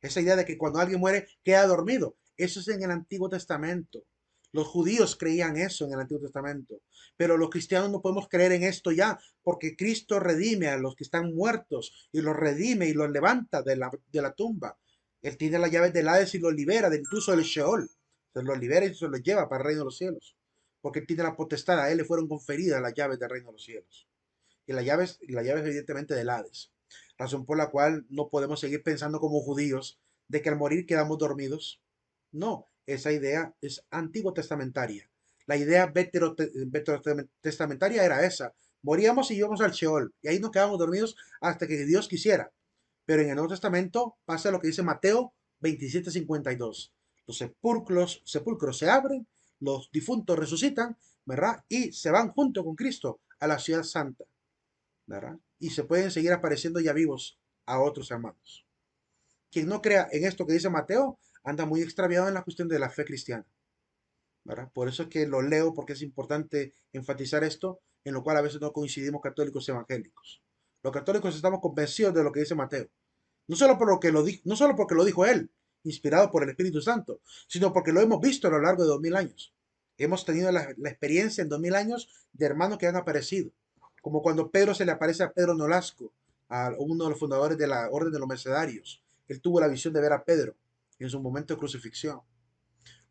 [SPEAKER 1] Esa idea de que cuando alguien muere queda dormido, eso es en el Antiguo Testamento. Los judíos creían eso en el Antiguo Testamento, pero los cristianos no podemos creer en esto ya, porque Cristo redime a los que están muertos y los redime y los levanta de la tumba. Él tiene las llaves del Hades y los libera de incluso del Sheol. Se los libera y se los lleva para el reino de los cielos, porque él tiene la potestad, a él le fueron conferidas las llaves del reino de los cielos. Y las llaves evidentemente del Hades. Razón por la cual no podemos seguir pensando como judíos de que al morir quedamos dormidos. No, esa idea es antiguo testamentaria. La idea veterotestamentaria era esa. Moríamos y íbamos al Sheol, y ahí nos quedamos dormidos hasta que Dios quisiera. Pero en el Nuevo Testamento pasa lo que dice Mateo 27:52. Los sepulcros se abren, los difuntos resucitan, ¿verdad? Y se van junto con Cristo a la ciudad santa, ¿verdad? Y se pueden seguir apareciendo ya vivos a otros hermanos. Quien no crea en esto que dice Mateo, anda muy extraviado en la cuestión de la fe cristiana, ¿verdad? Por eso es que lo leo, porque es importante enfatizar esto, en lo cual a veces no coincidimos católicos y evangélicos. Los católicos estamos convencidos de lo que dice Mateo, no solo, no solo porque lo dijo él, inspirado por el Espíritu Santo, sino porque lo hemos visto a lo largo de 2000 años. Hemos tenido la experiencia en 2000 años de hermanos que han aparecido, como cuando Pedro se le aparece a Pedro Nolasco, a uno de los fundadores de la Orden de los Mercedarios. Él tuvo la visión de ver a Pedro en su momento de crucifixión.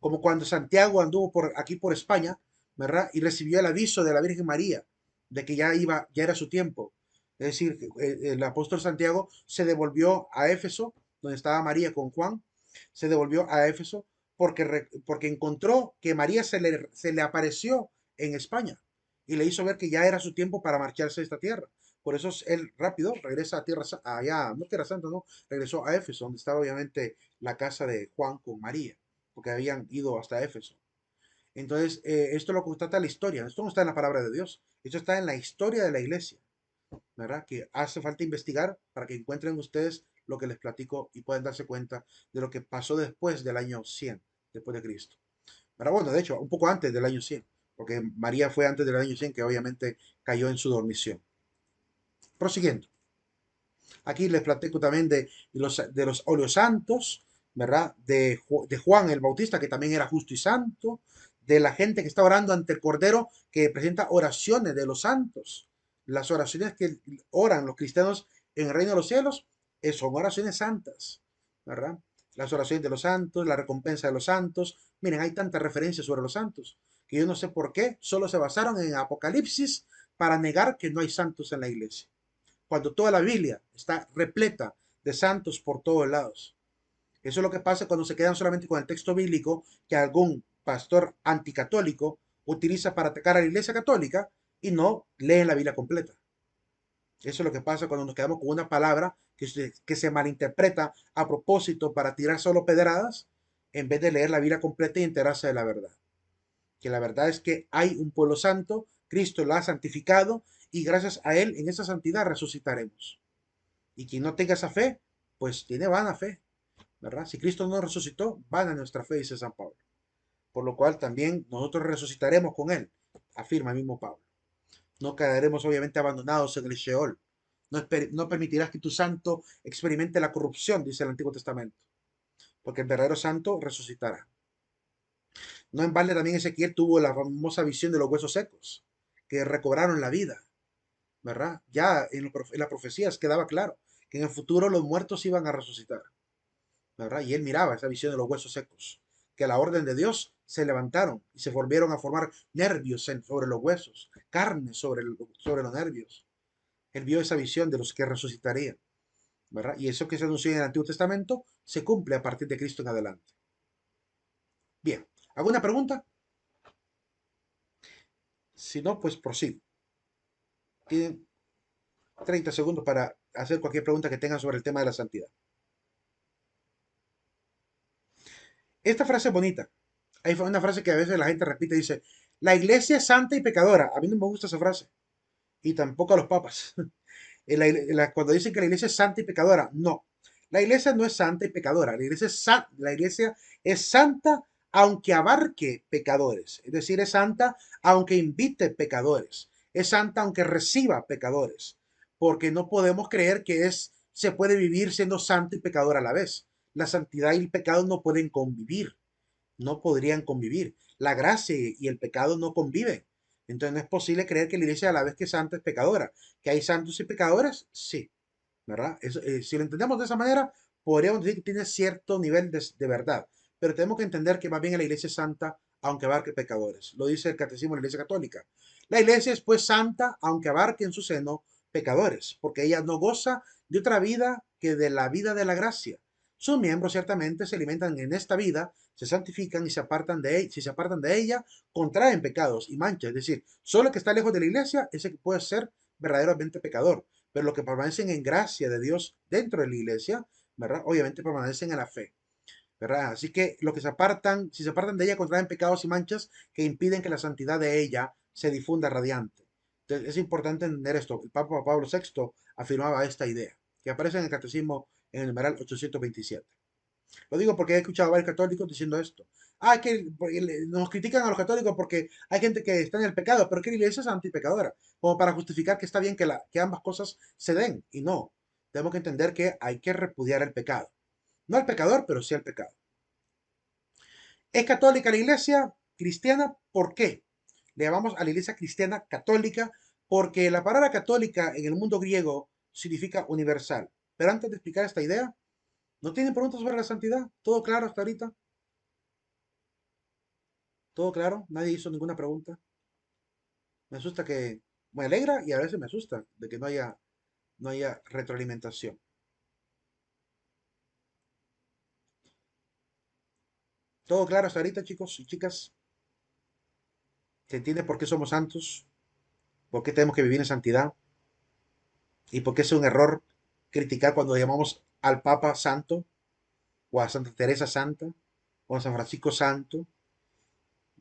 [SPEAKER 1] Como cuando Santiago anduvo aquí por España, ¿verdad? Y recibió el aviso de la Virgen María de que ya era su tiempo. Es decir, el apóstol Santiago se devolvió a Éfeso, donde estaba María con Juan, se devolvió a Éfeso porque encontró que María se le apareció en España y le hizo ver que ya era su tiempo para marcharse de esta tierra. Por eso él rápido regresa a allá, no Tierra Santa, no, regresó a Éfeso, donde estaba obviamente la casa de Juan con María, porque habían ido hasta Éfeso. Entonces, esto lo constata la historia, esto no está en la palabra de Dios, esto está en la historia de la iglesia, ¿verdad? Que hace falta investigar para que encuentren ustedes lo que les platico y puedan darse cuenta de lo que pasó después del año 100, después de Cristo. Pero bueno, de hecho, un poco antes del año 100, porque María fue antes del año 100 que obviamente cayó en su dormición. Prosiguiendo. Aquí les platico también de los oleosantos, ¿verdad? De Juan el Bautista, que también era justo y santo, de la gente que está orando ante el Cordero, que presenta oraciones de los santos. Las oraciones que oran los cristianos en el reino de los cielos son oraciones santas, ¿verdad? Las oraciones de los santos, la recompensa de los santos. Miren, hay tantas referencias sobre los santos que yo no sé por qué solo se basaron en Apocalipsis para negar que no hay santos en la iglesia, cuando toda la Biblia está repleta de santos por todos lados. Eso es lo que pasa cuando se quedan solamente con el texto bíblico que algún pastor anticatólico utiliza para atacar a la iglesia católica y no leen la Biblia completa. Eso es lo que pasa cuando nos quedamos con una palabra que se malinterpreta a propósito para tirar solo pedradas en vez de leer la Biblia completa y enterarse de la verdad. Que la verdad es que hay un pueblo santo, Cristo lo ha santificado y gracias a él en esa santidad resucitaremos. Y quien no tenga esa fe, pues tiene vana fe, ¿verdad? Si Cristo no resucitó, vana nuestra fe, dice San Pablo. Por lo cual también nosotros resucitaremos con él, afirma el mismo Pablo. No quedaremos obviamente abandonados en el Sheol. No permitirás que tu santo experimente la corrupción, dice el Antiguo Testamento, porque el verdadero santo resucitará. No en balde también Ezequiel tuvo la famosa visión de los huesos secos, que recobraron la vida, ¿verdad? Ya en las profecías quedaba claro que en el futuro los muertos iban a resucitar, ¿verdad? Y él miraba esa visión de los huesos secos, que a la orden de Dios se levantaron y se volvieron a formar nervios sobre los huesos, carne sobre los nervios. Él vio esa visión de los que resucitarían, ¿verdad? Y eso que se anunció en el Antiguo Testamento se cumple a partir de Cristo en adelante. Bien, ¿alguna pregunta? Si no, pues prosigo. Tienen 30 segundos para hacer cualquier pregunta que tengan sobre el tema de la santidad. Esta frase es bonita. Hay una frase que a veces la gente repite, dice, la iglesia es santa y pecadora. A mí no me gusta esa frase. Y tampoco a los papas. Cuando dicen que la iglesia es santa y pecadora, no. La iglesia no es santa y pecadora. La iglesia es santa aunque abarque pecadores. Es decir, es santa aunque invite pecadores. Es santa aunque reciba pecadores. Porque no podemos creer que se puede vivir siendo santo y pecador a la vez. La santidad y el pecado no pueden convivir. No podrían convivir. La gracia y el pecado no conviven. Entonces no es posible creer que la iglesia a la vez que santa es pecadora. ¿Que hay santos y pecadores? Sí, ¿verdad? Si lo entendemos de esa manera, podríamos decir que tiene cierto nivel de verdad. Pero tenemos que entender que más bien la iglesia es santa aunque abarque pecadores. Lo dice el Catecismo de la Iglesia Católica. La iglesia es pues santa aunque abarque en su seno pecadores, porque ella no goza de otra vida que de la vida de la gracia. Sus miembros ciertamente se alimentan en esta vida, se santifican y se apartan de ella. Si se apartan de ella, contraen pecados y manchas. Es decir, solo el que está lejos de la iglesia es el que puede ser verdaderamente pecador. Pero los que permanecen en gracia de Dios dentro de la iglesia, ¿verdad? Obviamente permanecen en la fe, ¿verdad? Así que los que si se apartan de ella, contraen pecados y manchas que impiden que la santidad de ella se difunda radiante. Entonces, es importante entender esto. El Papa Pablo VI afirmaba esta idea, que aparece en el Catecismo en el numeral 827. Lo digo porque he escuchado a varios católicos diciendo esto. Ah, que nos critican a los católicos porque hay gente que está en el pecado, pero que la iglesia es antipecadora, como para justificar que está bien que ambas cosas se den. Y no, tenemos que entender que hay que repudiar el pecado. No al pecador, pero sí al pecado. ¿Es católica la iglesia cristiana? ¿Por qué? Le llamamos a la iglesia cristiana católica porque la palabra católica en el mundo griego significa universal. Pero antes de explicar esta idea, ¿no tienen preguntas sobre la santidad? ¿Todo claro hasta ahorita? ¿Todo claro? ¿Nadie hizo ninguna pregunta? Me asusta me alegra y a veces me asusta de que no haya retroalimentación. ¿Todo claro hasta ahorita, chicos y chicas? ¿Se entiende por qué somos santos? ¿Por qué tenemos que vivir en santidad? ¿Y por qué es un error criticar cuando llamamos al Papa Santo? ¿O a Santa Teresa Santa? ¿O a San Francisco Santo?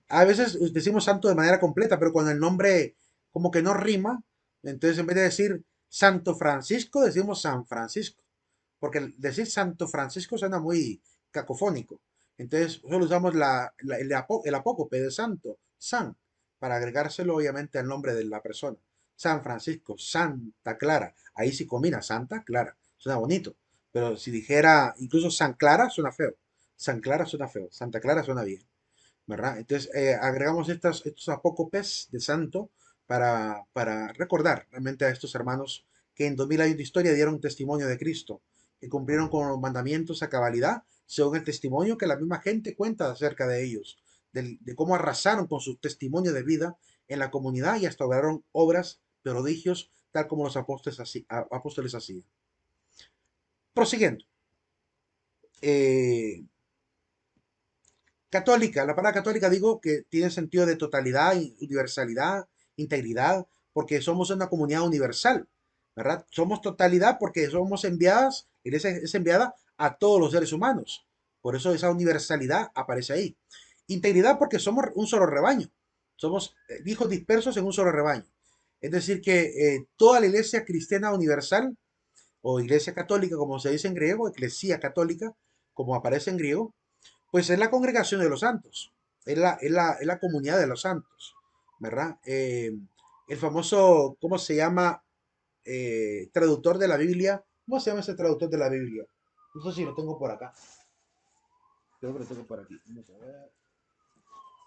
[SPEAKER 1] A veces decimos santo de manera completa, pero cuando el nombre como que no rima, entonces en vez de decir Santo Francisco, decimos San Francisco. Porque decir Santo Francisco suena muy cacofónico. Entonces solo usamos el apócope de santo, San, para agregárselo obviamente al nombre de la persona. San Francisco, Santa Clara. Ahí sí combina Santa Clara. Suena bonito. Pero si dijera incluso San Clara, suena feo. San Clara suena feo. Santa Clara suena bien. ¿Verdad? Entonces agregamos estos apócopes de santo para recordar realmente a estos hermanos que en 2000 años de historia dieron testimonio de Cristo, que cumplieron con los mandamientos a cabalidad, según el testimonio que la misma gente cuenta acerca de ellos, de cómo arrasaron con su testimonio de vida en la comunidad y hasta obraron obras, prodigios, tal como los apóstoles hacían. Prosiguiendo. Eh, Católica, la palabra católica digo que tiene sentido de totalidad, universalidad, integridad, porque somos una comunidad universal, ¿verdad? Somos totalidad porque somos enviadas, la iglesia es enviada a todos los seres humanos. Por eso esa universalidad aparece ahí. Integridad porque somos un solo rebaño. Somos hijos dispersos en un solo rebaño. Es decir, que toda la iglesia cristiana universal o iglesia católica, como se dice en griego, eclesía católica, como aparece en griego, pues es la congregación de los santos, es la comunidad de los santos, ¿verdad? El famoso, ¿cómo se llama? Traductor de la Biblia. ¿Cómo se llama ese traductor de la Biblia? No sé si lo tengo por acá. Creo que lo tengo por aquí. Vamos a ver.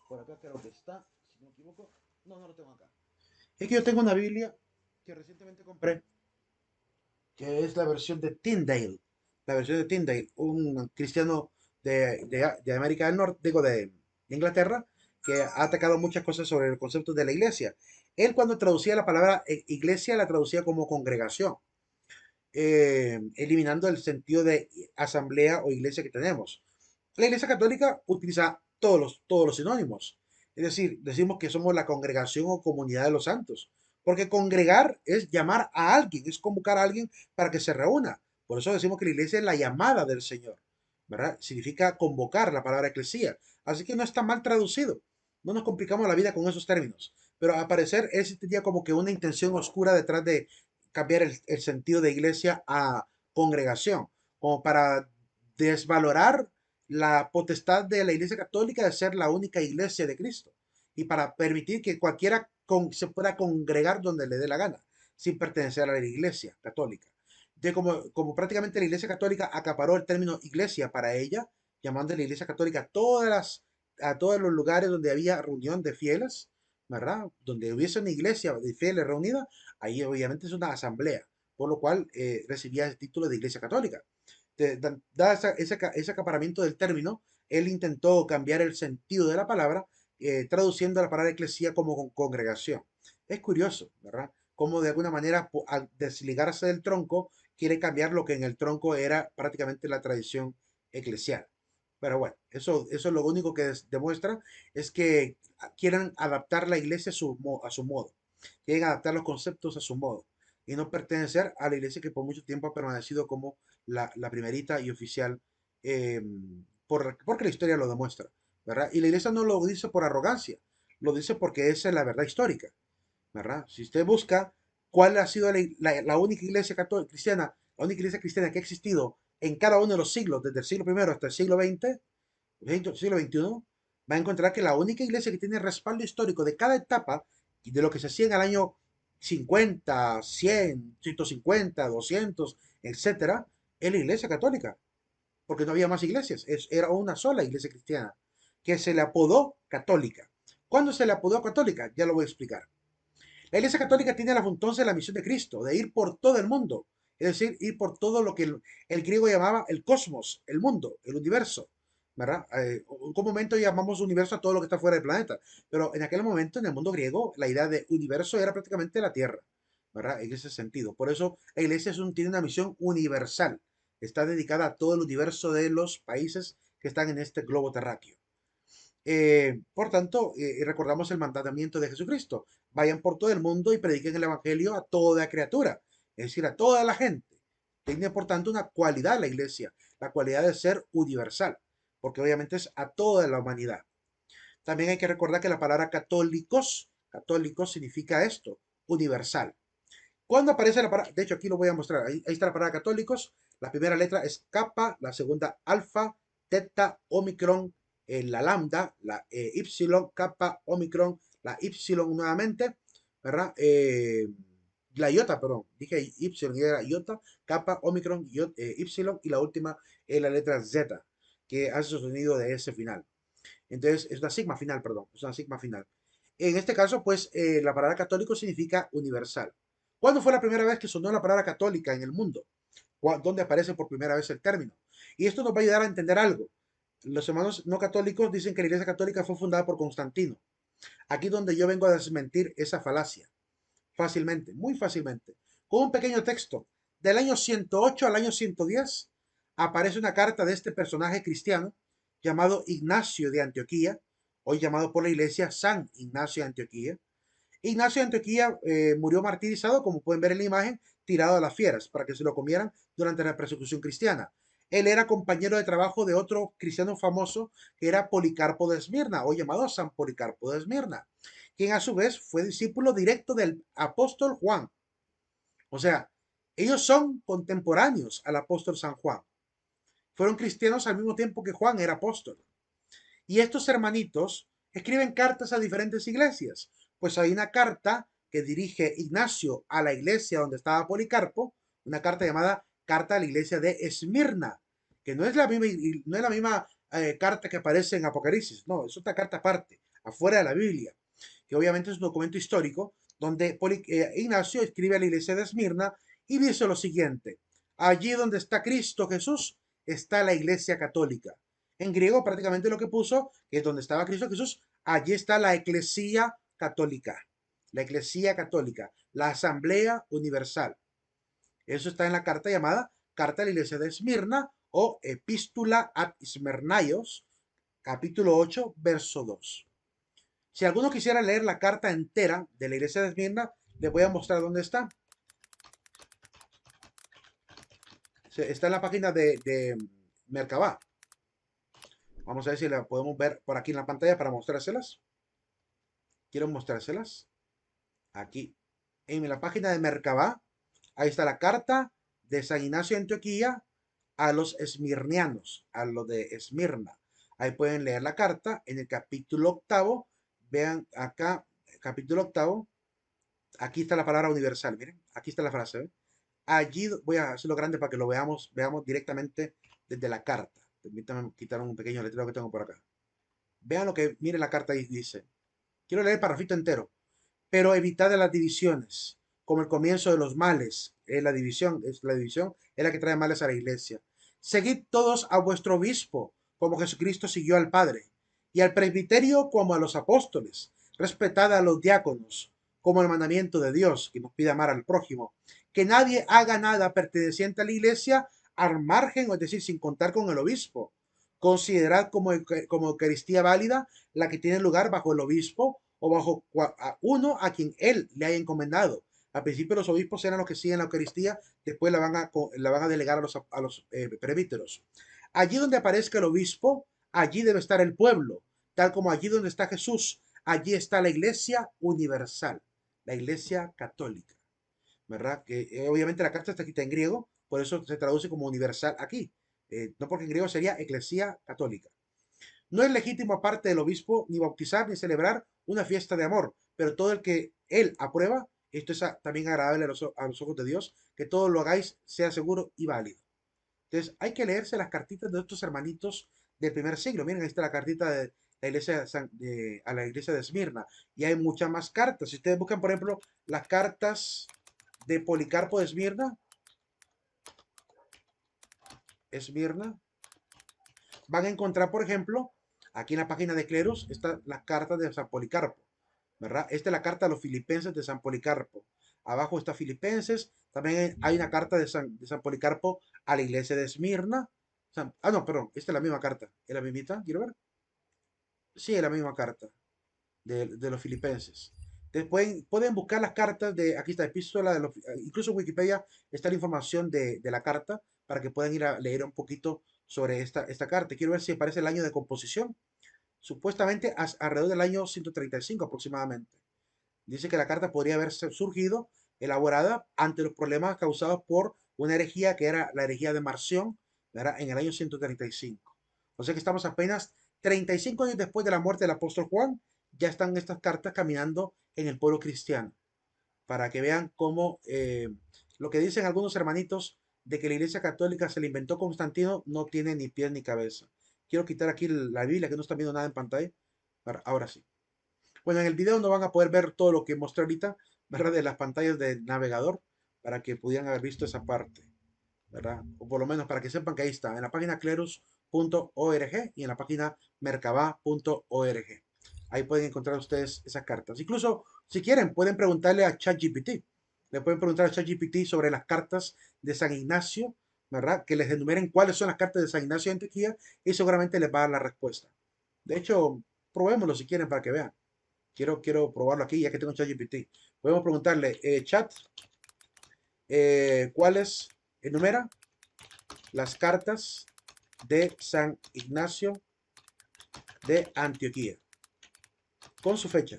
[SPEAKER 1] Por acá creo que está, si no me equivoco. No, no lo tengo acá. Es que yo tengo una Biblia que recientemente compré, que es la versión de Tyndale. La versión de Tyndale, un cristiano de América del Norte, digo, de Inglaterra, que ha atacado muchas cosas sobre el concepto de la iglesia. Él cuando traducía la palabra iglesia, la traducía como congregación, eliminando el sentido de asamblea o iglesia que tenemos. La iglesia católica utiliza todos los sinónimos. Es decir, decimos que somos la congregación o comunidad de los santos. Porque congregar es llamar a alguien, es convocar a alguien para que se reúna. Por eso decimos que la iglesia es la llamada del Señor, ¿verdad? Significa convocar la palabra eclesía. Así que no está mal traducido. No nos complicamos la vida con esos términos. Pero al parecer él tenía como que una intención oscura detrás de cambiar el sentido de iglesia a congregación, como para desvalorar la potestad de la Iglesia Católica de ser la única iglesia de Cristo y para permitir que cualquiera se pueda congregar donde le dé la gana, sin pertenecer a la Iglesia Católica. Entonces, como prácticamente la Iglesia Católica acaparó el término iglesia para ella, llamando a la Iglesia Católica a todos los lugares donde había reunión de fieles, ¿verdad? Donde hubiese una iglesia de fieles reunida, ahí obviamente es una asamblea, por lo cual recibía el título de Iglesia Católica. Dada ese acaparamiento del término, él intentó cambiar el sentido de la palabra, traduciendo la palabra eclesía como congregación. Es curioso, ¿verdad? Cómo de alguna manera, al desligarse del tronco, quiere cambiar lo que en el tronco era prácticamente la tradición eclesial. Pero bueno, eso lo único que demuestra es que quieren adaptar la iglesia a su modo. Quieren adaptar los conceptos a su modo y no pertenecer a la iglesia que por mucho tiempo ha permanecido como la primerita y oficial, eh, porque la historia lo demuestra, ¿verdad? Y la iglesia no lo dice por arrogancia, lo dice porque esa es la verdad histórica, ¿verdad? Si usted busca cuál ha sido la única iglesia católica cristiana, la única iglesia cristiana que ha existido en cada uno de los siglos, desde el siglo I hasta el siglo XX, siglo XXI, va a encontrar que la única iglesia que tiene respaldo histórico de cada etapa y de lo que se hacía en el año 50, 100, 150, 200, etcétera, es la iglesia católica, porque no había más iglesias, era una sola iglesia cristiana, que se le apodó católica. ¿Cuándo se le apodó católica? Ya lo voy a explicar. La iglesia católica tiene entonces la misión de Cristo, de ir por todo el mundo, es decir, ir por todo lo que el griego llamaba el cosmos, el mundo, el universo, ¿verdad? En un momento llamamos universo a todo lo que está fuera del planeta, pero en aquel momento, en el mundo griego, la idea de universo era prácticamente la Tierra, ¿verdad? En ese sentido. Por eso la iglesia tiene una misión universal, está dedicada a todo el universo de los países que están en este globo terráqueo. Por tanto, recordamos el mandamiento de Jesucristo. Vayan por todo el mundo y prediquen el Evangelio a toda criatura, es decir, a toda la gente. Tiene, por tanto, una cualidad la iglesia, la cualidad de ser universal, porque obviamente es a toda la humanidad. También hay que recordar que la palabra católicos significa esto, universal. ¿Cuándo aparece la palabra? De hecho, aquí lo voy a mostrar. Ahí está la palabra católicos. La primera letra es kappa, la segunda alfa, teta, omicron, la lambda, la ipsilon, kappa, omicron, la ipsilon nuevamente, ¿verdad? La iota, perdón, dije ipsilon y era iota, kappa, omicron, ipsilon y la última es la letra z, que hace su sonido de ese final. Entonces, es una sigma final, perdón, es una sigma final. En este caso, pues, la palabra católico significa universal. ¿Cuándo fue la primera vez que sonó la palabra católica en el mundo? donde aparece por primera vez el término. Y esto nos va a ayudar a entender algo. Los hermanos no católicos dicen que la Iglesia Católica fue fundada por Constantino. Aquí donde yo vengo a desmentir esa falacia. Fácilmente, muy fácilmente. Con un pequeño texto. Del año 108 al año 110 aparece una carta de este personaje cristiano llamado Ignacio de Antioquía, hoy llamado por la Iglesia San Ignacio de Antioquía. Ignacio de Antioquía murió martirizado, como pueden ver en la imagen, tirado a las fieras para que se lo comieran durante la persecución cristiana. Él era compañero de trabajo de otro cristiano famoso que era Policarpo de Esmirna, o llamado San Policarpo de Esmirna, quien a su vez fue discípulo directo del apóstol Juan. O sea, ellos son contemporáneos al apóstol San Juan. Fueron cristianos al mismo tiempo que Juan era apóstol. Y estos hermanitos escriben cartas a diferentes iglesias. Pues hay una carta que dirige Ignacio a la iglesia donde estaba Policarpo, una carta llamada Carta a la Iglesia de Esmirna, que no es la misma carta que aparece en Apocalipsis, no, es otra carta aparte, afuera de la Biblia, que obviamente es un documento histórico, donde Ignacio escribe a la iglesia de Esmirna y dice lo siguiente: allí donde está Cristo Jesús, está la iglesia católica. En griego prácticamente lo que puso, que es donde estaba Cristo Jesús, allí está la Eclesía Católica. La Eclesía Católica, la Asamblea Universal. Eso está en la carta llamada Carta a la Iglesia de Esmirna o Epístola ad Esmirnaios, capítulo 8, verso 2. Si alguno quisiera leer la carta entera de la Iglesia de Esmirna, les voy a mostrar dónde está. Está en la página de Merkabah. Vamos a ver si la podemos ver por aquí en la pantalla para mostrárselas. Quiero mostrárselas. Aquí, en la página de Merkabah, ahí está la carta de San Ignacio de Antioquía a los esmirnianos, a los de Esmirna. Ahí pueden leer la carta en el capítulo 8. Vean acá, capítulo 8. Aquí está la palabra universal. Miren, aquí está la frase. ¿Ven? Allí voy a hacerlo grande para que lo veamos directamente desde la carta. Permítanme quitar un pequeño letrero que tengo por acá. Vean lo que, miren la carta y dice. Quiero leer el parrafito entero. Pero evitad de las divisiones, como el comienzo de los males. La división es la que trae males a la iglesia. Seguid todos a vuestro obispo, como Jesucristo siguió al Padre, y al presbiterio como a los apóstoles. Respetad a los diáconos, como el mandamiento de Dios, que nos pide amar al prójimo. Que nadie haga nada perteneciente a la iglesia al margen, es decir, sin contar con el obispo. Considerad como Eucaristía válida la que tiene lugar bajo el obispo o bajo uno a quien él le haya encomendado. Al principio los obispos eran los que siguen la Eucaristía, después la van a delegar a los presbíteros. Allí donde aparezca el obispo, allí debe estar el pueblo, tal como allí donde está Jesús, allí está la iglesia universal, la iglesia católica. ¿Verdad? Que obviamente la carta está escrita en griego, por eso se traduce como universal aquí. No porque en griego sería eclesía católica. No es legítimo aparte del obispo ni bautizar ni celebrar una fiesta de amor, pero todo el que él aprueba, esto es también agradable a los ojos de Dios, que todo lo hagáis sea seguro y válido. Entonces hay que leerse las cartitas de estos hermanitos del primer siglo. Miren, ahí está la cartita de la iglesia a la iglesia de Esmirna. Y hay muchas más cartas. Si ustedes buscan, por ejemplo, las cartas de Policarpo de Esmirna, van a encontrar, por ejemplo, aquí en la página de Cleros, está la carta de San Policarpo, ¿verdad? Esta es la carta a los filipenses de San Policarpo. Abajo está Filipenses. También hay una carta de San Policarpo a la iglesia de Esmirna. No, perdón, esta es la misma carta. ¿Es la mismita? ¿Quiero ver? Sí, es la misma carta de los filipenses. Después pueden buscar las cartas de, aquí está, epístola de los, incluso en Wikipedia está la información de la carta para que puedan ir a leer un poquito sobre esta carta. Quiero ver si aparece el año de composición. Supuestamente alrededor del año 135 aproximadamente. Dice que la carta podría haber surgido, elaborada ante los problemas causados por una herejía que era la herejía de Marción, ¿verdad? En el año 135. O sea que estamos apenas 35 años después de la muerte del apóstol Juan, ya están estas cartas caminando en el pueblo cristiano. Para que vean cómo lo que dicen algunos hermanitos de que la iglesia católica se la inventó Constantino no tiene ni pies ni cabeza. Quiero quitar aquí la Biblia, que no están viendo nada en pantalla. Ahora sí. Bueno, en el video no van a poder ver todo lo que mostré ahorita, ¿verdad? De las pantallas del navegador, para que pudieran haber visto esa parte, ¿verdad? O por lo menos para que sepan que ahí está, en la página clerus.org y en la página merkabah.org. Ahí pueden encontrar ustedes esas cartas. Incluso, si quieren, pueden preguntarle a ChatGPT. Le pueden preguntar a ChatGPT sobre las cartas de San Ignacio, ¿verdad? Que les enumeren cuáles son las cartas de San Ignacio de Antioquía y seguramente les va a dar la respuesta. De hecho, probémoslo si quieren para que vean. Quiero probarlo aquí ya que tengo ChatGPT. Podemos preguntarle, chat, ¿cuáles enumera las cartas de San Ignacio de Antioquía? Con su fecha.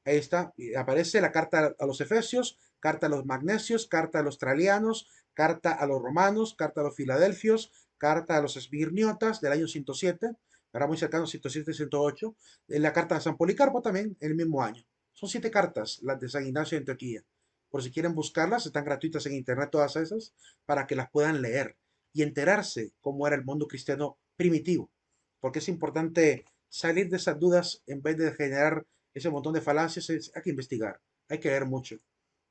[SPEAKER 1] Ahí está, y aparece la carta a los Efesios, carta a los Magnesios, carta a los Tralianos, carta a los Romanos, carta a los Filadelfios, carta a los Esmirniotas del año 107, era muy cercano, 107 y 108, la carta a San Policarpo también, el mismo año. Son 7 cartas, las de San Ignacio de Antioquía. Por si quieren buscarlas, están gratuitas en internet todas esas, para que las puedan leer y enterarse cómo era el mundo cristiano primitivo. Porque es importante salir de esas dudas en vez de generar ese montón de falacias. Hay que investigar, hay que leer mucho,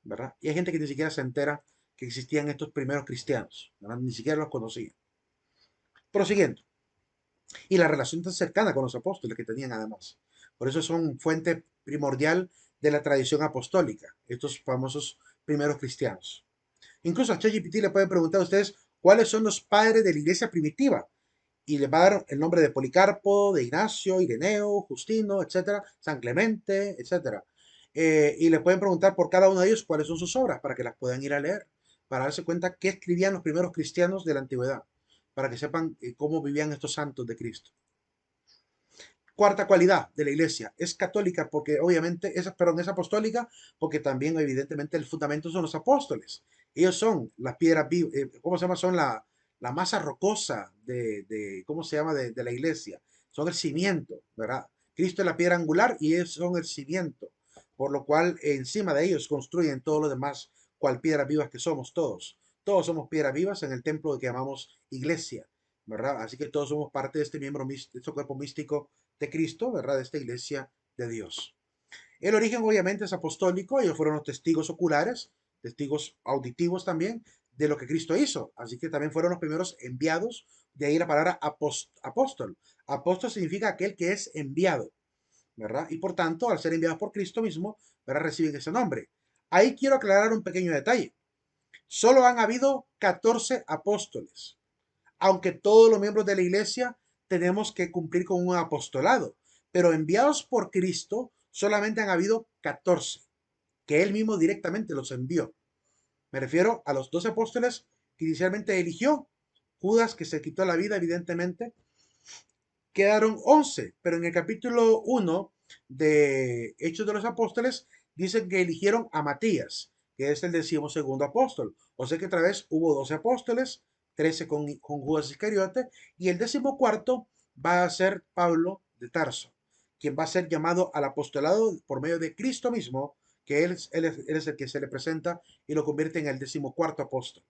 [SPEAKER 1] ¿verdad? Y hay gente que ni siquiera se entera que existían estos primeros cristianos, ¿verdad? Ni siquiera los conocía. Prosiguiendo. Y la relación tan cercana con los apóstoles que tenían además. Por eso son fuente primordial de la tradición apostólica, estos famosos primeros cristianos. Incluso a ChatGPT le pueden preguntar a ustedes cuáles son los padres de la iglesia primitiva. Y le va a dar el nombre de Policarpo, de Ignacio, Ireneo, Justino, etcétera, San Clemente, etcétera. Y le pueden preguntar por cada uno de ellos cuáles son sus obras para que las puedan ir a leer, para darse cuenta qué escribían los primeros cristianos de la antigüedad, para que sepan cómo vivían estos santos de Cristo. Cuarta cualidad de la iglesia, es católica porque obviamente, es apostólica porque también evidentemente el fundamento son los apóstoles. Ellos son las piedras, ¿cómo se llama? Son la masa rocosa ¿cómo se llama? De la iglesia. Son el cimiento, ¿verdad? Cristo es la piedra angular y ellos son el cimiento. Por lo cual encima de ellos construyen todo lo demás, cual piedras vivas que somos todos. Todos somos piedras vivas en el templo que llamamos iglesia, ¿verdad? Así que todos somos parte de este miembro, de este cuerpo místico de Cristo, ¿verdad? De esta iglesia de Dios. El origen obviamente es apostólico, ellos fueron los testigos oculares, testigos auditivos también, de lo que Cristo hizo. Así que también fueron los primeros enviados, de ahí la palabra apóstol. Apóstol significa aquel que es enviado, ¿verdad? Y por tanto, al ser enviados por Cristo mismo, ¿verdad? Reciben ese nombre. Ahí quiero aclarar un pequeño detalle. Solo han habido 14 apóstoles, aunque todos los miembros de la iglesia tenemos que cumplir con un apostolado, pero enviados por Cristo solamente han habido 14, que Él mismo directamente los envió. Me refiero a los 12 apóstoles que inicialmente eligió, Judas que se quitó la vida evidentemente, quedaron 11, pero en el capítulo 1 de Hechos de los Apóstoles dicen que eligieron a Matías, que es el 12º apóstol. O sea que otra vez hubo 12 apóstoles, 13 con Judas Iscariote, y el 14º va a ser Pablo de Tarso, quien va a ser llamado al apostolado por medio de Cristo mismo, que él es el que se le presenta y lo convierte en el 14º apóstol.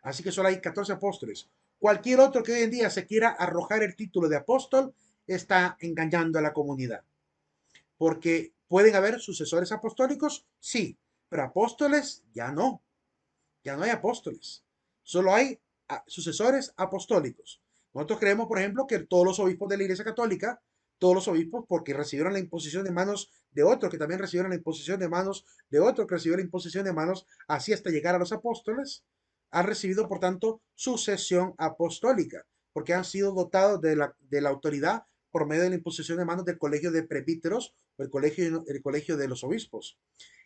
[SPEAKER 1] Así que solo hay 14 apóstoles. Cualquier otro que hoy en día se quiera arrojar el título de apóstol está engañando a la comunidad. Porque pueden haber sucesores apostólicos, sí, pero apóstoles ya no. Ya no hay apóstoles. Solo hay sucesores apostólicos. Nosotros creemos, por ejemplo, que todos los obispos de la Iglesia Católica, todos los obispos, porque recibieron la imposición de manos de otros que también recibieron la imposición de manos de otro que recibió la imposición de manos, así hasta llegar a los apóstoles, han recibido, por tanto, sucesión apostólica, porque han sido dotados de la autoridad por medio de la imposición de manos del colegio de presbíteros o el colegio de los obispos.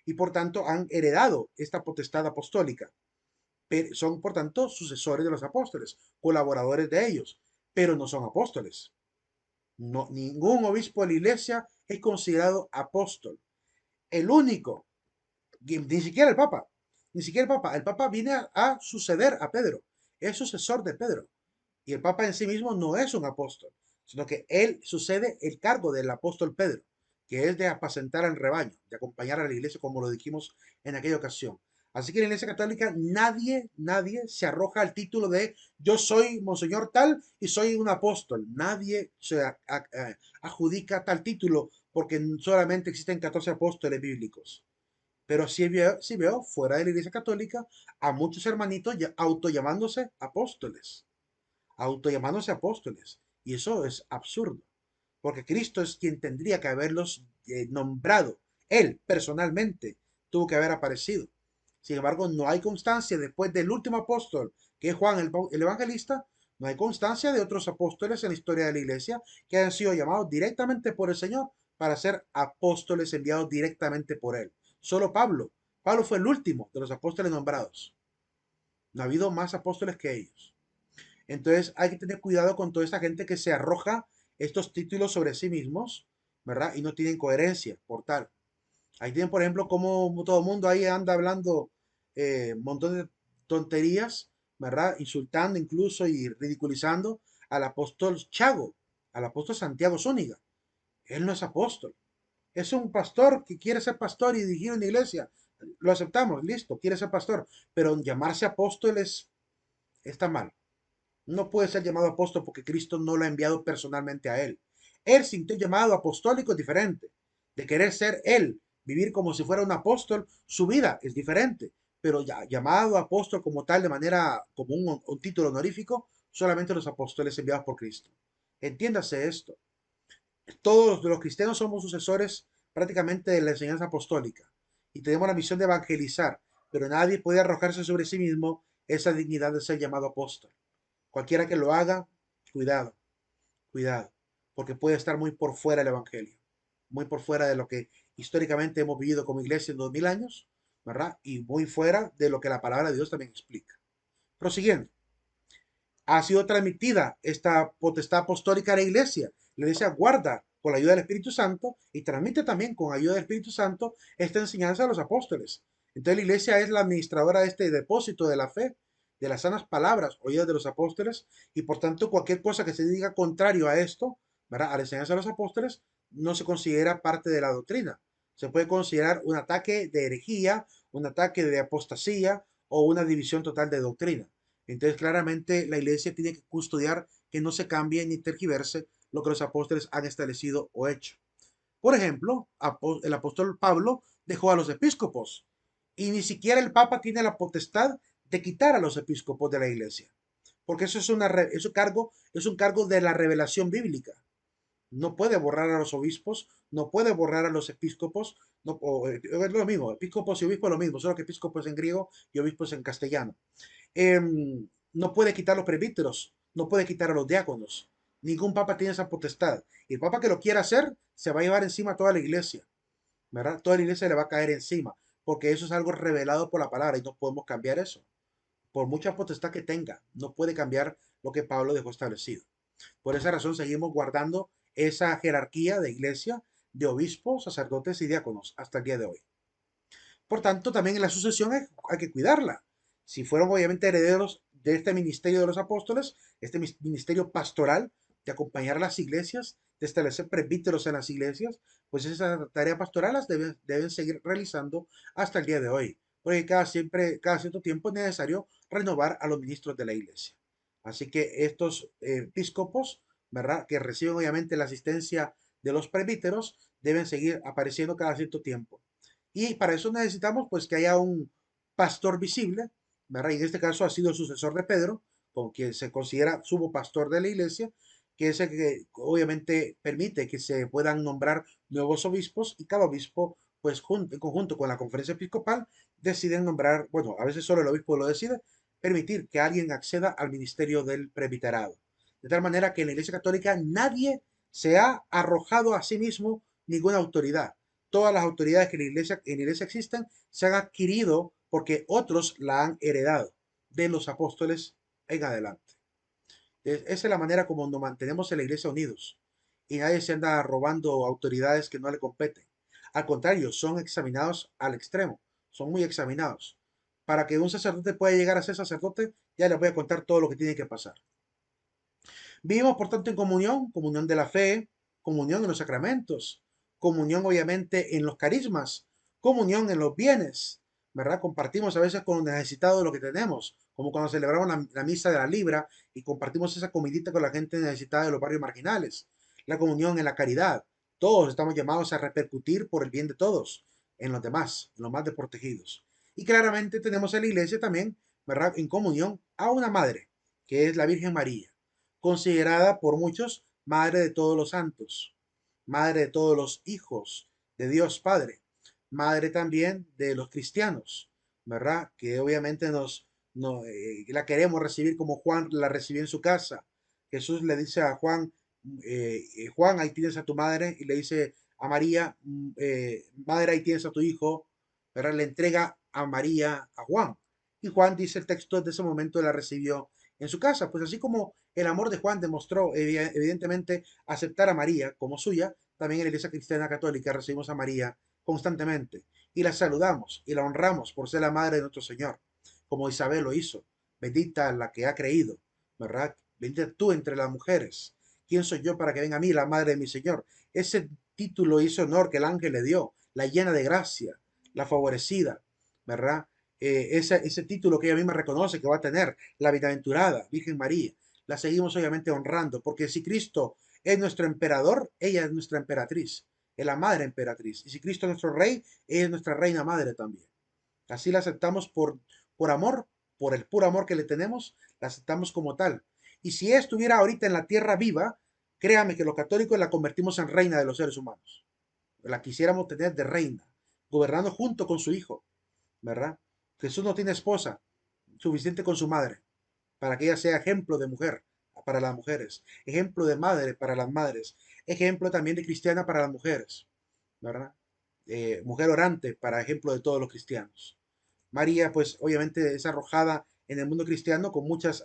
[SPEAKER 1] Y por tanto han heredado esta potestad apostólica. Pero son, por tanto, sucesores de los apóstoles, colaboradores de ellos, pero no son apóstoles. No, ningún obispo de la iglesia es considerado apóstol. El único, ni siquiera el Papa, ni siquiera el Papa viene a suceder a Pedro, es sucesor de Pedro. Y el Papa en sí mismo no es un apóstol, sino que él sucede el cargo del apóstol Pedro, que es de apacentar al rebaño, de acompañar a la iglesia, como lo dijimos en aquella ocasión. Así que en la iglesia católica nadie se arroja al título de yo soy monseñor tal y soy un apóstol. Nadie se adjudica tal título porque solamente existen 14 apóstoles bíblicos. Pero sí veo fuera de la Iglesia Católica a muchos hermanitos ya autollamándose apóstoles, autollamándose apóstoles. Y eso es absurdo, porque Cristo es quien tendría que haberlos nombrado. Él personalmente tuvo que haber aparecido. Sin embargo, no hay constancia después del último apóstol, que es Juan el Evangelista, no hay constancia de otros apóstoles en la historia de la iglesia que hayan sido llamados directamente por el Señor para ser apóstoles enviados directamente por Él. Solo Pablo. Pablo fue el último de los apóstoles nombrados. No ha habido más apóstoles que ellos. Entonces hay que tener cuidado con toda esta gente que se arroja estos títulos sobre sí mismos, ¿verdad? Y no tienen coherencia por tal. Ahí tienen, por ejemplo, como todo el mundo ahí anda hablando un montón de tonterías, ¿verdad? Insultando incluso y ridiculizando al apóstol Chago, al apóstol Santiago Zúñiga. Él no es apóstol. Es un pastor que quiere ser pastor y dirigir una iglesia. Lo aceptamos, listo, quiere ser pastor. Pero llamarse apóstol está mal. No puede ser llamado apóstol porque Cristo no lo ha enviado personalmente a él. Él sintió llamado apostólico es diferente. De querer ser él, vivir como si fuera un apóstol, su vida es diferente. Pero ya, llamado apóstol como tal, de manera como un título honorífico, solamente los apóstoles enviados por Cristo. Entiéndase esto. Todos los cristianos somos sucesores prácticamente de la enseñanza apostólica y tenemos la misión de evangelizar, pero nadie puede arrojarse sobre sí mismo esa dignidad de ser llamado apóstol. Cualquiera que lo haga, cuidado, cuidado, porque puede estar muy por fuera del Evangelio, muy por fuera de lo que históricamente hemos vivido como iglesia en 2000 años, ¿verdad? Y muy fuera de lo que la palabra de Dios también explica. Prosiguiendo, ha sido transmitida esta potestad apostólica a la iglesia. La iglesia guarda con la ayuda del Espíritu Santo y transmite también con ayuda del Espíritu Santo esta enseñanza a los apóstoles. Entonces la iglesia es la administradora de este depósito de la fe, de las sanas palabras oídas de los apóstoles, y por tanto cualquier cosa que se diga contrario a esto, ¿verdad? A la enseñanza de los apóstoles, no se considera parte de la doctrina. Se puede considerar un ataque de herejía, un ataque de apostasía o una división total de doctrina. Entonces, claramente la iglesia tiene que custodiar que no se cambie ni tergiverse lo que los apóstoles han establecido o hecho. Por ejemplo, el apóstol Pablo dejó a los episcopos y ni siquiera el Papa tiene la potestad de quitar a los episcopos de la iglesia, porque eso es un cargo de la revelación bíblica. No puede borrar a los obispos, no puede borrar a los episcopos, no, es lo mismo, episcopos y obispos es lo mismo, solo que episcopos en griego y obispos en castellano. No puede quitar los presbíteros, no puede quitar a los diáconos. Ningún papa tiene esa potestad. Y el papa que lo quiera hacer, se va a llevar encima a toda la iglesia, ¿verdad? Toda la iglesia le va a caer encima, porque eso es algo revelado por la palabra y no podemos cambiar eso. Por mucha potestad que tenga, no puede cambiar lo que Pablo dejó establecido. Por esa razón seguimos guardando esa jerarquía de iglesia de obispos, sacerdotes y diáconos hasta el día de hoy. Por tanto, también en la sucesión hay que cuidarla. Si fueron obviamente herederos de este ministerio de los apóstoles, este ministerio pastoral de acompañar a las iglesias, de establecer presbíteros en las iglesias, pues esa tarea pastoral las deben seguir realizando hasta el día de hoy, porque cada cierto tiempo es necesario renovar a los ministros de la iglesia. Así que estos episcopos, ¿verdad? Que reciben obviamente la asistencia de los presbíteros, deben seguir apareciendo cada cierto tiempo. Y para eso necesitamos pues que haya un pastor visible, ¿verdad? Y en este caso ha sido el sucesor de Pedro, con quien se considera sumo pastor de la iglesia, que es el que obviamente permite que se puedan nombrar nuevos obispos y cada obispo pues en conjunto con la conferencia episcopal deciden nombrar, bueno, a veces solo el obispo lo decide, permitir que alguien acceda al ministerio del presbiterado. De tal manera que en la iglesia católica nadie se ha arrojado a sí mismo ninguna autoridad. Todas las autoridades que en la iglesia existen se han adquirido porque otros la han heredado de los apóstoles en adelante. Esa es la manera como nos mantenemos en la iglesia unidos y nadie se anda robando autoridades que no le competen. Al contrario, son examinados al extremo, son muy examinados. Para que un sacerdote pueda llegar a ser sacerdote, ya les voy a contar todo lo que tiene que pasar. Vivimos, por tanto, en comunión, comunión de la fe, comunión en los sacramentos, comunión obviamente en los carismas, comunión en los bienes, ¿verdad? Compartimos a veces con los necesitados lo que tenemos, como cuando celebramos la misa de la libra y compartimos esa comidita con la gente necesitada de los barrios marginales. La comunión en la caridad. Todos estamos llamados a repercutir por el bien de todos. en los demás, en los más desprotegidos. Y claramente tenemos en la iglesia también, ¿verdad?, en comunión a una madre, que es la Virgen María, considerada por muchos madre de todos los santos, madre de todos los hijos de Dios Padre, madre también de los cristianos, ¿verdad? Que obviamente la queremos recibir como Juan la recibió en su casa. Jesús le dice a Juan, Juan, ahí tienes a tu madre, y le dice a María, madre, ahí tienes a tu hijo, ¿verdad? Le entrega a María a Juan. Y Juan, dice el texto, de ese momento la recibió en su casa. Pues así como el amor de Juan demostró evidentemente aceptar a María como suya, también en la Iglesia Cristiana Católica recibimos a María constantemente y la saludamos y la honramos por ser la madre de nuestro Señor, como Isabel lo hizo. Bendita la que ha creído, ¿verdad? Bendita tú entre las mujeres. ¿Quién soy yo para que venga a mí la madre de mi Señor? Ese título y ese honor que el ángel le dio, la llena de gracia, la favorecida, ¿verdad? Ese título que ella misma reconoce que va a tener, la bienaventurada Virgen María, la seguimos obviamente honrando, porque si Cristo es nuestro emperador, ella es nuestra emperatriz, es la madre emperatriz. Y si Cristo es nuestro rey, ella es nuestra reina madre también. Así la aceptamos por amor, por el puro amor que le tenemos, la aceptamos como tal. Y si ella estuviera ahorita en la tierra viva, créame que los católicos la convertimos en reina de los seres humanos. La quisiéramos tener de reina, gobernando junto con su hijo, ¿verdad? Jesús no tiene esposa, suficiente con su madre, para que ella sea ejemplo de mujer para las mujeres, ejemplo de madre para las madres, ejemplo también de cristiana para las mujeres, ¿verdad? Mujer orante para ejemplo de todos los cristianos. María, pues obviamente es arrojada en el mundo cristiano con muchas,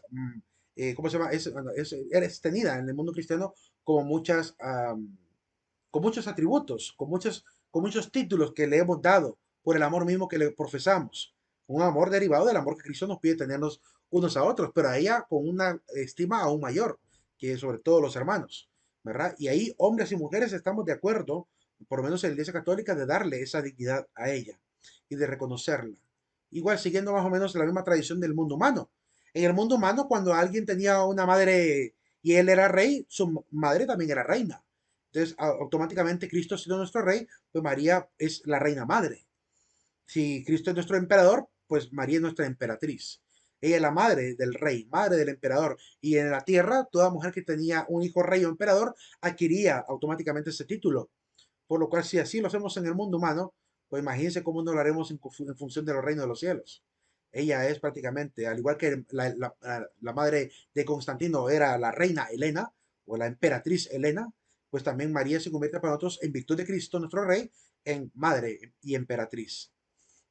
[SPEAKER 1] ¿cómo se llama? Es tenida en el mundo cristiano como muchas, con muchos atributos, con muchos títulos que le hemos dado por el amor mismo que le profesamos. Un amor derivado del amor que Cristo nos pide tenernos unos a otros, pero a ella con una estima aún mayor que sobre todo los hermanos, ¿verdad? Y ahí hombres y mujeres estamos de acuerdo, por lo menos en la Iglesia Católica, de darle esa dignidad a ella y de reconocerla. Igual siguiendo más o menos la misma tradición del mundo humano. En el mundo humano, cuando alguien tenía una madre y él era rey, su madre también era reina. Entonces, automáticamente Cristo siendo nuestro rey, pues María es la reina madre. Si Cristo es nuestro emperador, pues María es nuestra emperatriz. Ella es la madre del rey, madre del emperador. Y en la tierra, toda mujer que tenía un hijo rey o emperador adquiría automáticamente ese título. Por lo cual, si así lo hacemos en el mundo humano, pues imagínense cómo no lo haremos en función de los reinos de los cielos. Ella es prácticamente, al igual que la madre de Constantino era la reina Helena o la emperatriz Helena, pues también María se convierte para nosotros, en virtud de Cristo, nuestro rey, en madre y emperatriz.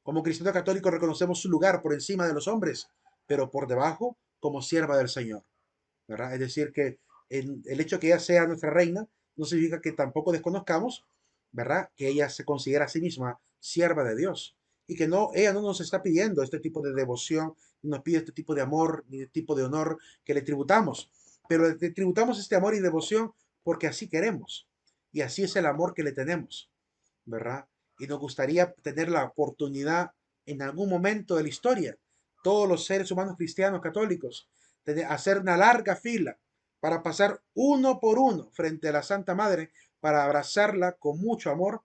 [SPEAKER 1] Como cristianos católicos reconocemos su lugar por encima de los hombres, pero por debajo como sierva del Señor, ¿verdad? Es decir, que el hecho de que ella sea nuestra reina no significa que tampoco desconozcamos, ¿verdad?, que ella se considera a sí misma sierva de Dios y que no, ella no nos está pidiendo este tipo de devoción, ni nos pide este tipo de amor, ni este tipo de honor que le tributamos, pero le tributamos este amor y devoción porque así queremos y así es el amor que le tenemos, ¿verdad? Y nos gustaría tener la oportunidad en algún momento de la historia, todos los seres humanos cristianos católicos, de hacer una larga fila para pasar uno por uno frente a la Santa Madre, para abrazarla con mucho amor,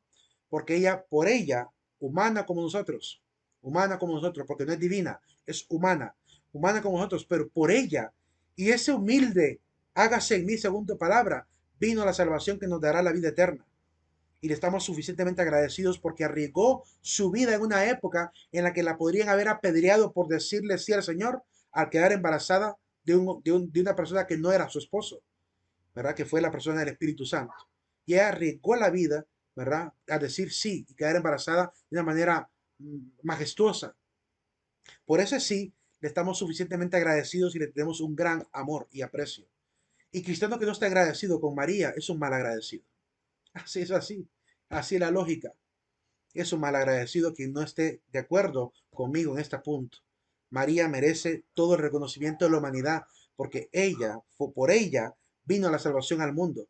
[SPEAKER 1] porque ella, por ella, humana como nosotros, porque no es divina, es humana, humana como nosotros, pero por ella, y ese humilde, hágase en mí según tu palabra, vino la salvación que nos dará la vida eterna. Y le estamos suficientemente agradecidos porque arriesgó su vida en una época en la que la podrían haber apedreado por decirle sí al Señor al quedar embarazada de una persona que no era su esposo, ¿verdad? Que fue la persona del Espíritu Santo. Y ella arriesgó la vida, ¿verdad?, a decir sí y quedar embarazada de una manera majestuosa. Por ese sí, le estamos suficientemente agradecidos y le tenemos un gran amor y aprecio. Y cristiano que no está agradecido con María es un mal agradecido. Así es así. Así es la lógica. Es un malagradecido quien no esté de acuerdo conmigo en este punto. María merece todo el reconocimiento de la humanidad porque ella, por ella, vino la salvación al mundo.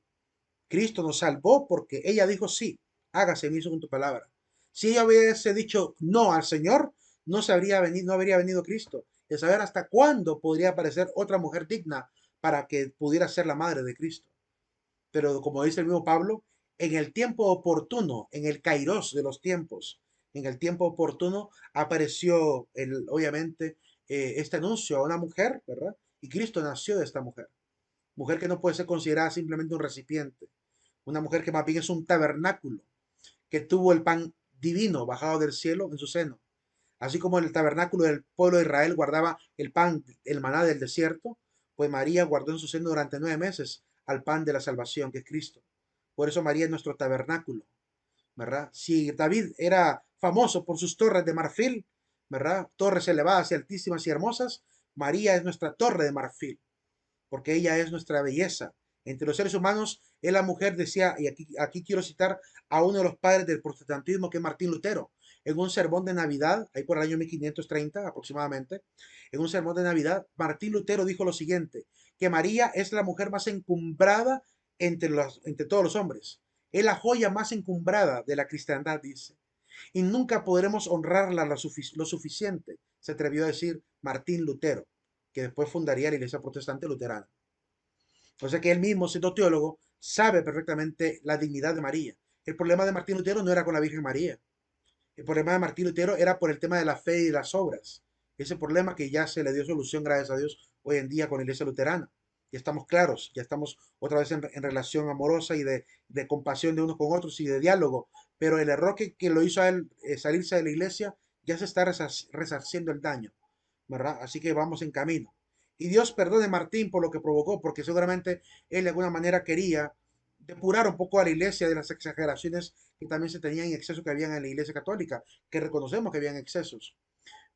[SPEAKER 1] Cristo nos salvó porque ella dijo sí, hágase en mí según tu palabra. Si ella hubiese dicho no al Señor, no habría venido Cristo. De saber hasta cuándo podría aparecer otra mujer digna para que pudiera ser la madre de Cristo. Pero como dice el mismo Pablo, en el tiempo oportuno, en el kairos de los tiempos, En el tiempo oportuno apareció, obviamente, este anuncio a una mujer, ¿verdad? Y Cristo nació de esta mujer. Mujer que no puede ser considerada simplemente un recipiente. Una mujer que más bien es un tabernáculo, que tuvo el pan divino bajado del cielo en su seno. Así como el tabernáculo del pueblo de Israel guardaba el pan, el maná del desierto, pues María guardó en su seno durante 9 meses al pan de la salvación, que es Cristo. Por eso María es nuestro tabernáculo, ¿verdad? Si David era famoso por sus torres de marfil, ¿verdad? Torres elevadas y altísimas y hermosas, María es nuestra torre de marfil, porque ella es nuestra belleza. Entre los seres humanos, es la mujer, decía, y aquí quiero citar a uno de los padres del protestantismo, que es Martín Lutero, en un sermón de Navidad, ahí por el año 1530 aproximadamente, en un sermón de Navidad, Martín Lutero dijo lo siguiente, que María es la mujer más encumbrada entre todos los hombres. Es la joya más encumbrada de la cristiandad, dice. Y nunca podremos honrarla lo suficiente, se atrevió a decir Martín Lutero, que después fundaría la Iglesia Protestante Luterana. O sea que él mismo, siendo teólogo, sabe perfectamente la dignidad de María. El problema de Martín Lutero no era con la Virgen María. El problema de Martín Lutero era por el tema de la fe y las obras. Ese problema que ya se le dio solución, gracias a Dios, hoy en día con la Iglesia Luterana. Ya estamos claros, ya estamos otra vez en relación amorosa y de compasión de unos con otros y de diálogo. Pero el error que lo hizo a él salirse de la iglesia ya se está resarciendo el daño, ¿verdad? Así que vamos en camino. Y Dios perdone a Martín por lo que provocó, porque seguramente él de alguna manera quería depurar un poco a la iglesia de las exageraciones que también se tenían en exceso que habían en la iglesia católica, que reconocemos que habían excesos.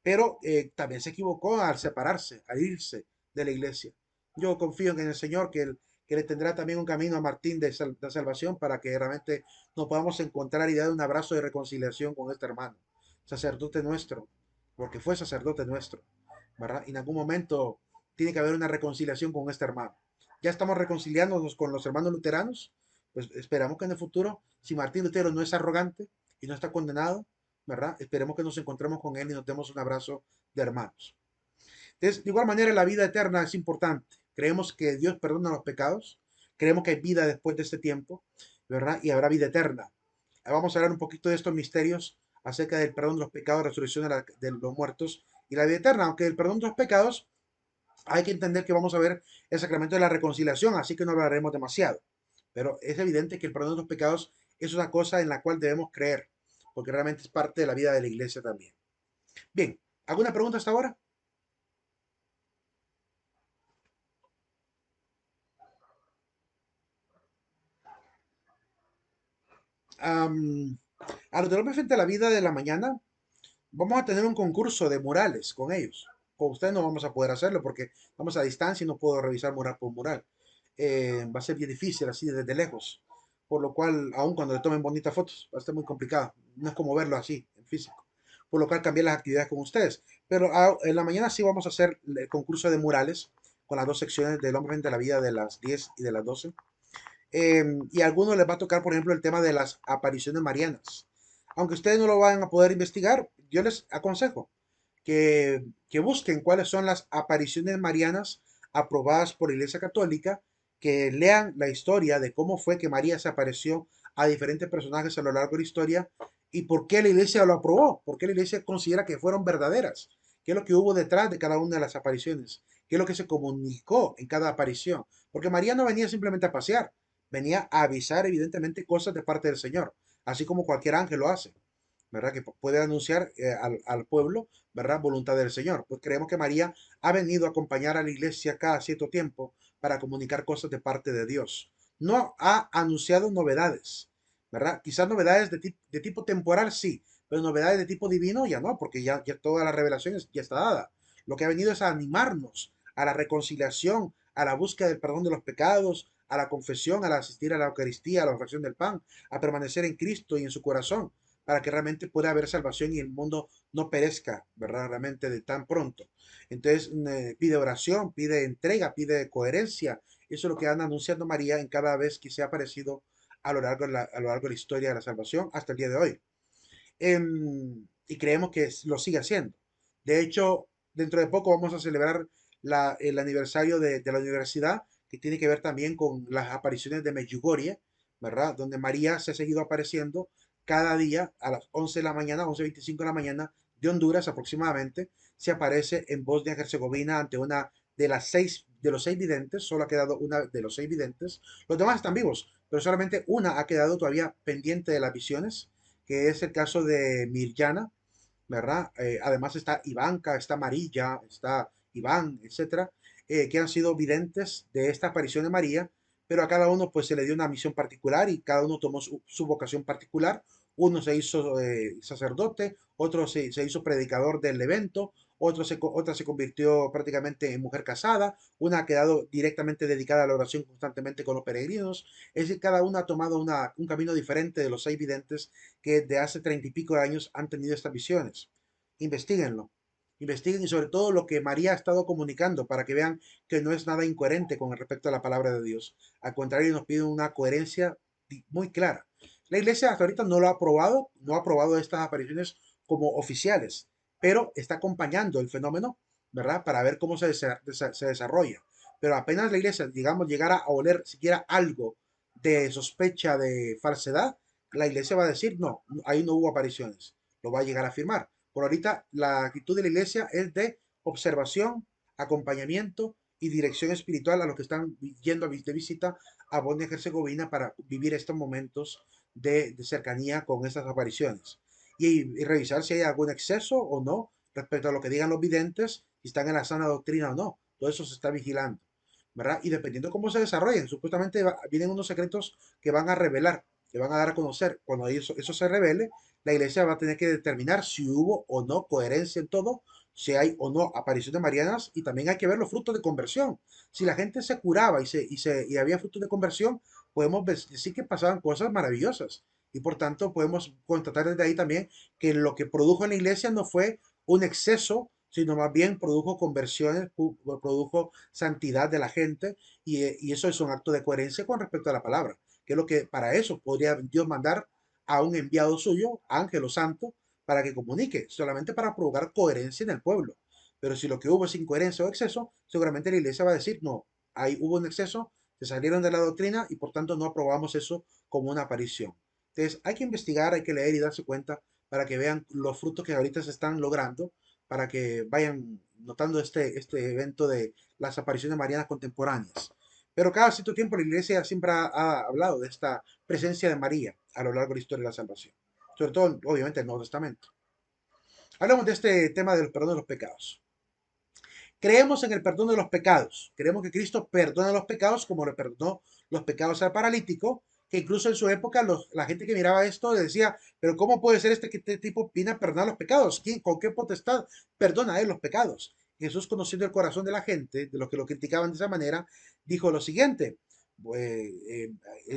[SPEAKER 1] Pero también se equivocó al separarse, al irse de la iglesia. Yo confío en el Señor que le tendrá también un camino a Martín de salvación para que realmente nos podamos encontrar y dar un abrazo de reconciliación con este hermano, sacerdote nuestro, porque fue sacerdote nuestro, ¿verdad? Y en algún momento tiene que haber una reconciliación con este hermano. Ya estamos reconciliándonos con los hermanos luteranos, pues esperamos que en el futuro, si Martín Lutero no es arrogante y no está condenado, ¿verdad? Esperemos que nos encontremos con él y nos demos un abrazo de hermanos. Entonces, de igual manera, la vida eterna es importante. Creemos que Dios perdona los pecados, creemos que hay vida después de este tiempo, ¿verdad? Y habrá vida eterna. Vamos a hablar un poquito de estos misterios acerca del perdón de los pecados, resurrección de los muertos y la vida eterna. Aunque el perdón de los pecados, hay que entender que vamos a ver el sacramento de la reconciliación, así que no hablaremos demasiado. Pero es evidente que el perdón de los pecados es una cosa en la cual debemos creer, porque realmente es parte de la vida de la iglesia también. Bien, ¿alguna pregunta hasta ahora? Am, a los de frente a la vida de la mañana, vamos a tener un concurso de murales con ellos. Con ustedes no vamos a poder hacerlo porque vamos a distancia y no puedo revisar mural por mural. Va a ser bien difícil así desde lejos. Por lo cual, aun cuando le tomen bonitas fotos, va a estar muy complicado. No es como verlo así, en físico. Por lo cual cambié las actividades con ustedes. Pero en la mañana sí vamos a hacer el concurso de murales con las dos secciones del hombre frente a la vida de las 10 y de las 12. Y a algunos les va a tocar, por ejemplo, el tema de las apariciones marianas. Aunque ustedes no lo van a poder investigar, yo les aconsejo que busquen cuáles son las apariciones marianas aprobadas por la Iglesia Católica, que lean la historia de cómo fue que María se apareció a diferentes personajes a lo largo de la historia y por qué la Iglesia lo aprobó, por qué la Iglesia considera que fueron verdaderas, qué es lo que hubo detrás de cada una de las apariciones, qué es lo que se comunicó en cada aparición. Porque María no venía simplemente a pasear, venía a avisar evidentemente cosas de parte del Señor, así como cualquier ángel lo hace, ¿verdad? Que puede anunciar al pueblo, ¿verdad? Voluntad del Señor. Pues creemos que María ha venido a acompañar a la iglesia cada cierto tiempo para comunicar cosas de parte de Dios. No ha anunciado novedades, ¿verdad? Quizás novedades de tipo temporal, sí, pero novedades de tipo divino ya no, porque ya toda la revelación ya está dada. Lo que ha venido es a animarnos a la reconciliación, a la búsqueda del perdón de los pecados, a la confesión, al asistir a la Eucaristía, a la oración del pan, a permanecer en Cristo y en su corazón, para que realmente pueda haber salvación y el mundo no perezca, ¿verdad? Realmente de tan pronto. Entonces pide oración, pide entrega, pide coherencia. Eso es lo que anda anunciando María en cada vez que se ha aparecido a lo largo de la historia de la salvación hasta el día de hoy. Y creemos que lo sigue haciendo. De hecho, dentro de poco vamos a celebrar el aniversario de la universidad, que tiene que ver también con las apariciones de Medjugorje, ¿verdad? Donde María se ha seguido apareciendo cada día a las 11 de la mañana, 11:25 de la mañana de Honduras aproximadamente, se aparece en Bosnia-Herzegovina ante una de los seis videntes, solo ha quedado una de los seis videntes. Los demás están vivos, pero solamente una ha quedado todavía pendiente de las visiones, que es el caso de Mirjana, ¿verdad? Además está Ivanka, está Marilla, está Iván, etcétera, que han sido videntes de esta aparición de María, pero a cada uno pues se le dio una misión particular y cada uno tomó su vocación particular. Uno se hizo sacerdote, otro se hizo predicador del evento, otra se convirtió prácticamente en mujer casada, una ha quedado directamente dedicada a la oración constantemente con los peregrinos. Es decir, cada uno ha tomado un camino diferente de los seis videntes que de hace 30 y pico de años han tenido estas visiones. Investíguenlo, investiguen y sobre todo lo que María ha estado comunicando para que vean que no es nada incoherente con respecto a la palabra de Dios. Al contrario, nos pide una coherencia muy clara. La iglesia hasta ahorita no lo ha aprobado, no ha aprobado estas apariciones como oficiales, pero está acompañando el fenómeno, ¿verdad? Para ver cómo se desarrolla. Pero apenas la iglesia, digamos, llegara a oler siquiera algo de sospecha de falsedad, la iglesia va a decir, no, ahí no hubo apariciones. Lo va a llegar a afirmar. Por ahorita, la actitud de la iglesia es de observación, acompañamiento y dirección espiritual a los que están yendo de visita a Bosnia-Herzegovina para vivir estos momentos de cercanía con estas apariciones. Y revisar si hay algún exceso o no respecto a lo que digan los videntes, si están en la sana doctrina o no. Todo eso se está vigilando, ¿verdad? Y dependiendo cómo se desarrollen, supuestamente vienen unos secretos que van a revelar, que van a dar a conocer. Cuando eso se revele, la iglesia va a tener que determinar si hubo o no coherencia en todo, si hay o no apariciones marianas, y también hay que ver los frutos de conversión. Si la gente se curaba y había frutos de conversión, podemos decir que pasaban cosas maravillosas. Y por tanto podemos constatar desde ahí también que lo que produjo en la iglesia no fue un exceso, sino más bien produjo conversiones, produjo santidad de la gente, y eso es un acto de coherencia con respecto a la palabra, que es lo que para eso podría Dios mandar a un enviado suyo, ángel o santo, para que comunique, solamente para provocar coherencia en el pueblo. Pero si lo que hubo es incoherencia o exceso, seguramente la iglesia va a decir, no, ahí hubo un exceso, se salieron de la doctrina y por tanto no aprobamos eso como una aparición. Entonces hay que investigar, hay que leer y darse cuenta para que vean los frutos que ahorita se están logrando, para que vayan notando este evento de las apariciones marianas contemporáneas. Pero cada cierto tiempo la iglesia siempre ha hablado de esta presencia de María a lo largo de la historia de la salvación. Sobre todo, obviamente, el Nuevo Testamento. Hablamos de este tema del perdón de los pecados. Creemos en el perdón de los pecados. Creemos que Cristo perdona los pecados como le perdonó los pecados al paralítico, que incluso en su época la gente que miraba esto le decía, pero ¿cómo puede ser que este tipo viene a perdonar los pecados? ¿Con qué potestad perdona él los pecados? Jesús, conociendo el corazón de la gente, de los que lo criticaban de esa manera, dijo lo siguiente,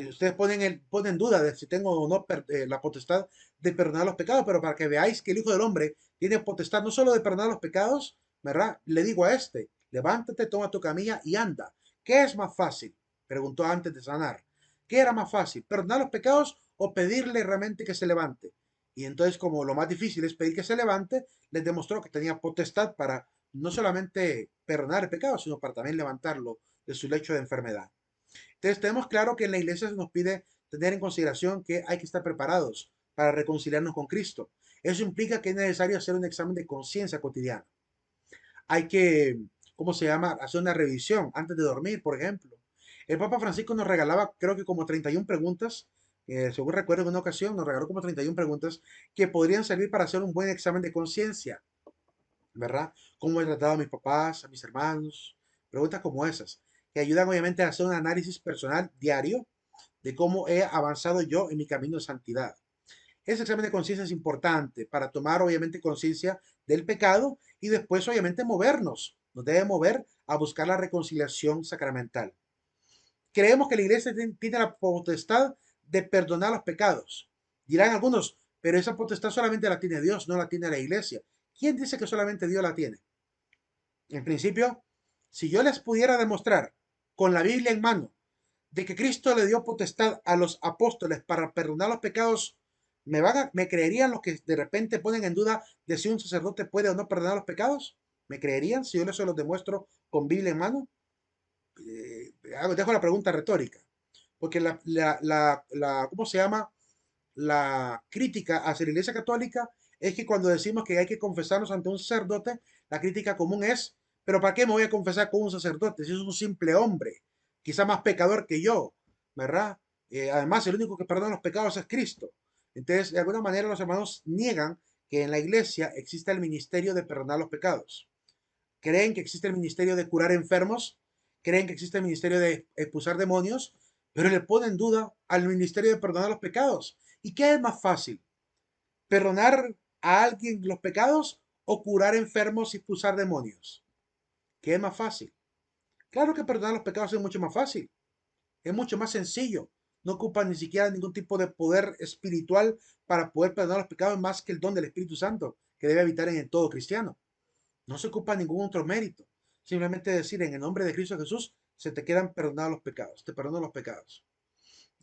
[SPEAKER 1] ustedes ponen en duda de si tengo o no la potestad de perdonar los pecados, pero para que veáis que el Hijo del Hombre tiene potestad no solo de perdonar los pecados, ¿verdad? Le digo a este, levántate, toma tu camilla y anda. ¿Qué es más fácil? Preguntó antes de sanar. ¿Qué era más fácil? ¿Perdonar los pecados o pedirle realmente que se levante? Y entonces, como lo más difícil es pedir que se levante, les demostró que tenía potestad para no solamente perdonar el pecado, sino para también levantarlo de su lecho de enfermedad. Entonces, tenemos claro que en la iglesia se nos pide tener en consideración que hay que estar preparados para reconciliarnos con Cristo. Eso implica que es necesario hacer un examen de conciencia cotidiano. Hay que, ¿cómo se llama? Hacer una revisión antes de dormir, por ejemplo. El Papa Francisco nos regalaba, creo que como 31 preguntas, según recuerdo en una ocasión, nos regaló como 31 preguntas que podrían servir para hacer un buen examen de conciencia, ¿verdad? ¿Cómo he tratado a mis papás, a mis hermanos? Preguntas como esas, que ayudan obviamente a hacer un análisis personal diario de cómo he avanzado yo en mi camino de santidad. Ese examen de conciencia es importante para tomar obviamente conciencia del pecado y después obviamente movernos. Nos debe mover a buscar la reconciliación sacramental. Creemos que la iglesia tiene la potestad de perdonar los pecados. Dirán algunos, pero esa potestad solamente la tiene Dios, no la tiene la iglesia. ¿Quién dice que solamente Dios la tiene? En principio, si yo les pudiera demostrar con la Biblia en mano de que Cristo le dio potestad a los apóstoles para perdonar los pecados, ¿me creerían los que de repente ponen en duda de si un sacerdote puede o no perdonar los pecados? ¿Me creerían si yo les los demuestro con Biblia en mano? Dejo la pregunta retórica, porque ¿cómo se llama? la crítica hacia la Iglesia Católica es que cuando decimos que hay que confesarnos ante un sacerdote, la crítica común es, pero ¿para qué me voy a confesar con un sacerdote si es un simple hombre, quizá más pecador que yo, ¿verdad? Además, el único que perdona los pecados es Cristo. Entonces, de alguna manera, los hermanos niegan que en la iglesia exista el ministerio de perdonar los pecados. Creen que existe el ministerio de curar enfermos, creen que existe el ministerio de expulsar demonios, pero le ponen en duda al ministerio de perdonar los pecados. ¿Y qué es más fácil? ¿Perdonar a alguien los pecados o curar enfermos y expulsar demonios? ¿Qué es más fácil? Claro que perdonar los pecados es mucho más fácil, es mucho más sencillo. No ocupa ni siquiera ningún tipo de poder espiritual para poder perdonar los pecados más que el don del Espíritu Santo que debe habitar en el todo cristiano. No se ocupa ningún otro mérito. Simplemente decir en el nombre de Cristo Jesús se te quedan perdonados los pecados, te perdono los pecados.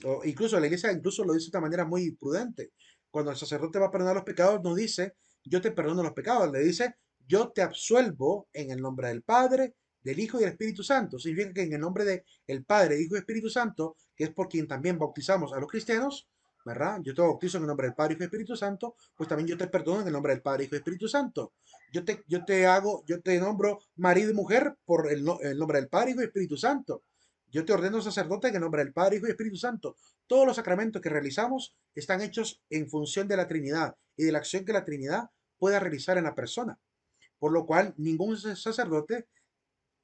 [SPEAKER 1] O incluso la iglesia incluso lo dice de una manera muy prudente. Cuando el sacerdote va a perdonar los pecados, no dice yo te perdono los pecados, le dice yo te absuelvo en el nombre del Padre, del Hijo y del Espíritu Santo. Significa que en el nombre del Padre, Hijo y Espíritu Santo, que es por quien también bautizamos a los cristianos, ¿verdad? Yo te bautizo en el nombre del Padre, Hijo y Espíritu Santo, pues también yo te perdono en el nombre del Padre, Hijo y Espíritu Santo. Yo te nombro marido y mujer por el nombre del Padre, Hijo y Espíritu Santo. Yo te ordeno sacerdote en el nombre del Padre, Hijo y Espíritu Santo. Todos los sacramentos que realizamos están hechos en función de la Trinidad y de la acción que la Trinidad pueda realizar en la persona. Por lo cual, ningún sacerdote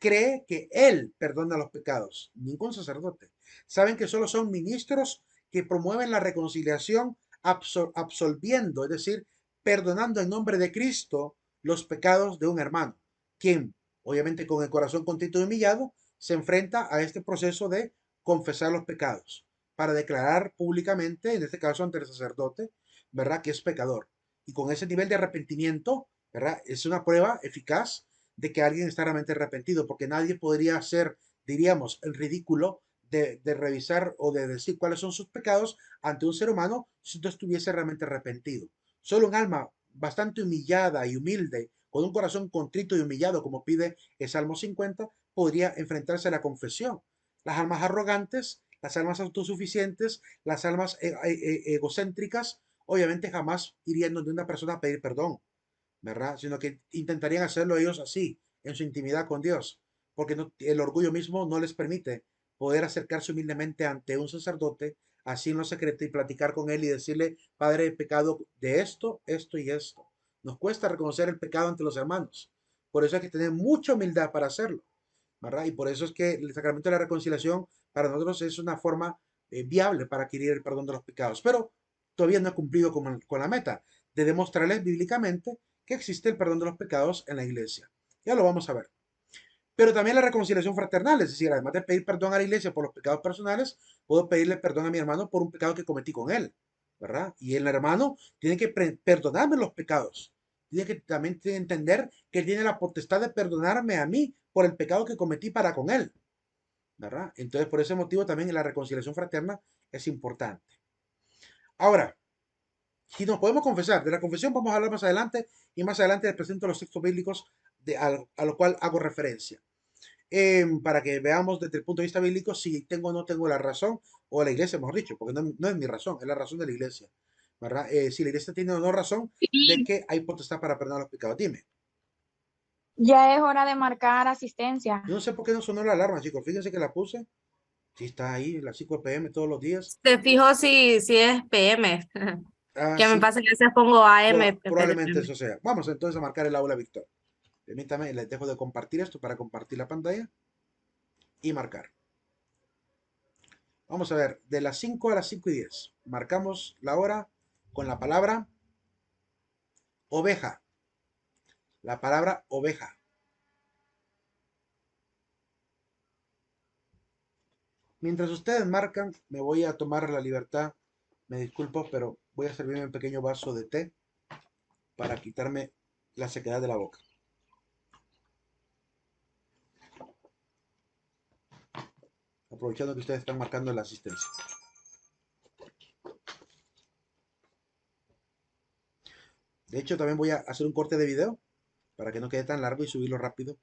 [SPEAKER 1] cree que él perdona los pecados. Ningún sacerdote. Saben que solo son ministros que promueven la reconciliación absolviendo, es decir, perdonando en nombre de Cristo los pecados de un hermano, quien, obviamente con el corazón contrito y humillado, se enfrenta a este proceso de confesar los pecados, para declarar públicamente, en este caso ante el sacerdote, ¿verdad?, que es pecador. Y con ese nivel de arrepentimiento, ¿verdad?, es una prueba eficaz de que alguien está realmente arrepentido, porque nadie podría hacer, diríamos, el ridículo de revisar o de decir cuáles son sus pecados ante un ser humano si no estuviese realmente arrepentido. Solo un alma bastante humillada y humilde, con un corazón contrito y humillado, como pide el Salmo 50, podría enfrentarse a la confesión. Las almas arrogantes, las almas autosuficientes, las almas egocéntricas, obviamente jamás irían donde una persona a pedir perdón, ¿verdad? Sino que intentarían hacerlo ellos así, en su intimidad con Dios, porque el orgullo mismo no les permite poder acercarse humildemente ante un sacerdote, así en lo secreto, y platicar con él y decirle, Padre, he pecado de esto, esto y esto. Nos cuesta reconocer el pecado ante los hermanos. Por eso hay que tener mucha humildad para hacerlo, ¿verdad? Y por eso es que el sacramento de la reconciliación para nosotros es una forma viable para adquirir el perdón de los pecados. Pero todavía no ha cumplido con la meta de demostrarles bíblicamente que existe el perdón de los pecados en la iglesia. Ya lo vamos a ver. Pero también la reconciliación fraternal, es decir, además de pedir perdón a la iglesia por los pecados personales, puedo pedirle perdón a mi hermano por un pecado que cometí con él, ¿verdad? Y el hermano tiene que perdonarme los pecados. Tiene que también entender que él tiene la potestad de perdonarme a mí por el pecado que cometí para con él, ¿verdad? Entonces, por ese motivo también la reconciliación fraterna es importante. Ahora, si nos podemos confesar, de la confesión vamos a hablar más adelante y más adelante les presento los textos bíblicos a lo cual hago referencia. Para que veamos desde el punto de vista bíblico si tengo o no tengo la razón, o la iglesia, mejor dicho, porque no es mi razón, es la razón de la iglesia, ¿verdad? Si la iglesia tiene o no razón de
[SPEAKER 4] Y
[SPEAKER 1] que hay potestad para perdonar los pecados. Dime.
[SPEAKER 4] ya es hora de marcar asistencia.
[SPEAKER 1] Yo no sé por qué no sonó la alarma, chicos. Fíjense que la puse. Sí, está ahí, las 5 p.m. todos los días.
[SPEAKER 6] Se fijó si es PM.
[SPEAKER 1] Ah,
[SPEAKER 6] Que me
[SPEAKER 1] sí,
[SPEAKER 6] pasa que a veces pongo AM en vez de
[SPEAKER 1] probablemente
[SPEAKER 6] PM.
[SPEAKER 1] eso sea. Vamos entonces a marcar el aula Víctor. Permítame, les dejo de compartir esto para compartir la pantalla y marcar. Vamos a ver, de las 5 a las 5:10. Marcamos la hora con la palabra oveja. La palabra oveja. Mientras ustedes marcan, me voy a tomar la libertad. Me disculpo, pero voy a servirme un pequeño vaso de té para quitarme la sequedad de la boca. Aprovechando que ustedes están marcando la asistencia. De hecho, también voy a hacer un corte de video para que no quede tan largo y subirlo rápido